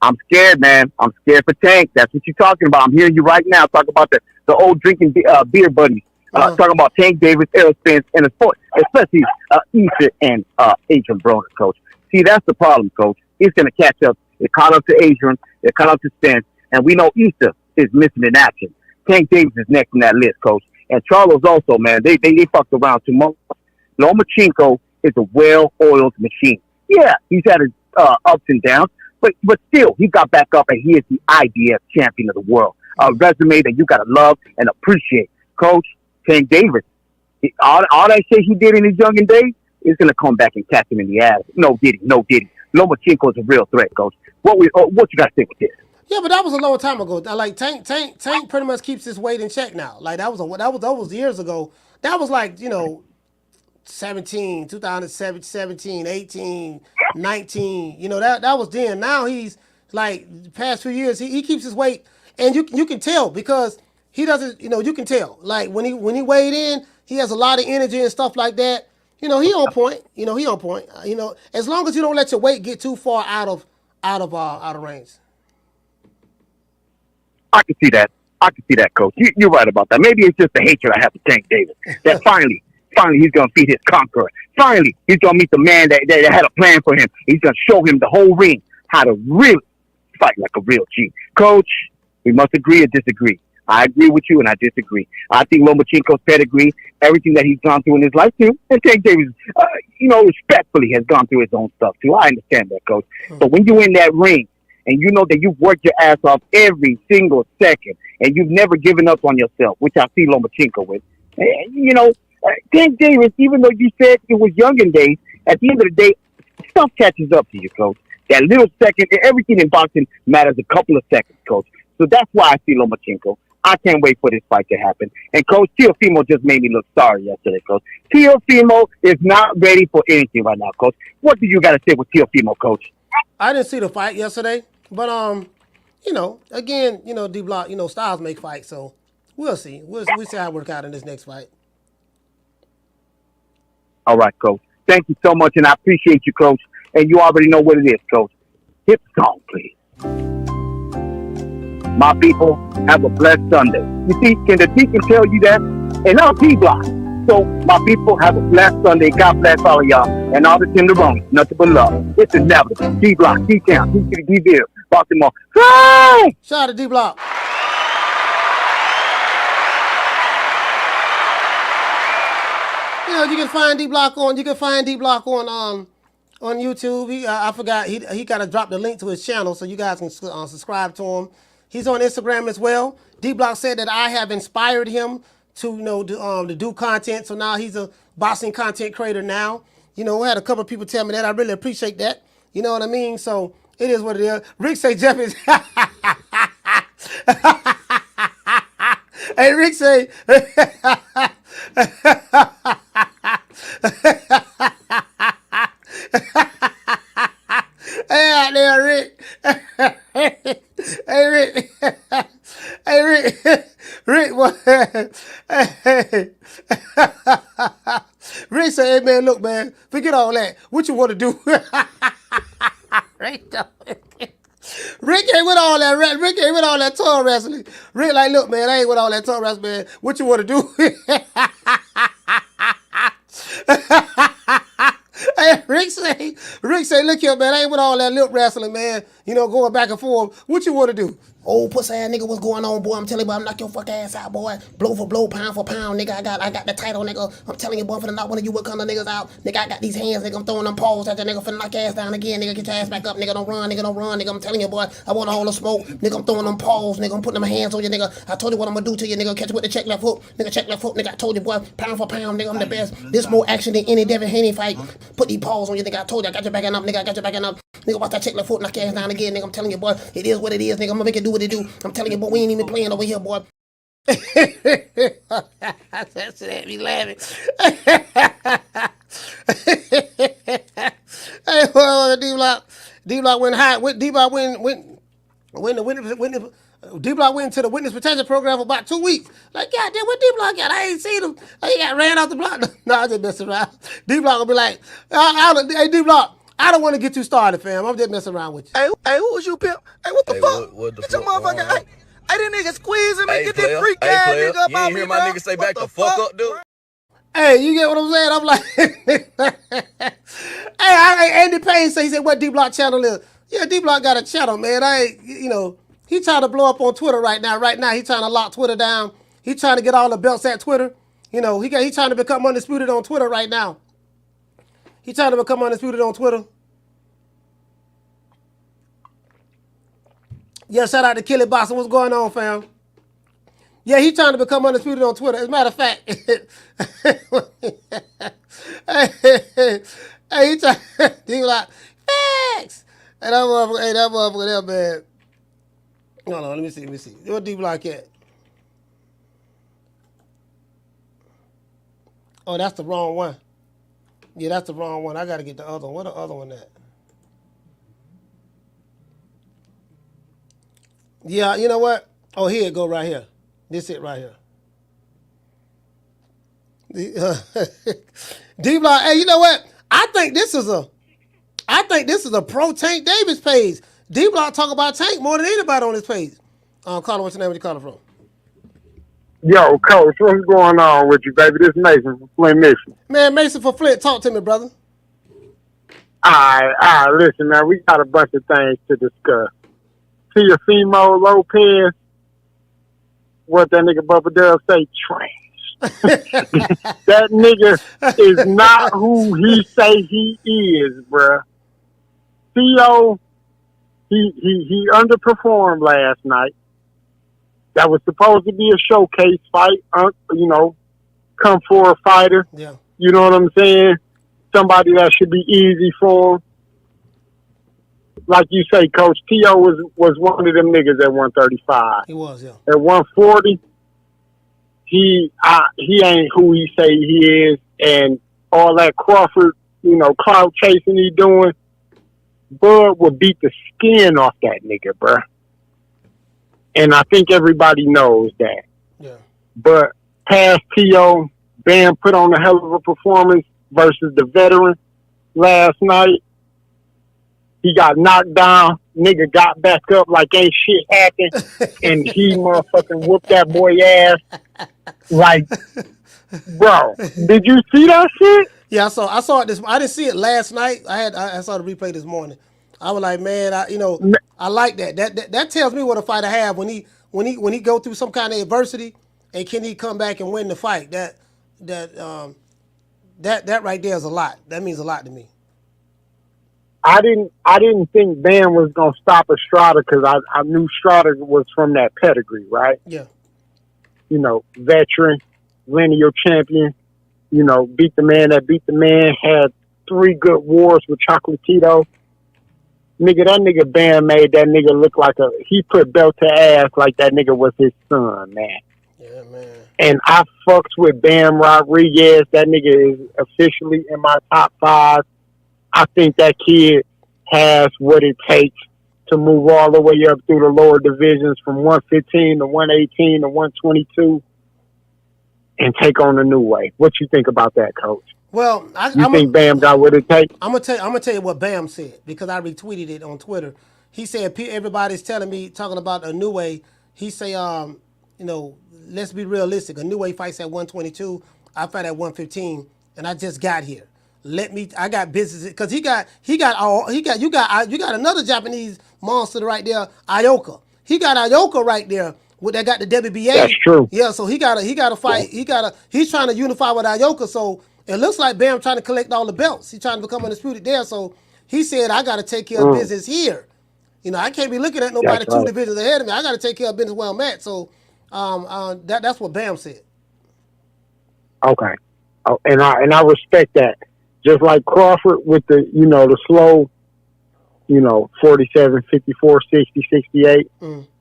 I'm scared, man. I'm scared for Tank. That's what you're talking about. I'm hearing you right now talk about the old drinking beer buddies. Talking about Tank Davis, Errol Spence, and the sport, especially Easter and Adrian Broner, Coach. See, that's the problem, Coach. It's going to catch up. It caught up to Adrian. It caught up to Spence. And we know Easter is missing in action. Tank Davis is next on that list, Coach. And Charles also, man, they fucked around too much. Lomachenko is a well-oiled machine. Yeah, he's had his ups and downs, but still, he got back up, and he is the IBF champion of the world. A resume that you got to love and appreciate. Coach, Tank Davis, all that shit he did in his younger days is going to come back and catch him in the ass. No diddy. Lomachenko is a real threat, Coach. What you got to say with this? Yeah, but that was a long time ago. Like Tank pretty much keeps his weight in check now. Like that was years ago. That was like, you know, 2017, 18, 19. You know, that was then. Now he's like the past few years he keeps his weight, and you can tell because he doesn't. You know, you can tell. Like when he weighed in, he has a lot of energy and stuff like that. You know, he on point. You know, as long as you don't let your weight get too far out of range. I can see that, Coach. You're right about that. Maybe it's just the hatred I have for Tank Davis. That finally he's going to feed his conqueror. Finally, he's going to meet the man that had a plan for him. He's going to show him the whole ring how to really fight like a real G. Coach, we must agree or disagree. I agree with you and I disagree. I think Lomachenko's pedigree, everything that he's gone through in his life too, and Tank Davis, respectfully has gone through his own stuff too. I understand that, Coach. But when you're in that ring and you know that you've worked your ass off every single second, and you've never given up on yourself, which I see Lomachenko with. And, you know, Tank Davis, even though you said it was younger days, at the end of the day, stuff catches up to you, Coach. That little second, everything in boxing matters a couple of seconds, Coach. So that's why I see Lomachenko. I can't wait for this fight to happen. And Coach, Teofimo just made me look sorry yesterday, Coach. Teofimo is not ready for anything right now, Coach. What do you got to say with Teofimo, Coach? I didn't see the fight yesterday, but you know, again, you know, D-Block, you know, styles make fights, so we'll see. We'll see how it work out in this next fight. All right, Coach. Thank you so much, and I appreciate you, Coach. And you already know what it is, Coach. Hit the song, please. My people, have a blessed Sunday. You see, can the deacon tell you that? And I'm D-Block. So, my people, have a blessed Sunday. God bless all of y'all. And all the tenderoni. Nothing but love. It's inevitable. D-Block, D-Town, D-City, D-Ville, Baltimore. Hey! Shout out to D-Block. You know, you can find D-Block on YouTube. I forgot he gotta drop the link to his channel so you guys can subscribe to him. He's on Instagram as well. D-Block said that I have inspired him to, you know, to do content. So now he's a boxing content creator now. You know, I had a couple of people tell me that. I really appreciate that. You know what I mean? So it is what it is. Rick say Jeff is Hey, Rick say Hey out there, Rick. Hey, Rick. Hey, Rick. Rick, what? Rick said, hey, man, look, man, forget all that. What you want to do? Rick ain't with all that. Rick ain't with all that tall wrestling. Rick like, look, man, I ain't with all that tall wrestling, man. What you want to do? Hey, Rick say, look here, man, I ain't with all that lip wrestling, man. You know, going back and forth. What you want to do? Old pussy ass nigga, what's going on, boy? I'm telling you, boy, I'm knock your fuck ass out, boy. Blow for blow, pound for pound, nigga. I got the title, nigga. I'm telling you, boy, for the knock one of you what kind of niggas out. Nigga, I got these hands, nigga. I'm throwing them paws at the nigga for the knock your ass down again, nigga. Get your ass back up, nigga. Don't run, nigga. Don't run, nigga. I'm telling you, boy, I want all the smoke, nigga. I'm throwing them paws, nigga. I'm putting them hands on you, nigga. I told you what I'm gonna do to you, nigga. Catch you with the check left hook, nigga. Check left hook, nigga. I told you, boy, pound for pound, nigga. I'm the best. This more action than any Devin Haney fight. Put these paws on you, nigga. I told you, I got your back up, nigga. I got your back up. Nigga, watch that check left foot, knock your ass down again, nigga. I'm telling you, boy, it is what it is, nigga. I'm gonna make it do what it do. I'm telling you, boy, we ain't even playing over here, boy. That's that me laughing. Hey, well, D-Block went high. D-Block went to the witness protection program for about 2 weeks. Like, goddamn, what D-Block got? I ain't seen him. He got ran off the block. No, I just messing around. D-Block will be like, hey, D-Block, I don't want to get you started, fam. I'm just messing around with you. Hey, who was you, pimp? Hey, what the fuck? What the get your motherfucker. Hey, this nigga squeezing me. Get this freak ass nigga up. You ain't hear my nigga say back the fuck up, dude? Hey, you get what I'm saying? I'm like, hey, Andy Payne said, he said, what D-Block channel is? Yeah, D-Block got a channel, man. You know, he trying to blow up on Twitter right now. Right now, he trying to lock Twitter down. He trying to get all the belts at Twitter. You know, he trying to become undisputed on Twitter right now. He trying to become undisputed on Twitter. Yeah, shout out to Killy Boston. What's going on, fam? Yeah, he trying to become undisputed on Twitter. As a matter of fact, hey, he trying to like, facts. Hey, that motherfucker there, man. Hold on, let me see. What D-Block at? Oh, that's the wrong one. Yeah, that's the wrong one. I got to get the other one. What the other one at? Yeah, you know what? Oh, here it go right here. This it right here. D-Block, hey, you know what? I think this is a pro Tank Davis page. D-Block talk about Tank more than anybody on this page. Carlos, what's your name? Where you calling from? Yo, Coach, what's going on with you, baby? This is Mason from Flint, Michigan. Man, Mason from Flint, talk to me, brother. All right, listen, man, we got a bunch of things to discuss. Teofimo Lopez, what that nigga Bubba Dub say, trash. That nigga is not who he say he is, bruh. Theo, he underperformed last night. That was supposed to be a showcase fight, you know, come for a fighter. Yeah. You know what I'm saying? Somebody that should be easy for him. Like you say, Coach, T.O. was one of them niggas at 135. He was, yeah. At 140, he ain't who he say he is, and all that Crawford, you know, clout chasing he doing, Bud will beat the skin off that nigga, bruh. And I think everybody knows that. Yeah. But past T.O., Bam put on a hell of a performance versus the veteran last night. He got knocked down. Nigga got back up like ain't shit happened. And he motherfucking whooped that boy ass. Like, bro, did you see that shit? Yeah, I saw it I didn't see it last night. I saw the replay this morning. I was like, man, I like that. That tells me what a fighter have when he go through some kind of adversity, and can he come back and win the fight? That right there is a lot. That means a lot to me. I didn't think Bam was gonna stop Estrada because I knew Estrada was from that pedigree, right? Yeah. You know, veteran, lineal champion. You know, beat the man that beat the man. Had 3 good wars with Chocolatito. Nigga, that nigga Bam made that nigga look like he put belt to ass like that nigga was his son, man. Yeah, man. And I fucks with Bam Rodriguez. That nigga is officially in my top 5. I think that kid has what it takes to move all the way up through the lower divisions from 115 to 118 to 122 and take on a new way. What you think about that, Coach? Well, you think Bam got what it takes? I'm gonna tell you what Bam said because I retweeted it on Twitter. He said everybody's talking about a new way. He say, you know, let's be realistic. A new way fights at 122. I fight at 115, and I just got here. I got business because you got another Japanese monster right there, Ioka. He got Ioka right there that got the WBA. That's true. Yeah, so he got to fight. He's trying to unify with Ioka. So it looks like Bam trying to collect all the belts. He's trying to become undisputed there. So he said, I got to take care of business here. You know, I can't be looking at nobody 2 divisions ahead of me. I got to take care of business where I'm at. So that's what Bam said. Okay. Oh, and I respect that. Just like Crawford with the, you know, the slow, you know, 47, 54, 60, 68.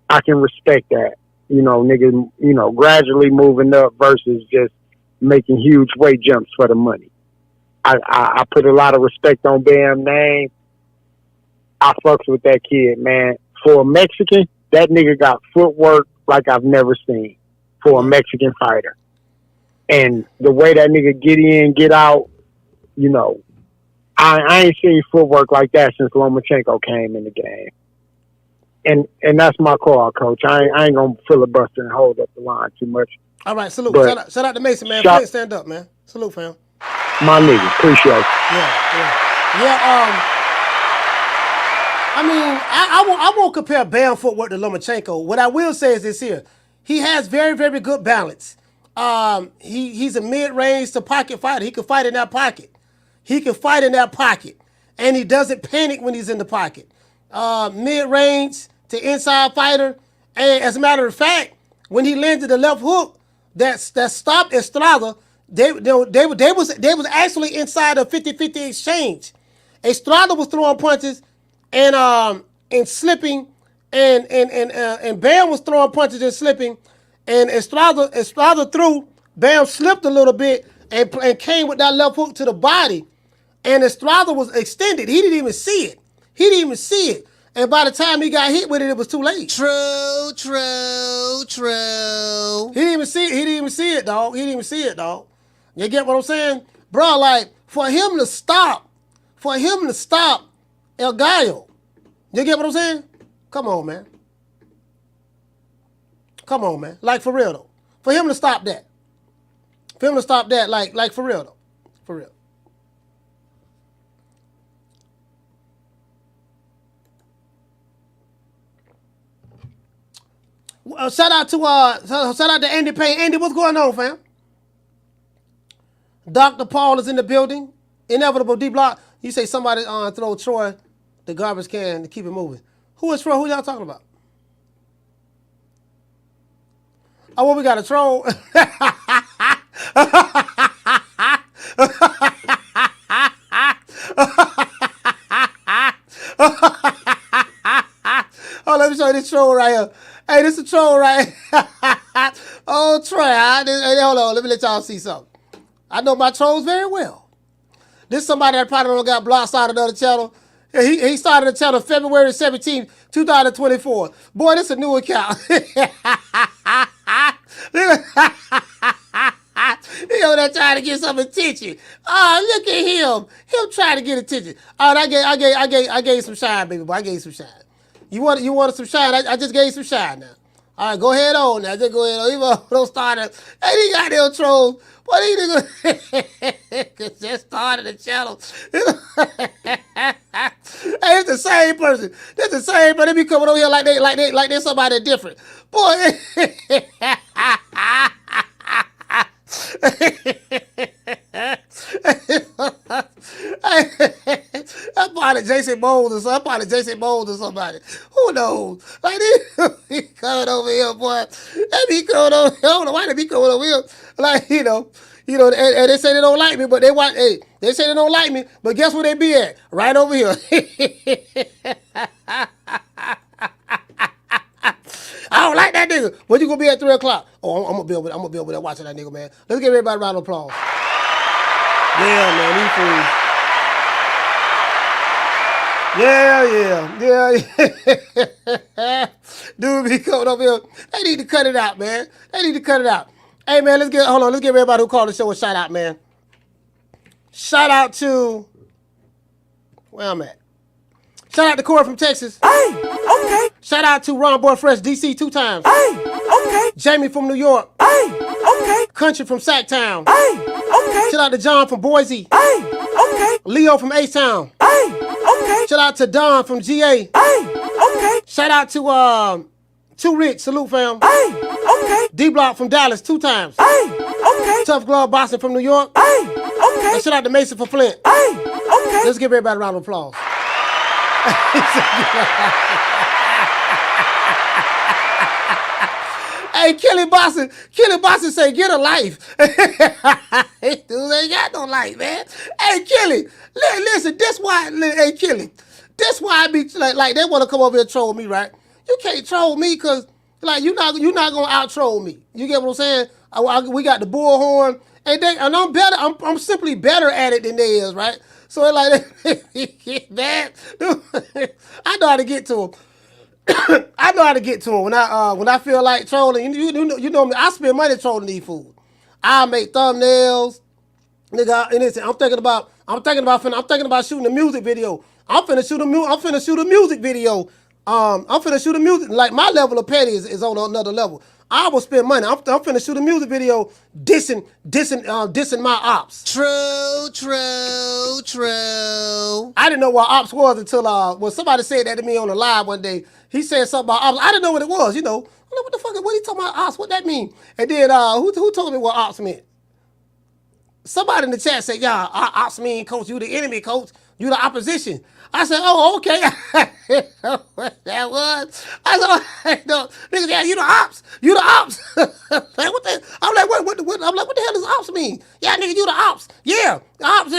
I can respect that. You know, nigga, you know, gradually moving up versus just making huge weight jumps for the money. I put a lot of respect on Bam's name. I fucks with that kid, man. For a Mexican, that nigga got footwork like I've never seen for a Mexican fighter. And the way that nigga get in, get out, you know, I ain't seen footwork like that since Lomachenko came in the game. And that's my call, Coach. I ain't gonna filibuster and hold up the line too much. All right, salute. But shout out to Mason, man. Please stand up, man. Salute, fam. My nigga, appreciate it. Yeah. I mean, I won't compare Bam footwork to Lomachenko. What I will say is this here: he has very, very good balance. He's a mid-range to pocket fighter. He can fight in that pocket. And he doesn't panic when he's in the pocket. Mid-range to inside fighter. And as a matter of fact, when he landed the left hook that stopped Estrada, they was actually inside a 50-50 exchange. Estrada was throwing punches and slipping, and Bam was throwing punches and slipping, and Estrada threw. Bam slipped a little bit and came with that left hook to the body, and Estrada was extended. He didn't even see it. And by the time he got hit with it, it was too late. True. He didn't even see it, dog. You get what I'm saying? Bro, like, for him to stop El Gallo, you get what I'm saying? Come on, man. Like, for real, though. For him to stop that, like for real, though. For real. Shout out to Andy Payne. Andy, what's going on, fam? Dr. Paul is in the building. Inevitable D Block. You say somebody throw Troy the garbage can to keep it moving. Who is troll? Who y'all talking about? Oh, well, we got a troll. Oh, let me show you this troll right here. Hey, this is a troll right here. Oh, Trey. Hold on. Let me let y'all see something. I know my trolls very well. This is somebody that probably got blocked out of another channel. He started the channel February 17th, 2024. Boy, this is a new account. He over there trying to get some attention. Oh, look at him. Him trying to get attention. All right, I gave some shine, baby boy. I gave some shine. You wanted some shine? I just gave some shine now. All right, go ahead on now. Just go ahead on. Even don't start it. Hey, these goddamn trolls. What he nigga just started the channel. Hey, it's the same person. It's the same, but they be coming over here like they somebody different. Boy. I'm probably Jason Bowles or something. I'm probably Jason Bowles or somebody. Who knows? Like he coming over here, boy. They be coming over here. I don't know why they be coming over here. Like, you know, and they say they don't like me, but they say they don't like me, but guess where they be at? Right over here. I don't like that nigga. When you gonna be at 3 o'clock? Oh, I'm gonna be over there watching that nigga, man. Let's give everybody a round of applause. Yeah, man, yeah. Dude be coming over here. They need to cut it out, man. Hey, man, let's give everybody who called the show a shout out, man. Shout out to where I'm at. Shout out to Corey from Texas. Hey, okay. Shout out to Ron Boy Fresh, DC 2 times. Hey, okay. Jamie from New York. Hey, okay. Country from Sacktown. Hey, okay. Shout out to John from Boise. Hey, okay. Leo from H-Town. Hey, okay. Shout out to Don from GA. Hey, okay. Shout out to Too Rich, salute fam. Hey, okay. D-Block from Dallas 2 times. Hey, okay. Tough Glove Boston from New York. Hey, okay. And shout out to Mason for Flint. Hey, okay. Let's give everybody a round of applause. Hey, Kelly Boston say, get a life. Dude ain't got no life, man. Hey, Kelly, listen, this why I be like they want to come over here and troll me, right? You can't troll me because like you're not gonna out troll me. You get what I'm saying? We got the bullhorn, and I'm better. I'm simply better at it than they is, right? So it's like that. I know how to get to them. I know how to get to them when I feel like trolling. You know me. I spend money trolling these fools. I make thumbnails, nigga. And listen, I'm thinking about shooting a music video. I'm finna shoot a music video. I'm finna shoot a music. Like my level of petty is on another level. I will spend money. I'm finna shoot a music video dissing my ops. True. I didn't know what ops was until when somebody said that to me on the live one day. He said something about ops. I didn't know what it was, you know. I'm like, what the fuck? What are you talking about ops? What that mean? And then who told me what ops meant? Somebody in the chat said, yeah, ops mean, coach, you the enemy, coach. You the opposition. I said, oh, okay. What that was? I said, no. Niggas, yeah, you the ops. Like, what the? I'm like, what the hell does ops mean? Yeah, nigga, you the ops. Yeah, the ops.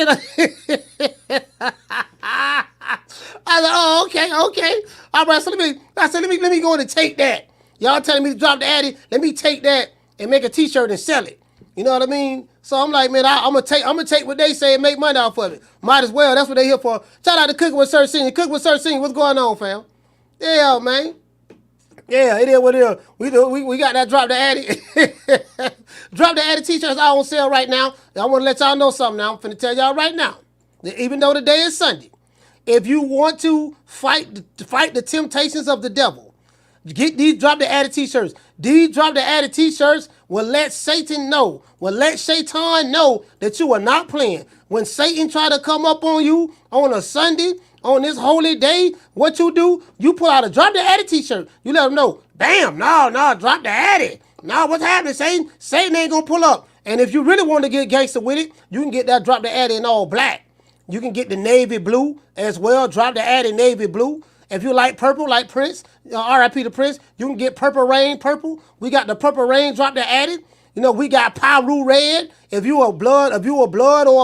I said, oh, okay. All right, so let me go in and take that. Y'all telling me to drop the addy. Let me take that and make a t-shirt and sell it. You know what I mean? So I'm like, man, I'm gonna take what they say and make money off of it. Might as well. That's what they here for. Shout out to Cooking with Sir Senior. Cooking with Sir Senior. What's going on, fam? Yeah, man. Yeah, it is what it is. We got that drop the addy. Drop the addy t-shirts out on sale right now. I want to let y'all know something now. I'm finna tell y'all right now. That even though today is Sunday, if you want to fight the temptations of the devil, get these drop the addy t-shirts. These drop the addy t-shirts will let Satan know, will let Shaitan know that you are not playing. When Satan try to come up on you on a Sunday, on this holy day, what you do, you pull out a drop the addy t-shirt. You let them know, bam, no, drop the addy. No, what's happening, Satan? Satan ain't gonna pull up. And if you really want to get gangster with it, you can get that drop the addy in all black. You can get the navy blue as well, drop the addy navy blue. If you like purple, like Prince, R.I.P. to Prince, you can get Purple Rain purple. We got the Purple Rain drop that added. We got Pyru red. If you a blood or a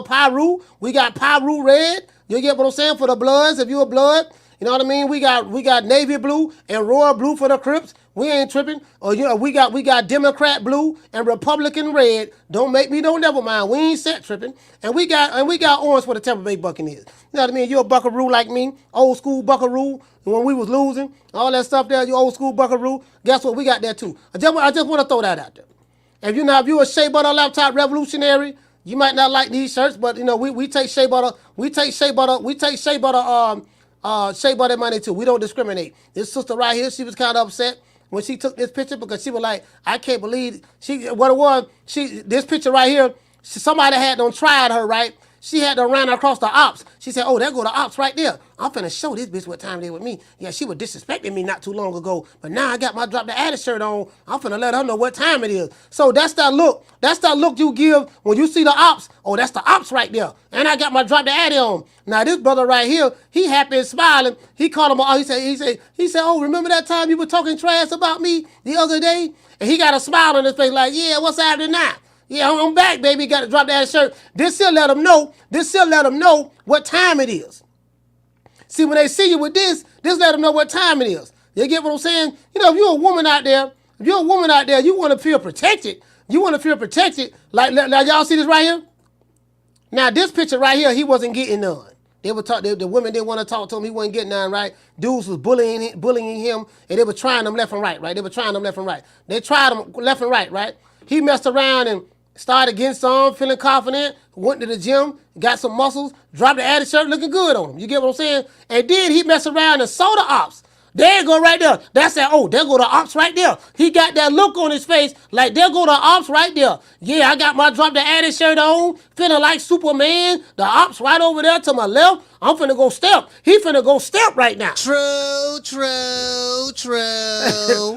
Pyru, we got Pyru red. You get what I'm saying? For the bloods, if you a blood, you know what I mean? We got navy blue and royal blue for the Crips. We ain't tripping. Or we got Democrat blue and Republican red. Don't make me no never mind. We ain't set tripping. And we got orange for the Tampa Bay Buccaneers. You know what I mean? You a Buckaroo like me, old school Buckaroo. When we was losing, all that stuff there, you old school Buckaroo. Guess what? We got that too. I just want to throw that out there. If you a Shea Butter laptop revolutionary, you might not like these shirts, but we take Shea Butter money too. We don't discriminate. This sister right here, she was kind of upset when she took this picture because she was like, I can't believe this picture right here, somebody had done tried her, right? She had to run across the ops. She said, oh, there go the ops right there. I'm finna show this bitch what time they with me. Yeah, she was disrespecting me not too long ago, but now I got my Drop the Addict shirt on. I'm finna let her know what time it is. So that's that look. That's that look you give when you see the ops. Oh, that's the ops right there. And I got my Drop the Addict on. Now this brother right here, he happy and smiling. He called him. He said, oh, remember that time you were talking trash about me the other day? And he got a smile on his face like, yeah, what's happening now? Yeah, I'm back, baby. Got to drop that shirt. This still let them know. What time it is. See, when they see you with this let them know what time it is. You get what I'm saying? If you're a woman out there, you want to feel protected. Like y'all see this right here? Now, this picture right here, he wasn't getting none. They would talk. The women didn't want to talk to him. He wasn't getting none, right? Dudes was bullying him, and they were trying him left and right, right? They tried him left and right, right? He messed around and started getting some, feeling confident, went to the gym, got some muscles, dropped the Addict shirt, looking good on him. You get what I'm saying? And then he messed around and saw the ops. There you go right there. That's that, oh, there go the ops right there. He got that look on his face like there go the ops right there. Yeah, I got my Drop the Addict shirt on, feeling like Superman. The ops right over there to my left. I'm finna go step. He finna go step right now. True.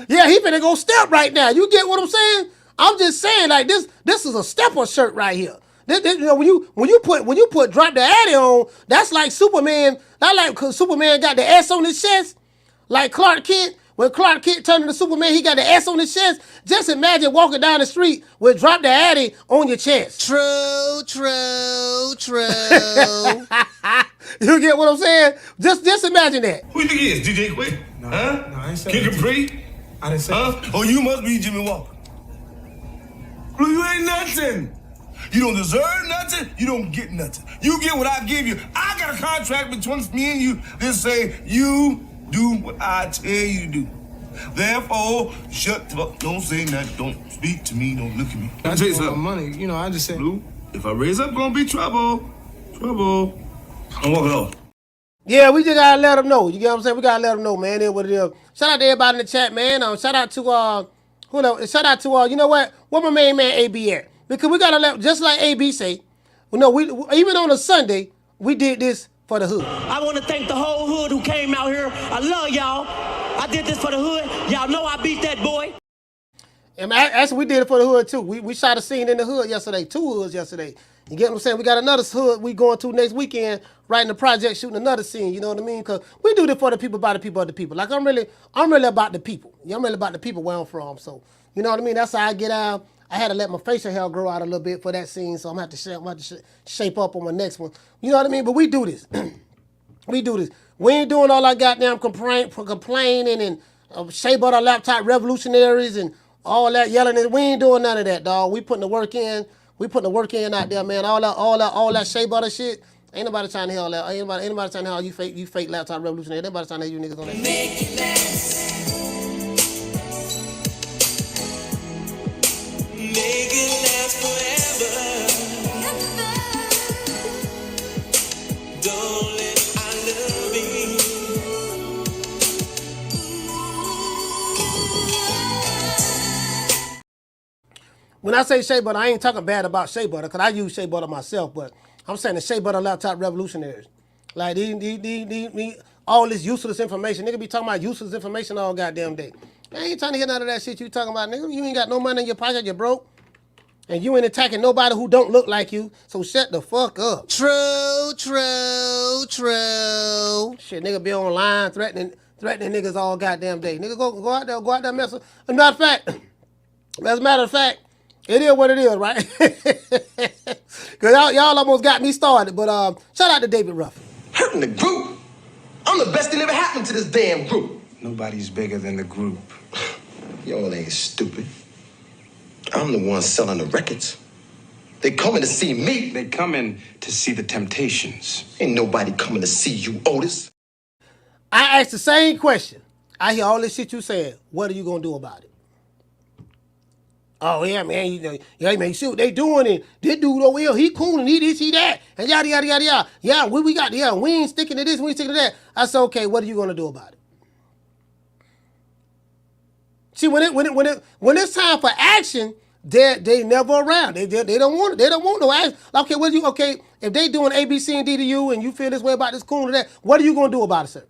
Yeah, he finna go step right now. You get what I'm saying? I'm just saying, like this is a stepper shirt right here. When you put Drop the Addict on, that's like Superman. Not like cause Superman got the S on his chest, like Clark Kent. When Clark Kent turned into Superman, he got the S on his chest. Just imagine walking down the street with Drop the Addict on your chest. True. You get what I'm saying? Just imagine that. Who you think he is? DJ Quick? No, I ain't saying Kid Capri? I didn't say that. Oh, you must be Jimmy Walker. You ain't nothing. You don't deserve nothing. You don't get nothing. You get what I give you. I got a contract between me and you that say you do what I tell you to do. Therefore, shut the fuck. Don't say nothing. Don't speak to me. Don't look at me. I tell you something. Money. I just said. Blue, if I raise up, gonna be trouble. Trouble. I'm walking off. Yeah, we just gotta let them know. You get what I'm saying? We gotta let them know, man. That's what it is. Shout out to everybody in the chat, man. Shout out to shout out to you know what? Where my main man AB at? Because we gotta let, just like AB say, we even on a Sunday, we did this for the hood. I want to thank the whole hood who came out here. I love y'all. I did this for the hood. Y'all know I beat that boy. And actually, we did it for the hood too. We shot a scene in the hood yesterday, 2 hoods yesterday. You get what I'm saying? We got another hood we going to next weekend, right in the project, shooting another scene. You know what I mean? Because we do this for the people, by the people, of the people. Like I'm really about the people. I'm really about the people where I'm from. So you know what I mean? That's how I get out. I had to let my facial hair grow out a little bit for that scene, so I'm gonna have to shape up on my next one. You know what I mean? But we do this. We do this. We ain't doing all that goddamn complaining and Shea Butter laptop revolutionaries and all that yelling. We ain't doing none of that, dog. We putting the work in. We putting the work in out there, man. All that Shea Butter shit. Ain't nobody trying to hear all that. Ain't nobody trying to hear all you fake laptop revolutionary. Ain't nobody trying to hear you niggas on that. Make it last. Make it last forever. Don't let our love be. When I say Shea Butter, I ain't talking bad about Shea Butter because I use Shea Butter myself, but I'm saying the Shea Butter laptop revolutionaries. Like these all this useless information. Nigga be talking about useless information all goddamn day. I ain't trying to hear none of that shit you talking about, nigga. You ain't got no money in your pocket, you broke. And you ain't attacking nobody who don't look like you. So shut the fuck up. True. Shit, nigga be online threatening niggas all goddamn day. Nigga go out there and mess with. As a matter of fact, it is what it is, right? Cause y'all almost got me started. But shout out to David Ruffin. Hurting the group. I'm the best thing ever happened to this damn group. Nobody's bigger than the group. Y'all ain't stupid. I'm the one selling the records. They coming to see me. They coming to see the Temptations. Ain't nobody coming to see you, Otis. I asked the same question. I hear all this shit you saying. What are you gonna do about it? Oh yeah, man. You see what they doing? And this dude over here, he cool and he this, he that, and yada yada yada yada. Yeah, we got. Yeah, we ain't sticking to this, we ain't sticking to that. I said, okay, what are you gonna do about it? See, when it's time for action, they never around. They don't want it. They don't want no action. Okay, if they doing A, B, C, and D to you, and you feel this way about this cool and that, what are you gonna do about it, sir?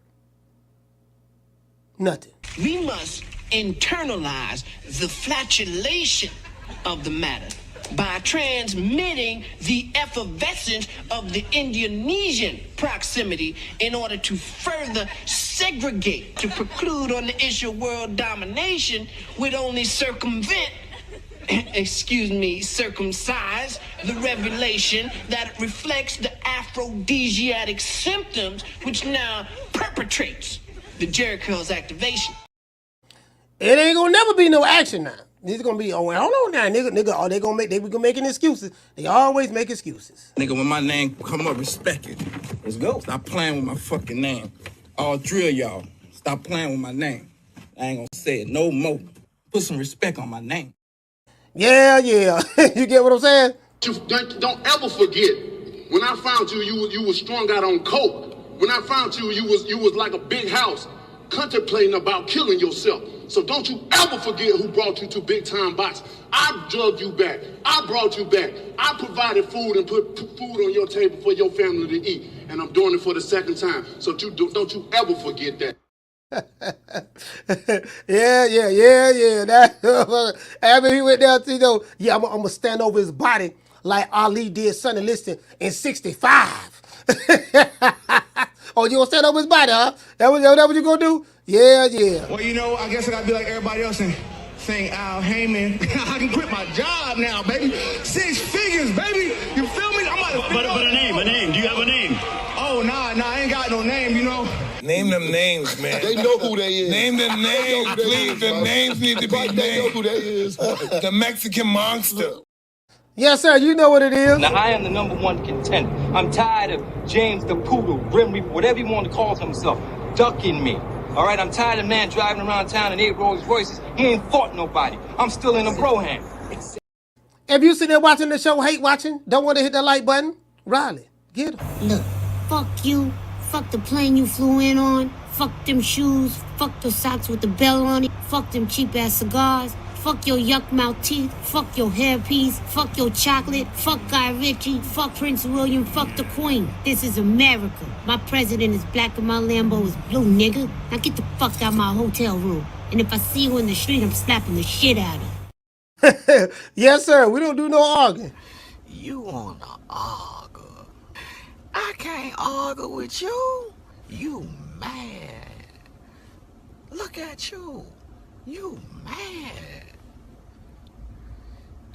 Nothing. We must internalize the flatulation of the matter by transmitting the effervescence of the Indonesian proximity in order to further segregate, to preclude on the issue of world domination would only circumsize the revelation that reflects the aphrodisiac symptoms which now perpetrates the Jericho's activation. It ain't gonna never be no action now. It's gonna be, hold on now, nigga. They gonna making excuses. They always make excuses. Nigga, when my name come up, respect it. Let's go. Stop playing with my fucking name. I'll drill y'all. Stop playing with my name. I ain't gonna say it no more. Put some respect on my name. Yeah. You get what I'm saying? Don't ever forget, when I found you, you was strung out on coke. When I found you, you was like a big house, contemplating about killing yourself. So don't you ever forget who brought you to Big Time Box. I drugged you back. I brought you back. I provided food and put food on your table for your family to eat. And I'm doing it for the second time. So don't you ever forget that. Yeah. After he went down to, I'm going to stand over his body like Ali did Sonny Liston in 65. Oh, you going to stand over his body, huh? That what you going to do? Yeah. Well, I guess I got to be like everybody else and think, Al Heyman, I can quit my job now, baby. 6 figures, baby. You feel me? But a name. Do you have a name? Oh, nah, I ain't got no name, Name them names, man. They know who they is. Name them names, please. The names need to be named. They know who they is. The Mexican monster. Yes, sir. You know what it is. Now, I am the #1 contender. I'm tired of James the Poodle, Grim Reaper, whatever you want to call himself, ducking me. All right, I'm tired of man driving around town and 8 Rolls Royces. He ain't fought nobody. I'm still in a bro hand. If you sit there watching the show, hate watching, don't want to hit that like button, Riley, get him. Look, fuck you. Fuck the plane you flew in on. Fuck them shoes. Fuck the socks with the bell on it. Fuck them cheap-ass cigars. Fuck your yuck mouth teeth. Fuck your hairpiece. Fuck your chocolate. Fuck Guy Ritchie. Fuck Prince William. Fuck the Queen. This is America. My president is black and my Lambo is blue, nigga. Now get the fuck out of my hotel room. And if I see you in the street, I'm slapping the shit out of you. Yes, sir. We don't do no arguing. You wanna argue? I can't argue with you. You mad. Look at you. You mad.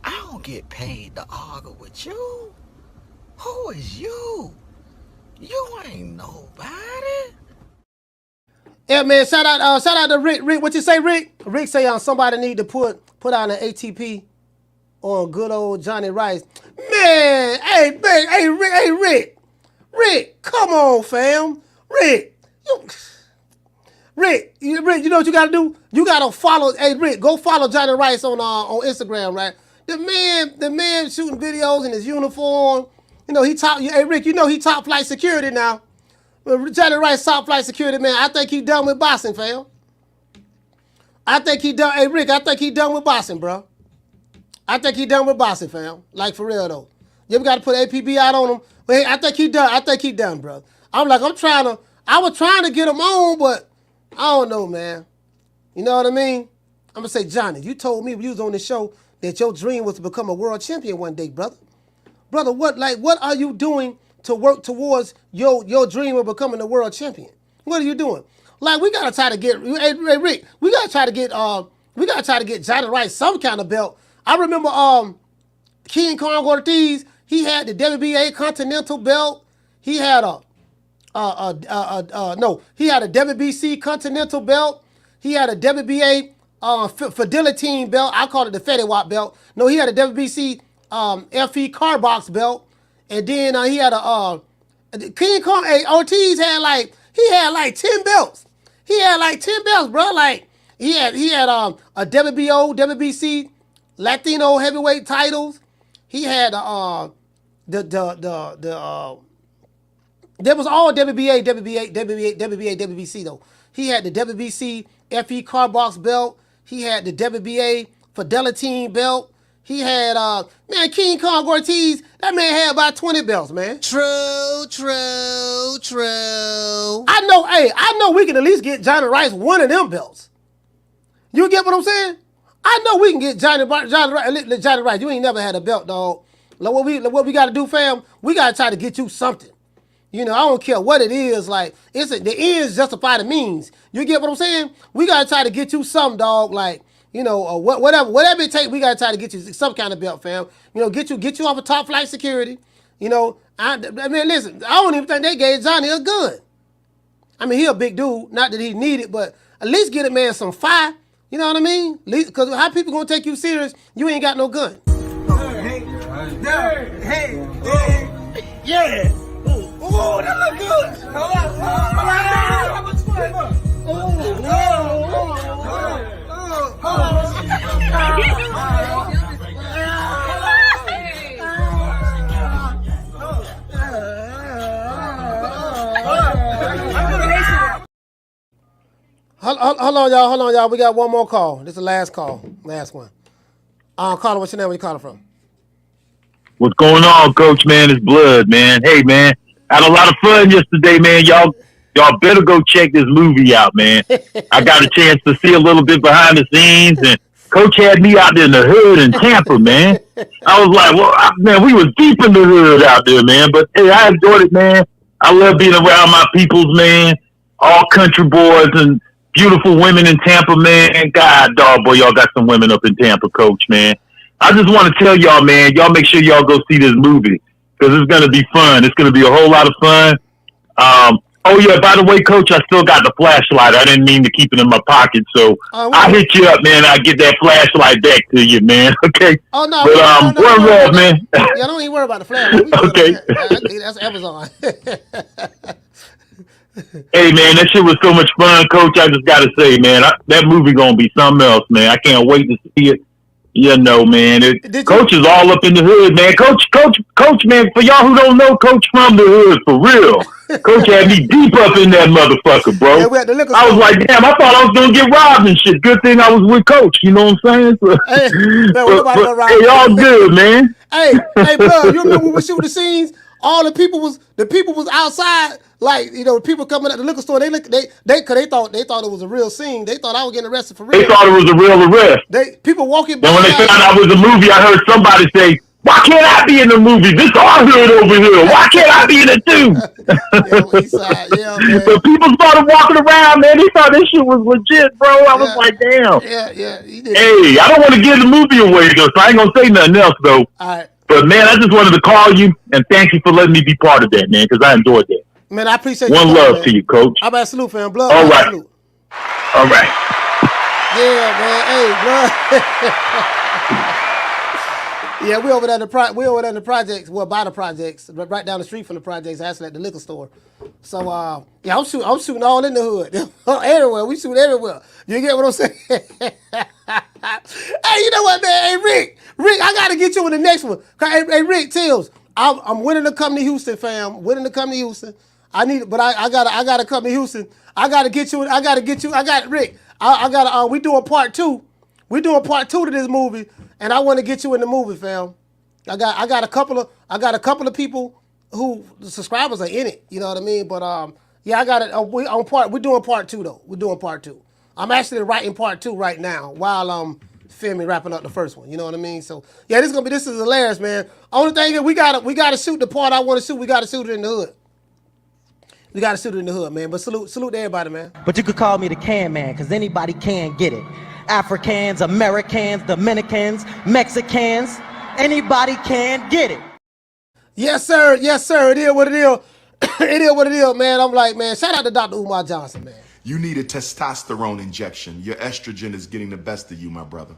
I don't get paid to argue with you. Who is you? You ain't nobody. Yeah, man. Shout out to Rick. Rick, what you say, Rick? Rick say somebody need to put out an ATP on good old Johnny Rice. Man, hey, Rick, come on, fam. Rick, you know what you gotta do? You gotta follow. Hey, Rick, go follow Johnny Rice on Instagram, right? The man shooting videos in his uniform. Hey, Rick, he top flight security now. Johnny Rice top flight security, man. I think he done with boxing, fam. Hey, Rick, I think he done with boxing, bro. I think he done with boxing, fam. Like, for real, though. You ever got to put APB out on him? But hey, I think he done, bro. I was trying to get him on, but I don't know, man. You know what I mean? I'm going to say, Johnny, you told me when you was on the show that your dream was to become a world champion one day, brother. Brother, what are you doing to work towards your dream of becoming a world champion? What are you doing? Like, we gotta try to get, hey Rick, we gotta try to get Johnny Rice some kind of belt. I remember King Kong Ortiz, he had the WBA Continental belt. He had he had a WBC Continental belt. He had a WBA Fidelity belt. I call it the Fetty Wap belt. No, he had a WBC FE Carbox belt. And then he had a King Kong Ortiz had like 10 belts. He had like 10 belts, bro. Like he had a WBO, WBC, Latino heavyweight titles. He had there was all WBA, WBC though. He had the WBC FE Carbox belt. He had the WBA Fidelity belt. He had, man, King Kong Ortiz, that man had about 20 belts, man. True. I know we can at least get Johnny Rice one of them belts. You get what I'm saying? I know we can get Johnny Rice. You ain't never had a belt, dog. Like what we got to do, fam, we got to try to get you something. You know, I don't care what it is. Like, the ends justify the means. You get what I'm saying? We got to try to get you something, dog. Like, you know, whatever it takes, we got to try to get you some kind of belt, fam. You know, get you off of top flight security. You know, I mean, listen, I don't even think they gave Johnny a gun. I mean, he a big dude. Not that he need it, but at least get a man some fire. You know what I mean? Because how people going to take you serious? You ain't got no gun. Hey. Yeah. Ooh, that look good. How much fun? Hold on, y'all. We got one more call. This is the last call. Last one. Carlos, what's your name? Where you calling from? What's going on, Coach, man? It's Blood, man. Hey, man. Had a lot of fun yesterday, man. Y'all better go check this movie out, man. I got a chance to see a little bit behind the scenes, and Coach had me out there in the hood in Tampa, man. I was like, well, man, we was deep in the hood out there, man. But, hey, I enjoyed it, man. I love being around my peoples, man. All country boys and beautiful women in Tampa, man. God, dog, boy, y'all got some women up in Tampa, Coach, man. I just want to tell y'all, man, y'all make sure y'all go see this movie because it's going to be fun. It's going to be a whole lot of fun. Oh, yeah, by the way, Coach, I still got the flashlight. I didn't mean to keep it in my pocket, so I'll hit you up, man. I'll get that flashlight back to you, man, okay? Oh, no. But, one love, man. Yeah, don't even worry about the flashlight. Okay. That's Amazon. Hey, man, that shit was so much fun, Coach. I just got to say, man, that movie going to be something else, man. I can't wait to see it. You know, man. Coach is all up in the hood, man. Coach, man, for y'all who don't know, Coach from the hood, for real. Coach had me deep up in that motherfucker, bro. Yeah, I was like, damn, I thought I was going to get robbed and shit. Good thing I was with Coach, you know what I'm saying? So, hey, y'all good, man. Hey, bro, you remember when we shoot the scenes? All the people was outside, like, you know, people coming at the liquor store. They thought it was a real scene. They thought I was getting arrested for real. They thought it was a real arrest. People walking by. And when they found out it was a movie, I heard somebody say, "Why can't I be in the movie? This our hood over here. Why can't I be in it too?" Yeah, man. So people started walking around, man. They thought this shit was legit, bro. I was like, damn. Yeah. Hey, I don't want to give the movie away though, so I ain't gonna say nothing else though. All right. But man, I just wanted to call you and thank you for letting me be part of that, man, because I enjoyed that. Man, I appreciate One love to you, Coach. How about salute, fam? Blood. All right. Salute. All right. Yeah, man. Hey, blood. Yeah, we over there in the projects. Well, by the projects, right down the street from the projects, actually at the liquor store. So, yeah, I'm shooting all in the hood, everywhere. We shoot everywhere. You get what I'm saying? Hey, you know what, man? Hey, Rick, I gotta get you in the next one. Hey, Rick Tills, I'm winning to come to Houston, fam. Winning to come to Houston. I gotta come to Houston. I gotta get you. Rick. We doing part 2. We doing part 2 to this movie, and I want to get you in the movie, fam. I got a couple of people who the subscribers are in it. You know what I mean? But yeah, I got it. We're doing part 2 though. We're doing part 2. I'm actually writing part 2 right now while I'm Feel me? Wrapping up the first one. You know what I mean? So yeah, this is hilarious, man. Only thing is we gotta shoot the part I want to shoot. We gotta shoot it in the hood. We gotta shoot it in the hood, man. But salute to everybody, man. But you could call me the can man, because anybody can get it. Africans, Americans, Dominicans, Mexicans, anybody can get it. Yes, sir. Yes, sir. It is what it is. It is what it is, man. I'm like, man, shout out to Dr. Umar Johnson, man. You need a testosterone injection. Your estrogen is getting the best of you, my brother.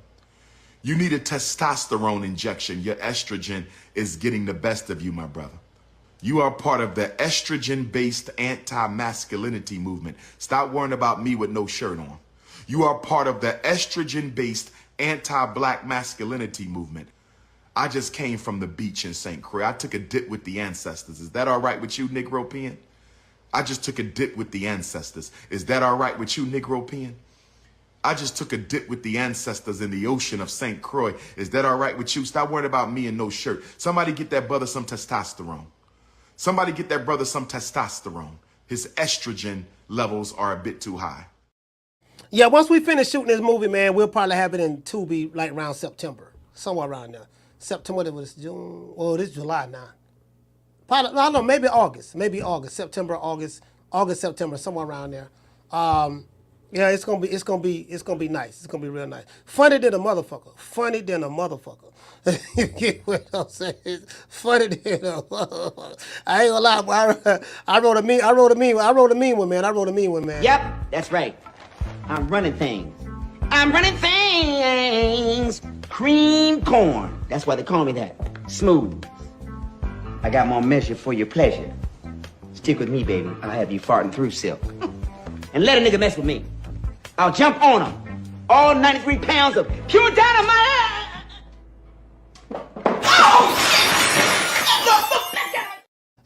You need a testosterone injection. Your estrogen is getting the best of you, my brother. You are part of the estrogen-based anti-masculinity movement. Stop worrying about me with no shirt on. You are part of the estrogen-based anti-black masculinity movement. I just came from the beach in St. Croix. I took a dip with the ancestors. Is that all right with you, Negropean? I just took a dip with the ancestors. Is that all right with you, Negropean? I just took a dip with the ancestors in the ocean of St. Croix. Is that all right with you? Stop worrying about me and no shirt. Somebody get that brother some testosterone. Somebody get that brother some testosterone. His estrogen levels are a bit too high. Yeah, once we finish shooting this movie, man, we'll probably have it in Tubi like around September. Somewhere around there. September, it was June. Well, this is July now. Probably, I don't know, maybe August. September, August, September, somewhere around there. Yeah, it's gonna be nice. It's gonna be real nice. Funny than a motherfucker. You get what I'm saying? It's funny than a motherfucker. I ain't gonna lie, boy. I wrote a mean one, man. Yep, that's right. I'm running things. Cream corn. That's why they call me that. Smooth. I got more measure for your pleasure. Stick with me, baby. I'll have you farting through silk. And let a nigga mess with me. I'll jump on him. All 93 pounds of pure dynamite.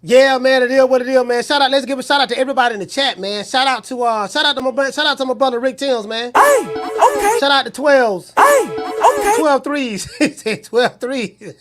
Yeah, man, it is what it is, man. Let's give a shout out to everybody in the chat, man. Shout out to my brother Rick Timms, man. Hey, okay. Shout out to 12s. Hey, okay. 12 threes. He said 12 threes.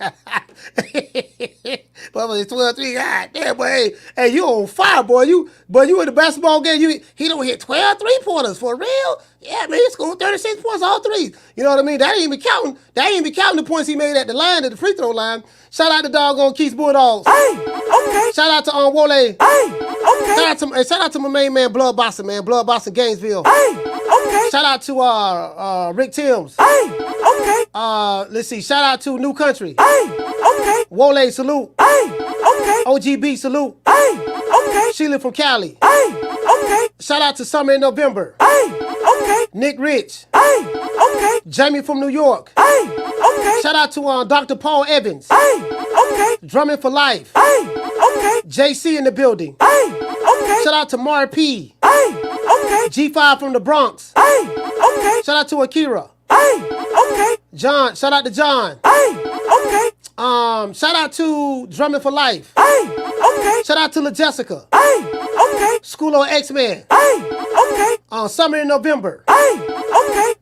Brother, it's 12 3. God damn, boy. Hey, you on fire, boy. You in the basketball game. He don't hit 12 3-pointers for real. Yeah, man, he scored 36 points, all threes. You know what I mean? That ain't even counting the points he made at the line, at the free throw line. Shout out to doggone Keith's Bulldogs. Hey, okay. Shout out to Wole. Hey, okay. Shout out to my main man, Blood Boston, man. Blood Boston, Gainesville. Hey, okay. Shout out to Rick Timms. Hey, okay. Let's see. Shout out to New Country. Hey, okay. Wole, salute. Hey, okay. OGB, salute. Hey, okay. Sheila from Cali. Hey, okay. Shout out to Summer in November. Hey, okay. Nick Rich. Hey, okay. Jamie from New York. Hey, okay. Shout out to Dr. Paul Evans. Hey, okay. Drumming for Life. Hey, okay. JC in the building. Hey, okay. Shout out to Mar P. Hey, okay. G5 from the Bronx. Hey, okay. Shout out to Akira. Hey, okay. John. Shout out to John. Hey, okay. Shout out to Drumming for Life. Hey, okay. Shout out to La Jessica. Hey, okay. School of X-Men. Hey, okay. Summer in November. Hey, okay.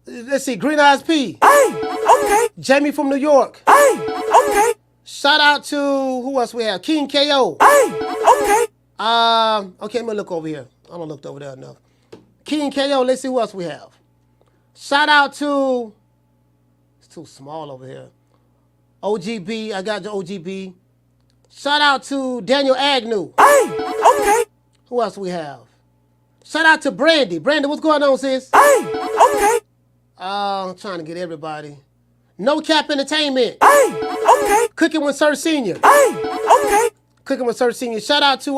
Let's see, Green Eyes P. Hey, okay. Jamie from New York. Hey, okay. Shout out to, who else we have? King KO. Hey, okay. Okay, let me look over here. I don't look over there enough. King KO, let's see who else we have. Shout out to, it's too small over here. OGB, I got the OGB. Shout out to Daniel Agnew. Hey, okay. Who else we have? Shout out to Brandy. Brandy, what's going on, sis? Hey, okay. I'm trying to get everybody. No Cap Entertainment. Hey, okay. Cooking with Sir Senior. Hey, okay. Cooking with Sir Senior. Shout out to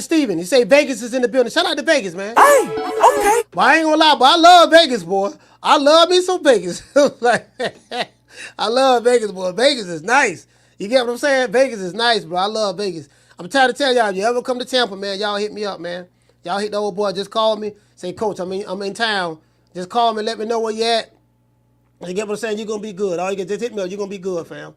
Steven. He say Vegas is in the building. Shout out to Vegas, man. Hey, okay. But I ain't gonna lie, but I love Vegas, boy. I love me some Vegas. I love Vegas, boy. Vegas is nice. You get what I'm saying? Vegas is nice, bro. I love Vegas. I'm trying to tell y'all, if you ever come to Tampa, man, y'all hit me up, man. Y'all hit the old boy. Just call me. Say, Coach, I'm in town. Just call me. Let me know where you at. You get what I'm saying? You're going to be good. All you can just hit me up. You're going to be good, fam.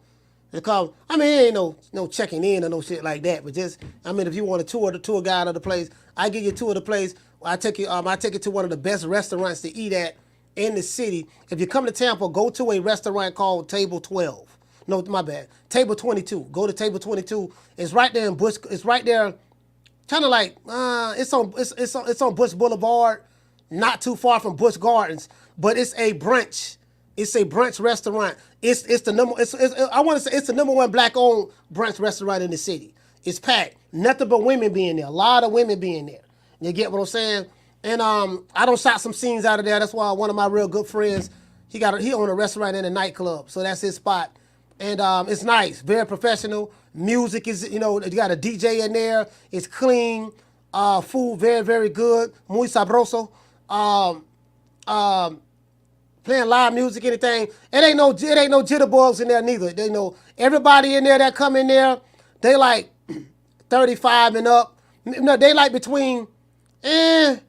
Just call. I mean, it ain't no checking in or no shit like that. But just, I mean, if you want a tour guide of the place, I give you a tour of the place. I take you to one of the best restaurants to eat at in the city. If you come to Tampa, go to a restaurant called Table 12. No, my bad. Table 22. Go to Table 22. It's right there in Bush. It's right there, kind of like it's on Bush Boulevard. not too far from Busch Gardens, but it's a brunch. It's a brunch restaurant. It's the number. I want to say it's the number one black-owned brunch restaurant in the city. It's packed. Nothing but women being there. A lot of women being there. You get what I'm saying? And I don't shot some scenes out of there. That's why one of my real good friends, he own a restaurant and a nightclub, so that's his spot. And it's nice, very professional. Music is, you got a DJ in there. It's clean. Food very, very good. Muy sabroso. Playing live music, anything. It ain't no jitterbugs in there neither. They know everybody in there that come in there, they like 35 and up. No, they like between, I'll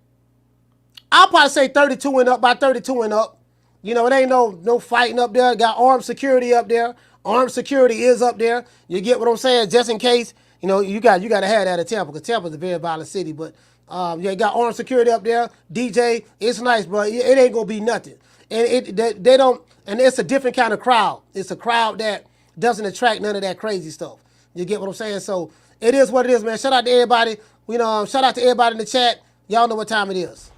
probably say 32 and up, about 32 and up. It ain't no fighting up there. Got armed security up there. Armed security is up there. You get what I'm saying? Just in case, you got to have that at Tampa, because Tampa's a very violent city. But you got armed security up there. DJ, it's nice, bro. It ain't gonna be nothing. And they don't. And it's a different kind of crowd. It's a crowd that doesn't attract none of that crazy stuff. You get what I'm saying? So it is what it is, man. Shout out to everybody. Shout out to everybody in the chat. Y'all know what time it is.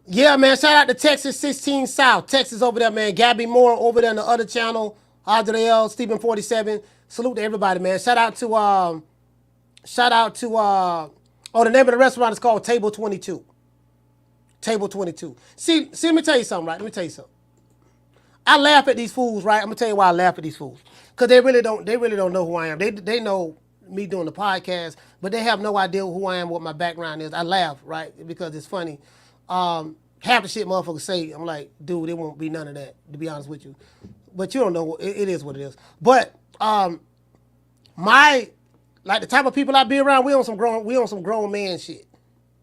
Yeah, man, shout out to Texas 16 South. Texas over there, man. Gabby Moore over there on the other channel. Adriel, Stephen 47. Salute to everybody, man. Shout out to the name of the restaurant is called Table 22. Table 22. See, let me tell you something, right? Let me tell you something. I laugh at these fools, right? I'm gonna tell you why I laugh at these fools. Because they really don't know who I am. They know me doing the podcast, but they have no idea who I am, what my background is. I laugh, right? Because it's funny. Half the shit motherfuckers say, I'm like, dude, it won't be none of that, to be honest with you. But you don't know, it is what it is. But the type of people I be around, we on some grown man shit.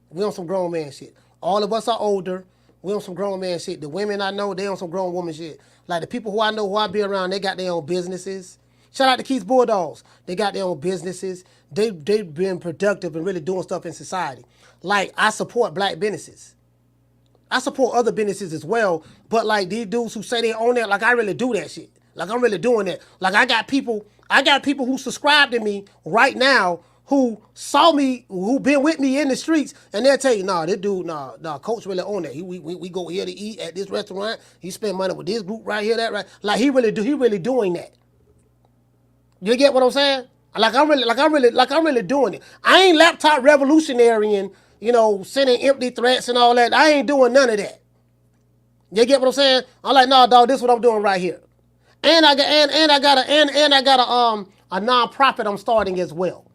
We on some grown man shit. All of us are older. We on some grown man shit. The women I know, they on some grown woman shit. Like the people who I know, who I be around, they got their own businesses. Shout out to Keith's Bulldogs. They got their own businesses. They've been productive and really doing stuff in society. Like, I support black businesses. I support other businesses as well, but like these dudes who say they own that, like I really do that shit. Like I'm really doing that. Like I got people who subscribe to me right now who saw me, who been with me in the streets, and they'll tell you, this dude, Coach really own that. We go here to eat at this restaurant. He spend money with this group right here, that right. Like he really doing that. You get what I'm saying? Like I'm really doing it. I ain't laptop revolutionary and sending empty threats and all that. I ain't doing none of that. You get what I'm saying? I'm like, no, dog, this is what I'm doing right here. And I got a nonprofit I'm starting as well.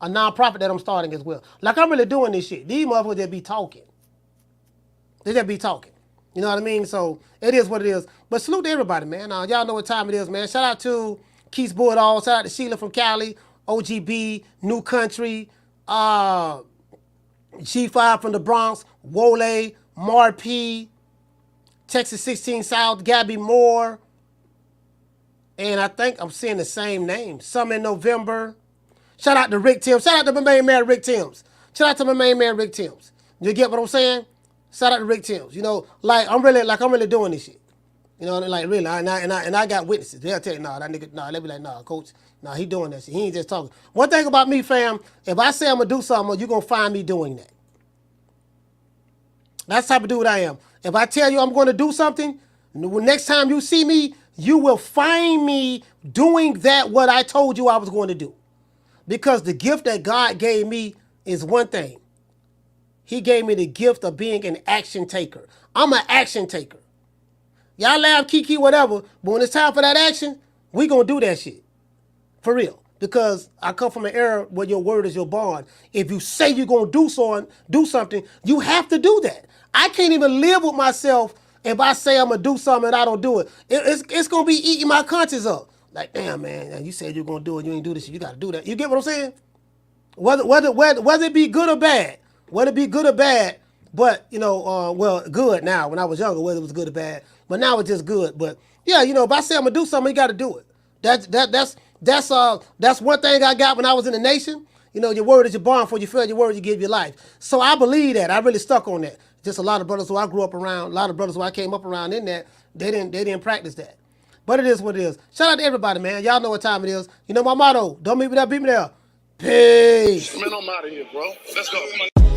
A nonprofit that I'm starting as well. Like I'm really doing this shit. These motherfuckers just be talking. They just be talking. You know what I mean? So it is what it is. But salute to everybody, man. Y'all know what time it is, man. Shout out to Keith's Bulldogs. Shout out to Sheila from Cali, OGB, New Country, G5 from the Bronx, Wole, Marp, Texas 16 South, Gabby Moore, and I think I'm seeing the same name. Some in November. Shout out to Rick Timms. Shout out to my main man, Rick Timms. Shout out to my main man, Rick Timms. You get what I'm saying? Shout out to Rick Timms. I'm really doing this shit. Like really, and I got witnesses. They'll tell you, that nigga, they'll be like, coach, he doing that shit. He ain't just talking. One thing about me, fam, if I say I'm gonna do something, you're gonna find me doing that. That's the type of dude I am. If I tell you I'm gonna do something, next time you see me, you will find me doing what I told you I was going to do. Because the gift that God gave me is one thing. He gave me the gift of being an action taker. I'm an action taker. Y'all laugh, kiki, whatever, but when it's time for that action, we gonna do that shit. For real. because I come from an era where your word is your bond. If you say you're gonna do something, you have to do that. I can't even live with myself if I say I'm gonna do something and I don't do it. It's gonna be eating my conscience up. Like, damn, man, you said you're gonna do it, you ain't do this, you gotta do that. You get what I'm saying? Whether it be good or bad, but well, good now. When I was younger, whether it was good or bad, but now it's just good. But yeah, if I say I'm gonna do something, you got to do it. That's one thing I got when I was in the nation. Your word is your bond. For you fail your word, you give your life. So I believe that. I really stuck on that. Just a lot of brothers who I grew up around, a lot of brothers who I came up around in that, they didn't practice that. But it is what it is. Shout out to everybody, man. Y'all know what time it is. My motto: don't meet me there, beat me there. Peace. Man, I'm out of here, bro. Let's go.